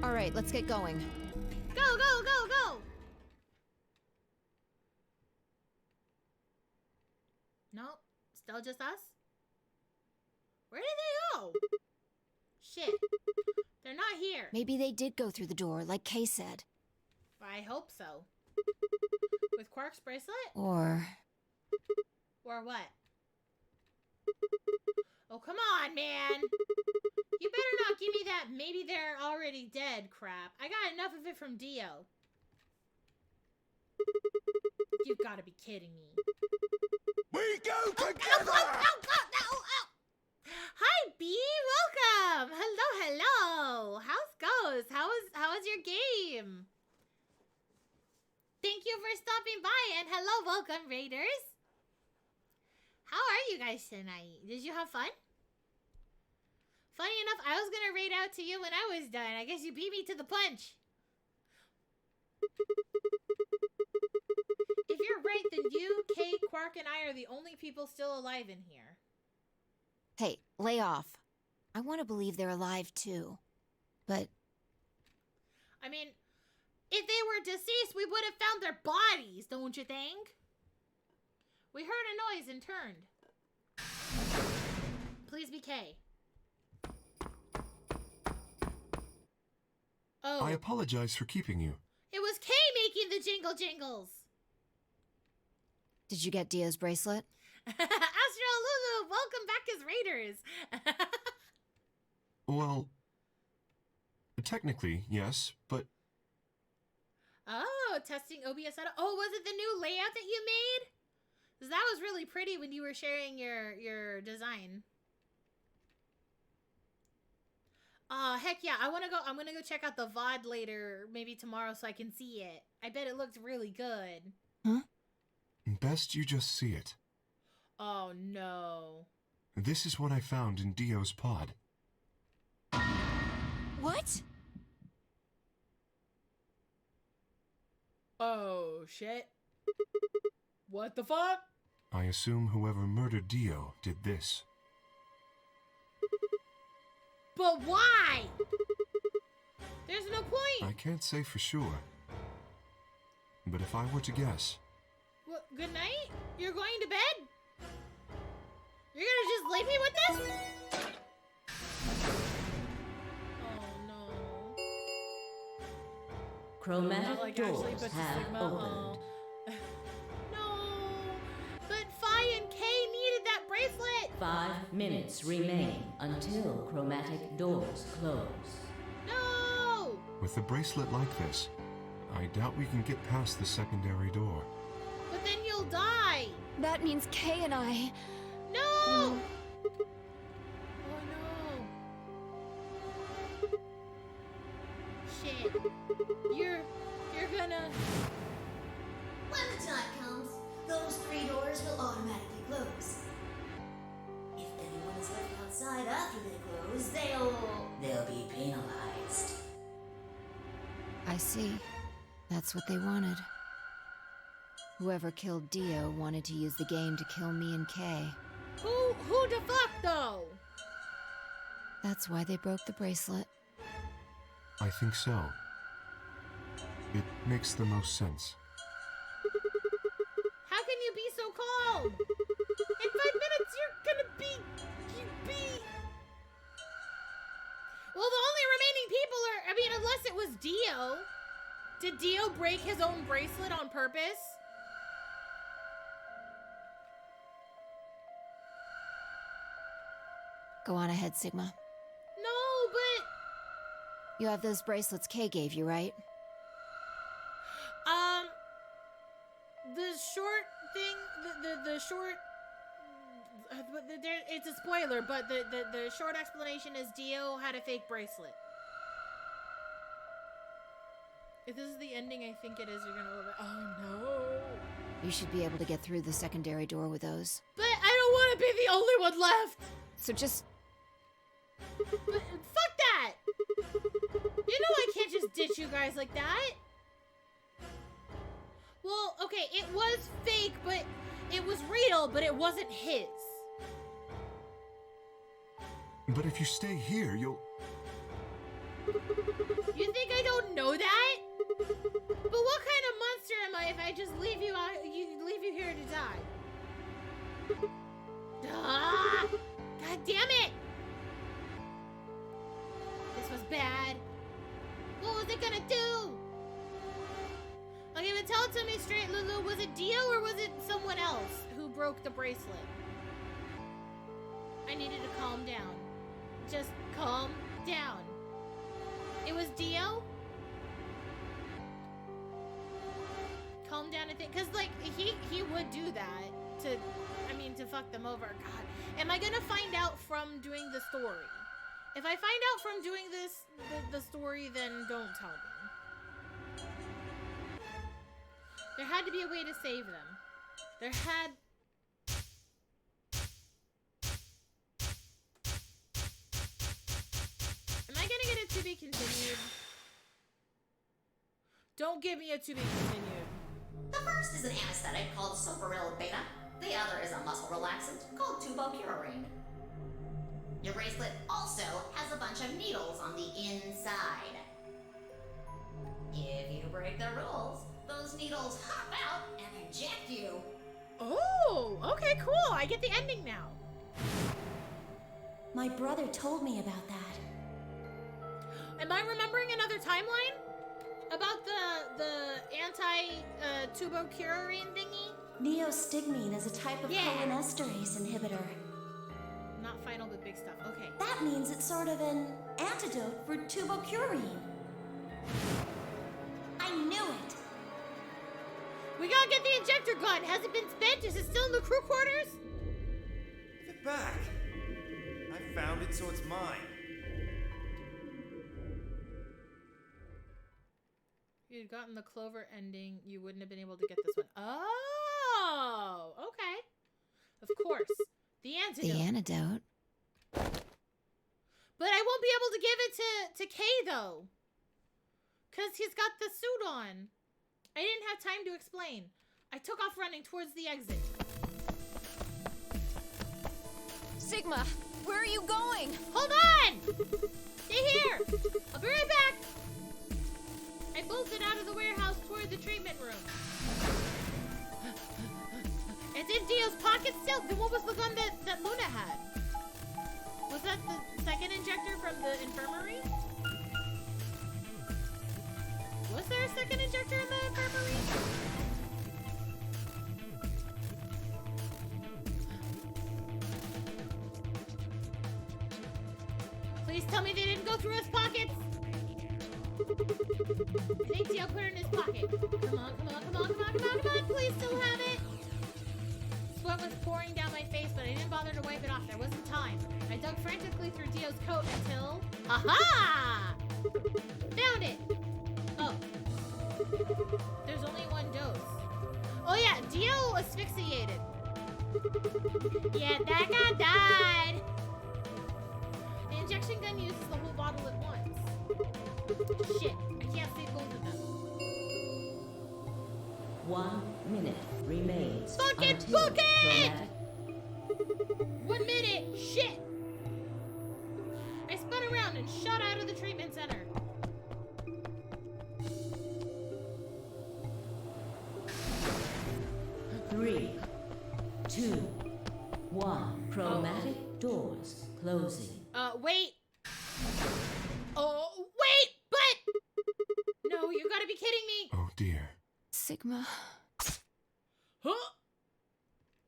All right, let's get going. Go, go, go, go! Nope, still just us? Where did they go? Shit, they're not here. Maybe they did go through the door, like Kay said. I hope so. With Quark's bracelet? Or what? Oh, come on, man! You better not give me that maybe they're already dead crap. I got enough of it from Dio. You've got to be kidding me. We go together! Oh. Hi, B. Welcome. Hello. How's goes? How is your game? Thank you for stopping by, and hello, welcome, Raiders. How are you guys tonight? Did you have fun? Funny enough, I was gonna raid out to you when I was done. I guess you beat me to the punch. If you're right, then you, Kate, Quark, and I are the only people still alive in here. hey, lay off. I want to believe they're alive too. But I mean, if they were deceased, we would have found their bodies, don't you think? We heard a noise and turned. Please be Kay. Oh. I apologize for keeping you. It was Kay making the jingle jingles. did you get Dio's bracelet? Astro Lulu, welcome back as Raiders. Well, technically, yes, but Oh, testing OBS setup. Oh, was it the new layout that you made? 'Cause that was really pretty when you were sharing your design. Heck yeah, I'm gonna go check out the VOD later, maybe tomorrow, so I can see it. I bet it looked really good. Huh? best you just see it. Oh no. This is what I found in Dio's pod. What? Oh shit. What the fuck? I assume whoever murdered Dio did this. But why? There's no point. I can't say for sure. But if I were to guess... What, good night? You're going to bed? You're gonna just leave me with this? Oh no. Chromatic Not like actually doors puts a have Sigma. opened. No. But Phi and Kay needed that bracelet. 5 minutes remain until chromatic doors close. No. With a bracelet like this, I doubt we can get past the secondary door. But then you'll die. That means Kay and I... No. Oh no. Shit. You're gonna... When the time comes, those 3 doors will automatically close. If anyone is left outside after they close, they'll be penalized. I see. That's what they wanted. Whoever killed Dio wanted to use the game to kill me and Kay. Who the fuck though? That's why they broke the bracelet. I think so. It makes the most sense. How can you be so calm? In 5 minutes, you're gonna be... Well, the only remaining people are... I mean, unless it was Dio. Did Dio break his own bracelet on purpose? Go on ahead, Sigma. No, but... You have those bracelets Kay gave you, right? The short thing, the short... it's a spoiler, but the short explanation is Dio had a fake bracelet. If this is the ending I think it is, you're gonna love it. Oh no. You should be able to get through the secondary door with those. But I don't want to be the only one left. So just... But, fuck that! You know I can't just ditch you guys like that. Well, okay, it was fake, but it was real, but it wasn't his. But if you stay here, you'll... You think I don't know that? But what kind of monster am I if I just leave you out, leave you here to die? Ah! God damn it! This was bad. What was it gonna do? Okay, but tell it to me straight, Lulu. Was it Dio or was it someone else who broke the bracelet? I needed to calm down. Just calm down. It was Dio? Calm down and think, cause like he would do that to, I mean, to fuck them over. God, am I gonna find out from doing the story? If I find out from doing this, the story, then don't tell me. There had to be a way to save them. There had... Am I gonna get it to be continued? Don't give me a to be continued. The first is an anesthetic called Soparil Beta. The other is a muscle relaxant called tubocurarine. Your bracelet also has a bunch of needles on the inside. If you break the rules, those needles hop out and inject you. Oh, okay, cool. I get the ending now. My brother told me about that. Am I remembering another timeline? About the anti-tubocurarine thingy? Neostigmine is a type of cholinesterase inhibitor. Not final, but big stuff. Okay. That means it's sort of an antidote for tubocurarine. I knew it. We gotta get the injector gun. Has it been spent? Is it still in the crew quarters? Give it back. I found it, so it's mine. If you'd gotten the Clover ending, you wouldn't have been able to get this one. Oh, okay. Of course. The antidote. The antidote? But I won't be able to give it to Kay, though. Because he's got the suit on. I didn't have time to explain. I took off running towards the exit. Sigma, where are you going? Hold on! Stay here! I'll be right back! I bolted out of the warehouse toward the treatment room. It's in Dio's pocket still. Then what was the gun that Luna had? Was that the second injector from the infirmary? Was there a second injector in the infirmary? Please tell me they didn't go through his pockets. I think Dio put it in his pocket. Come on, come on, come on, come on, come on, come on. Please still have it. Sweat was pouring down my face, but I didn't bother to wipe it off. There wasn't time. I dug frantically through Dio's coat until... Aha! Found it! Oh. There's only one dose. Oh yeah, Dio asphyxiated. Yeah, that guy died. The injection gun uses the whole bottle at once. Shit, I can't save both of them. 1 minute remains. Fucking until book it! dramatic- 1 minute, shit! I around and shot out of the treatment center. Three, two, one. Chromatic doors closing. Wait. Oh, wait, but... No, you gotta be kidding me. Oh dear. Sigma. Huh?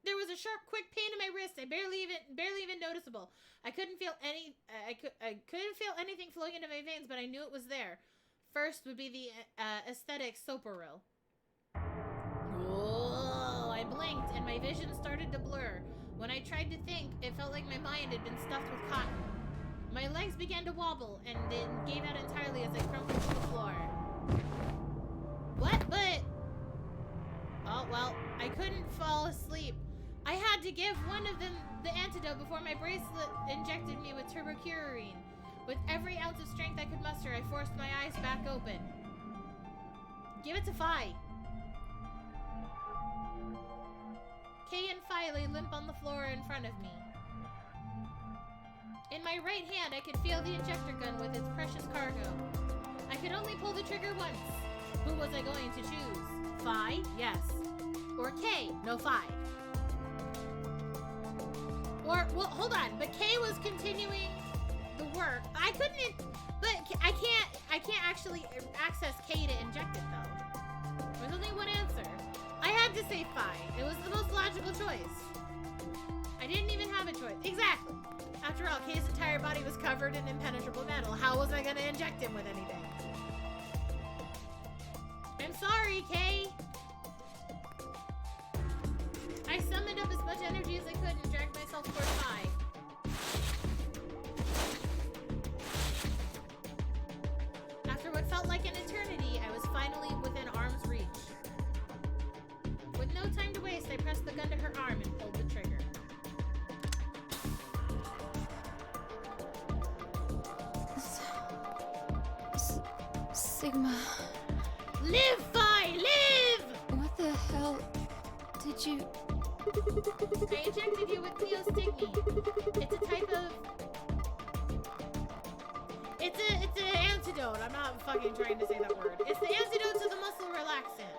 There was a sharp, quick pain in my wrist. I barely even noticeable. I couldn't feel any. I couldn't feel anything flowing into my veins, but I knew it was there. First would be the aesthetic soporil. Oh, I blinked and my vision started to blur. When I tried to think, it felt like my mind had been stuffed with cotton. My legs began to wobble and then gave out entirely as I crumpled to the floor. What? But... Oh, well, I couldn't fall asleep. I had to give one of them the antidote before my bracelet injected me with turbocurine. With every ounce of strength I could muster, I forced my eyes back open. Give it to Phi. Kay and Phi lay limp on the floor in front of me. In my right hand, I could feel the injector gun with its precious cargo. I could only pull the trigger once. Who was I going to choose? Phi? Yes. Or Kay? No, Phi. Or, well, hold on, but Kay was continuing the work. I couldn't, but I can't actually access Kay to inject it, though. There's only one answer. I had to say Phi. It was the most logical choice. I didn't even have a choice. Exactly. After all, Kay's entire body was covered in impenetrable metal. How was I going to inject him with anything? I'm sorry, Kay. I summoned up as much energy as I could and dragged myself toward Phi. After what felt like an eternity, I was finally within arm's reach. With no time to waste, I pressed the gun to her arm and pulled the trigger. Sigma. Live, Phi! Live! What the hell did you... I injected you with Theostigme. It's a type of... It's an antidote. I'm not fucking trying to say that word. It's the antidote to the muscle relaxant.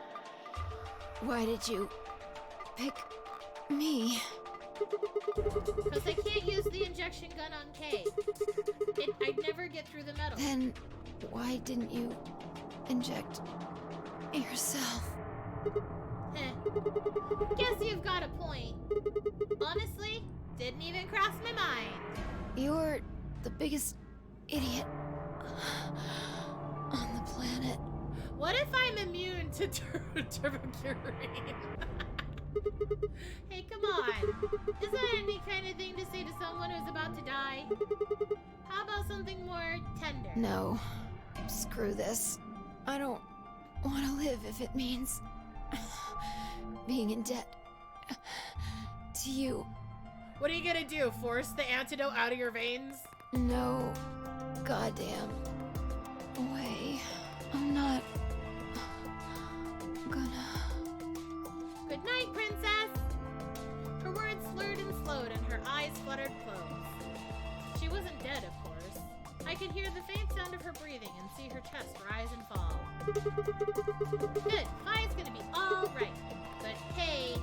Why did you pick me? Because I can't use the injection gun on Kay. I'd never get through the metal. Then why didn't you inject yourself? Guess you've got a point. Honestly, didn't even cross my mind. You're the biggest idiot on the planet. What if I'm immune to turbocurine? Hey, come on. Is that any kind of thing to say to someone who's about to die? How about something more tender? No. Screw this. I don't want to live if it means being in debt to you. What are you gonna do? Force the antidote out of your veins? No goddamn way. I'm not gonna... Good night, princess! Her words slurred and slowed and her eyes fluttered closed. She wasn't dead, of course. I could hear the faint sound of her breathing and see her chest rise and fall. Good, Phi's gonna be all right. But hey...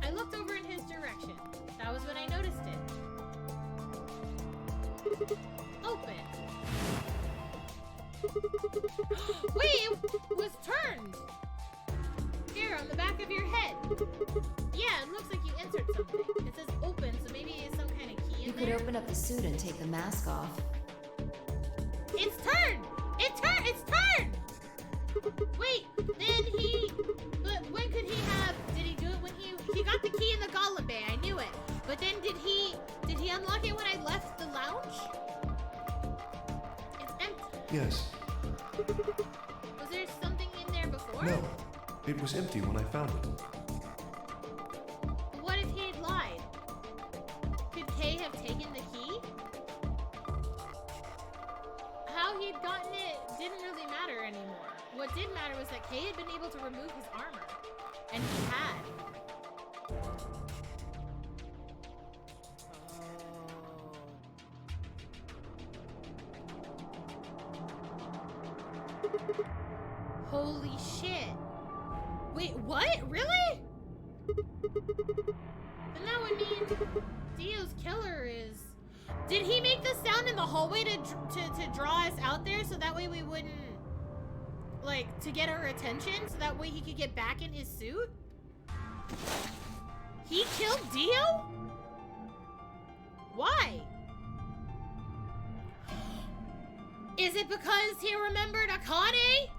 I looked over in his direction. That was when I noticed it. Open. Wait, it was turned! Here, on the back of your head. Yeah, it looks like you entered something. It says open, so maybe it's some kind of key in there. You could open up the suit and take the mask off. It's turned! It's turned! Wait, then he... But when could he have... Did he do it when he got the key in the Golem Bay? I knew it. But then did he unlock it when I left the lounge? It's empty. Yes. Was there something in there before? No. It was empty when I found it. But what if he had lied? Could Kay have taken the key? How he'd gotten it didn't really matter anymore. What did matter was that Kay had been able to remove his armor. And he had. Holy shit. Wait, what? Really? Then that would mean Dio's killer is... Did he make this sound in the hallway to draw us out there so that way we wouldn't... Like, to get our attention so that way he could get back in his suit? He killed Dio? Why? Is it because he remembered Akane?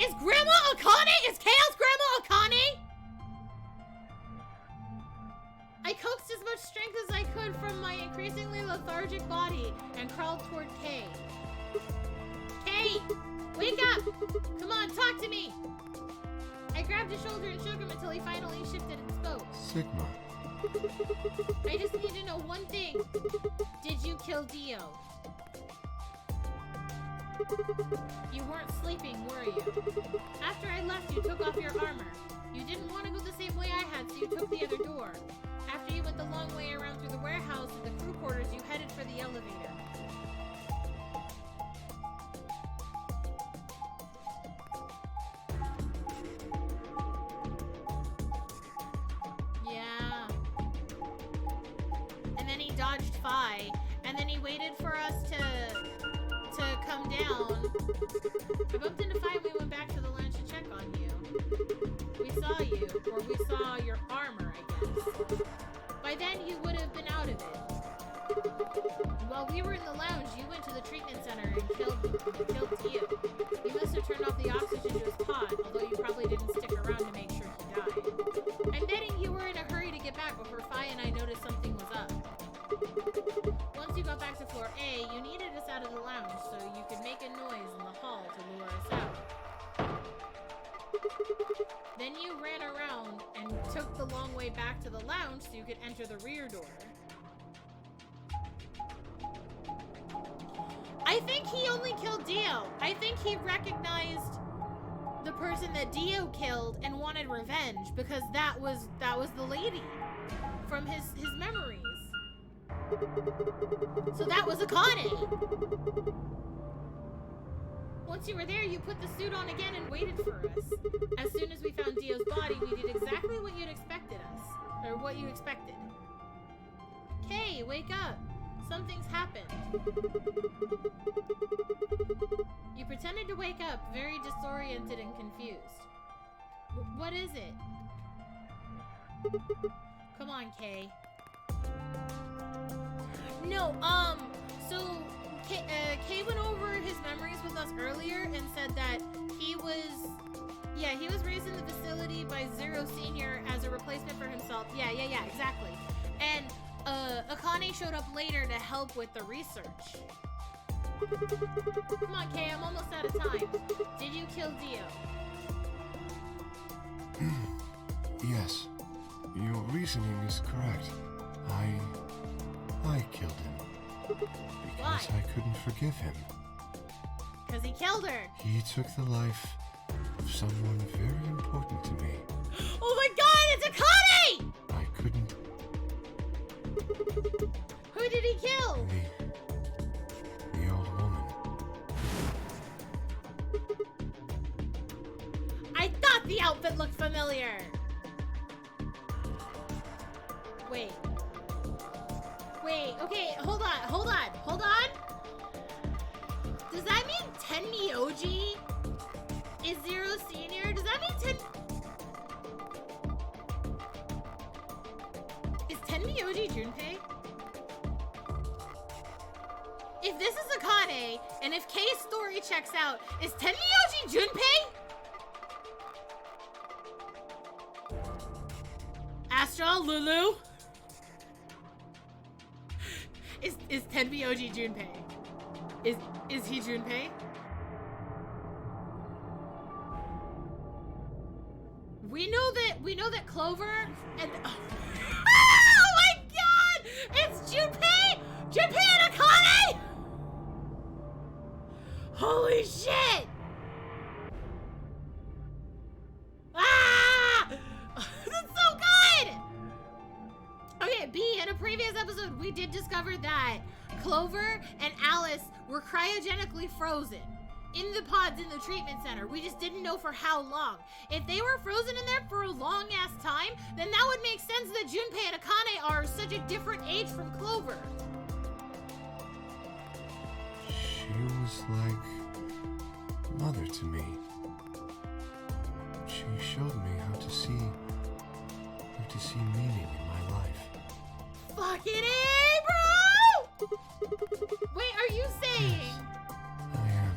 Is Grandma Akane? Is Chaos Grandma Akane? I coaxed as much strength as I could from my increasingly lethargic body and crawled toward Kay. Kay! Wake up! Come on, talk to me! I grabbed his shoulder and shook him until he finally shifted and spoke. Sigma. I just need to know one thing. Did you kill Dio? You weren't sleeping, were you? After I left, you took off your armor. You didn't want to go the same way I had, so you took the other door. After you went the long way around through the warehouse and the crew quarters, you headed for the elevator. Yeah. And then he dodged Phi, and then he waited for us to come down. I bumped into Phi and we went back to the lounge to check on you. We saw you, or we saw your armor, I guess. By then, you would have been out of it. While we were in the lounge, you went to the treatment center and killed Dio. You must have turned off the oxygen to his pod, although you probably didn't stick around to make sure he died. I'm betting you were in a hurry to get back before Phi and I noticed something was up. Once you got back to floor A, you needed us out of the lounge so you could make a noise in the hall to lure us out. Then you ran around and took the long way back to the lounge so you could enter the rear door. I think he only killed Dio. I think he recognized the person that Dio killed and wanted revenge because that was the lady from his memories. So that was Akane. Once you were there, you put the suit on again and waited for us. As soon as we found Dio's body, we did exactly what you'd expected us. Or what you expected. Kay, wake up. Something's happened. You pretended to wake up, very disoriented and confused. What is it? Come on, Kay. No, so Kay went over his memories with us earlier and said that he was raised in the facility by Zero Senior as a replacement for himself. Yeah, exactly. And Akane showed up later to help with the research. Come on, Kay, I'm almost out of time. Did you kill Dio? Yes. Your reasoning is correct. I killed him. Because Why? I couldn't forgive him. Because he killed her. He took the life of someone very important to me. Oh my god, it's Akane! I couldn't. Who did he kill? The old woman. I thought the outfit looked familiar. Wait, okay, hold on. Does that mean Tenmyoji is Zero Senior? Does that mean Is Tenmyoji Junpei? If this is Akane, and if Kay's story checks out, is Tenmyoji Junpei? Astral, Lulu? Is Tenmyoji Junpei? Is he Junpei? We know that Clover and oh my god! It's Junpei! Junpei and Akane! Holy shit! Ah! That's so good! Okay, B, in a previous episode, we did discover that Clover and Alice were cryogenically frozen. in the pods in the treatment center. We just didn't know for how long. If they were frozen in there for a long-ass time, then that would make sense that Junpei and Akane are such a different age from Clover. She was like mother to me. She showed me how to see meaning in my life. Fucking A, bro! Wait, are you saying? Yes, I am.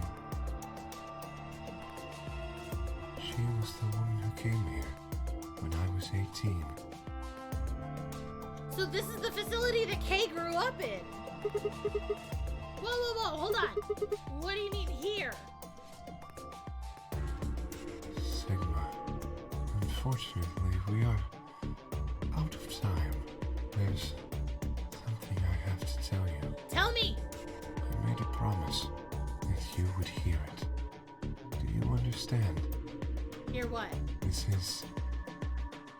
She was the woman who came here when I was 18. So this is the facility that Kay grew up in. Whoa, hold on. What do you need here? Sigma, unfortunately, we are out of time. There's something I have to tell you. Tell me! I made a promise that you would hear it. Do you understand? Hear what? This is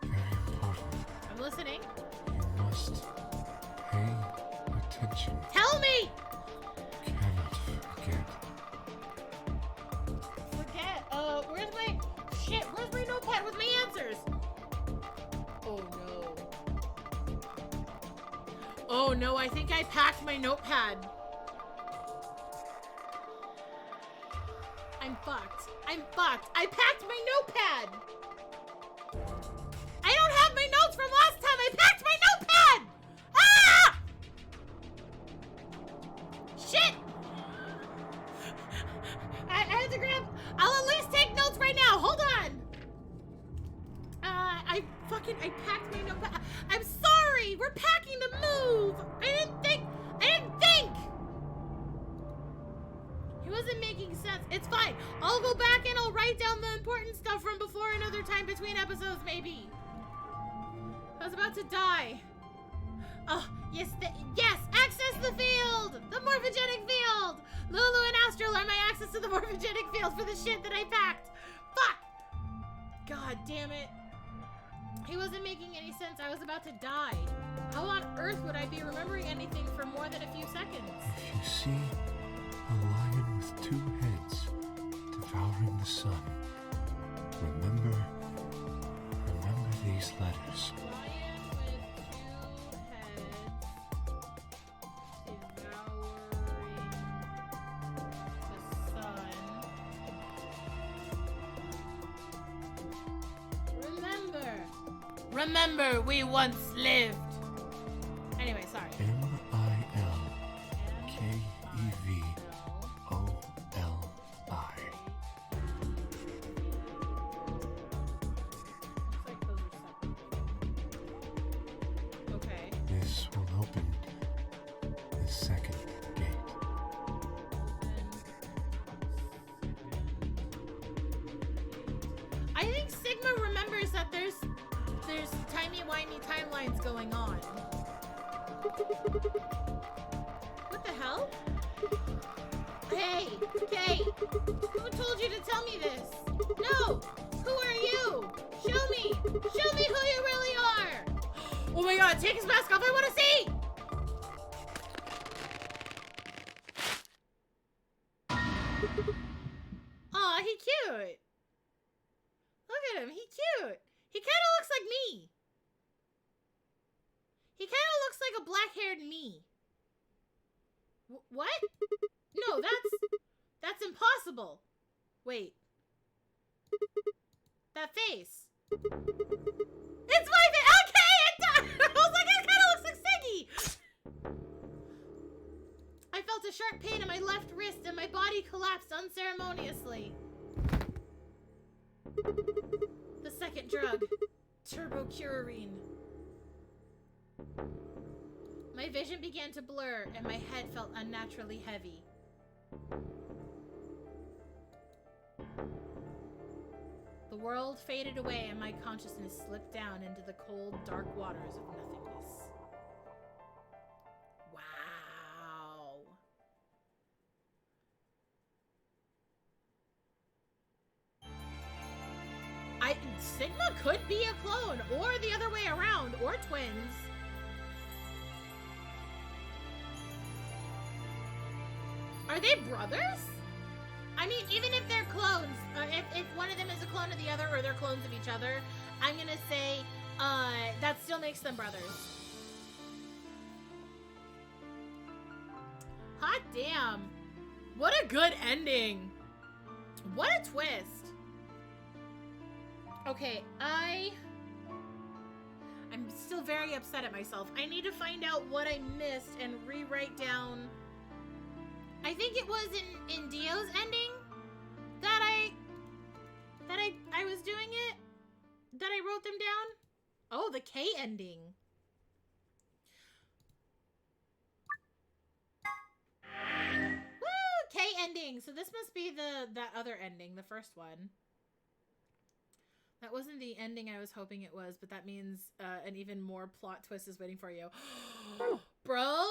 very important. I'm listening. You must pay attention. Tell me! Cannot forget. Forget? Where's my... Shit, where's my notepad with my answers? Oh no. Oh no, I think I packed my notepad. I'm fucked. I'm fucked. I packed my notepad! I don't have my notes from last time! I packed my notepad! Ah! Shit! I have to grab... I'll at least take notes right now. Hold on. I packed my notepad. I'm sorry. We're packing to move. I didn't think. He wasn't making sense. It's fine. I'll go back and I'll write down the important stuff from before another time between episodes, maybe. I was about to die. Oh, yes, yes, access the field! The morphogenic field! Lulu and Astral are my access to the morphogenic field for the shit that I packed. Fuck! God damn it. He wasn't making any sense. I was about to die. How on earth would I be remembering anything for more than a few seconds? If you see a lion with two heads devouring the sun, remember these letters. Lion with two heads devouring the sun. Remember, we once lived. Anyway, sorry. Okay. This will open the second gate. I think Sigma remembers that there's timey-wimey timelines going on. What the hell? Hey, who told you to tell me this? No, who are you? Show me who you really are. Oh my god, take his mask off, I want to see. Aw, he cute. Look at him, he cute. He kind of looks like me. He kind of looks like a black-haired me. What? No, that's impossible. Wait. That face. It's my face. Okay, it does. I was like, it kind of looks like Siggy. I felt a sharp pain in my left wrist and my body collapsed unceremoniously. The second drug, turbocurarine. My vision began to blur and my head felt unnaturally heavy. The world faded away and my consciousness slipped down into the cold, dark waters of nothingness. Wow. Sigma could be a clone, or the other way around, or twins. Are they brothers? I mean, even if they're clones, if one of them is a clone of the other or they're clones of each other, I'm gonna say that still makes them brothers. Hot damn. What a good ending. What a twist. Okay, I'm still very upset at myself. I need to find out what I missed and rewrite down. I think it was in Dio's ending that I was doing it, that I wrote them down. Oh, the K ending. Woo! K ending. So this must be that other ending, the first one. That wasn't the ending I was hoping it was, but that means an even more plot twist is waiting for you. Bro?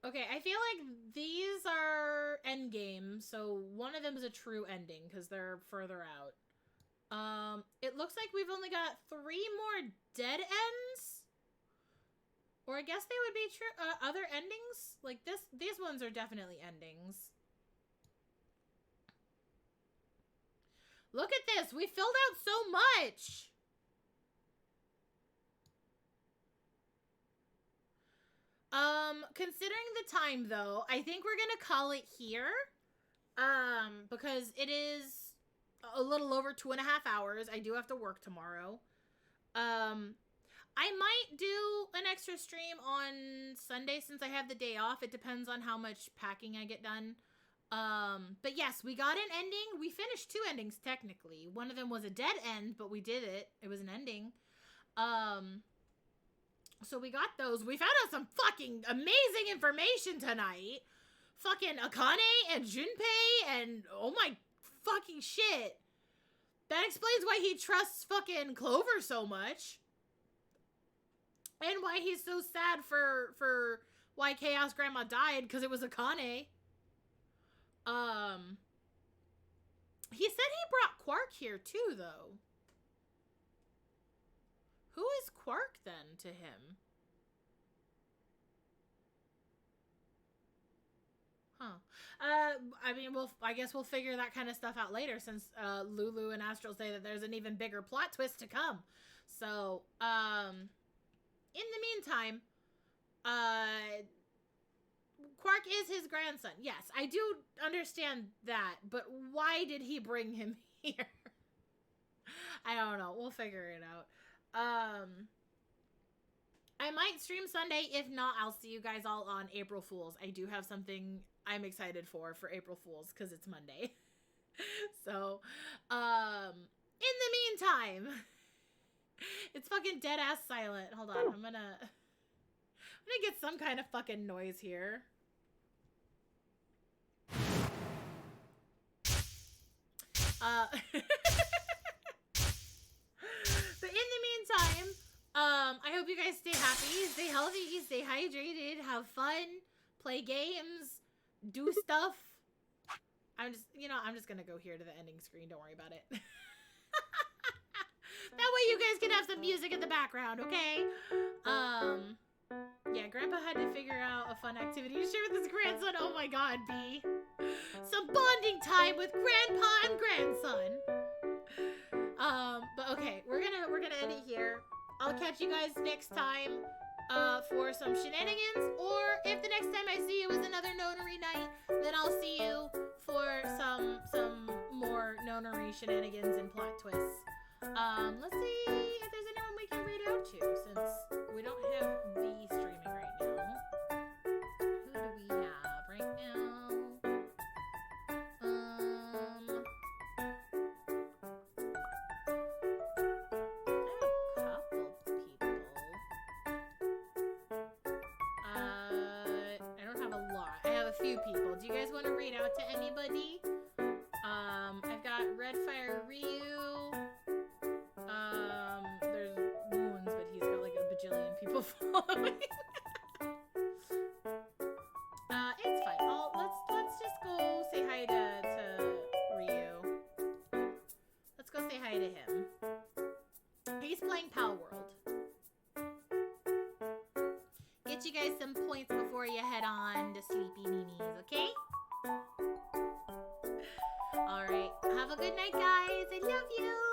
Okay, I feel like these are endgame, so one of them is a true ending because they're further out. It looks like we've only got 3 more dead ends. Or I guess they would be true other endings. Like these ones are definitely endings. Look at this. We filled out so much. Considering the time though, I think we're gonna call it here. Because it is a little over 2.5 hours. I do have to work tomorrow. I might do an extra stream on Sunday since I have the day off. It depends on how much packing I get done. But yes, we got an ending. We finished 2 endings technically. One of them was a dead end, but we did it. It was an ending. So we got those. We found out some fucking amazing information tonight. Fucking Akane and Junpei and oh my fucking shit. That explains why he trusts fucking Clover so much. And why he's so sad for why Chaos Grandma died, because it was Akane. He said he brought Quark here too, though. Who is Quark then to him? Huh. I mean, I guess we'll figure that kind of stuff out later, since Lulu and Astral say that there's an even bigger plot twist to come. So, in the meantime, Quark is his grandson. Yes, I do understand that, but why did he bring him here? I don't know. We'll figure it out. I might stream Sunday. If not, I'll see you guys all on April Fools. I do have something I'm excited for April Fools because it's Monday. So, in the meantime, it's fucking dead ass silent. Hold on, I'm gonna get some kind of fucking noise here. But in the meantime, I hope you guys stay happy, stay healthy, stay hydrated, have fun, play games, do stuff. I'm just gonna go here to the ending screen. Don't worry about it. That way you guys can have some music in the background, okay? Yeah, Grandpa had to figure out a fun activity to share with his grandson. Oh my god, B. Some bonding time with Grandpa and grandson. But okay, we're gonna end it here. I'll catch you guys next time for some shenanigans, or if the next time I see you is another Nonary night, then I'll see you for some more Nonary shenanigans and plot twists. Let's see if there's anyone we can read out to, since we don't have V streaming right now. Who do we have right now? I have a couple people. I don't have a lot. I have a few people. Do you guys want to read out to anybody? I've got Redfire Ryu. There's Wounds, but he's got like a bajillion people following. It's fine. Let's just go say hi to Ryu. Let's go say hi to him. He's playing Pal World. Get you guys some points before you head on to Sleepy Mimi's, okay? Have a good night, guys. I love you.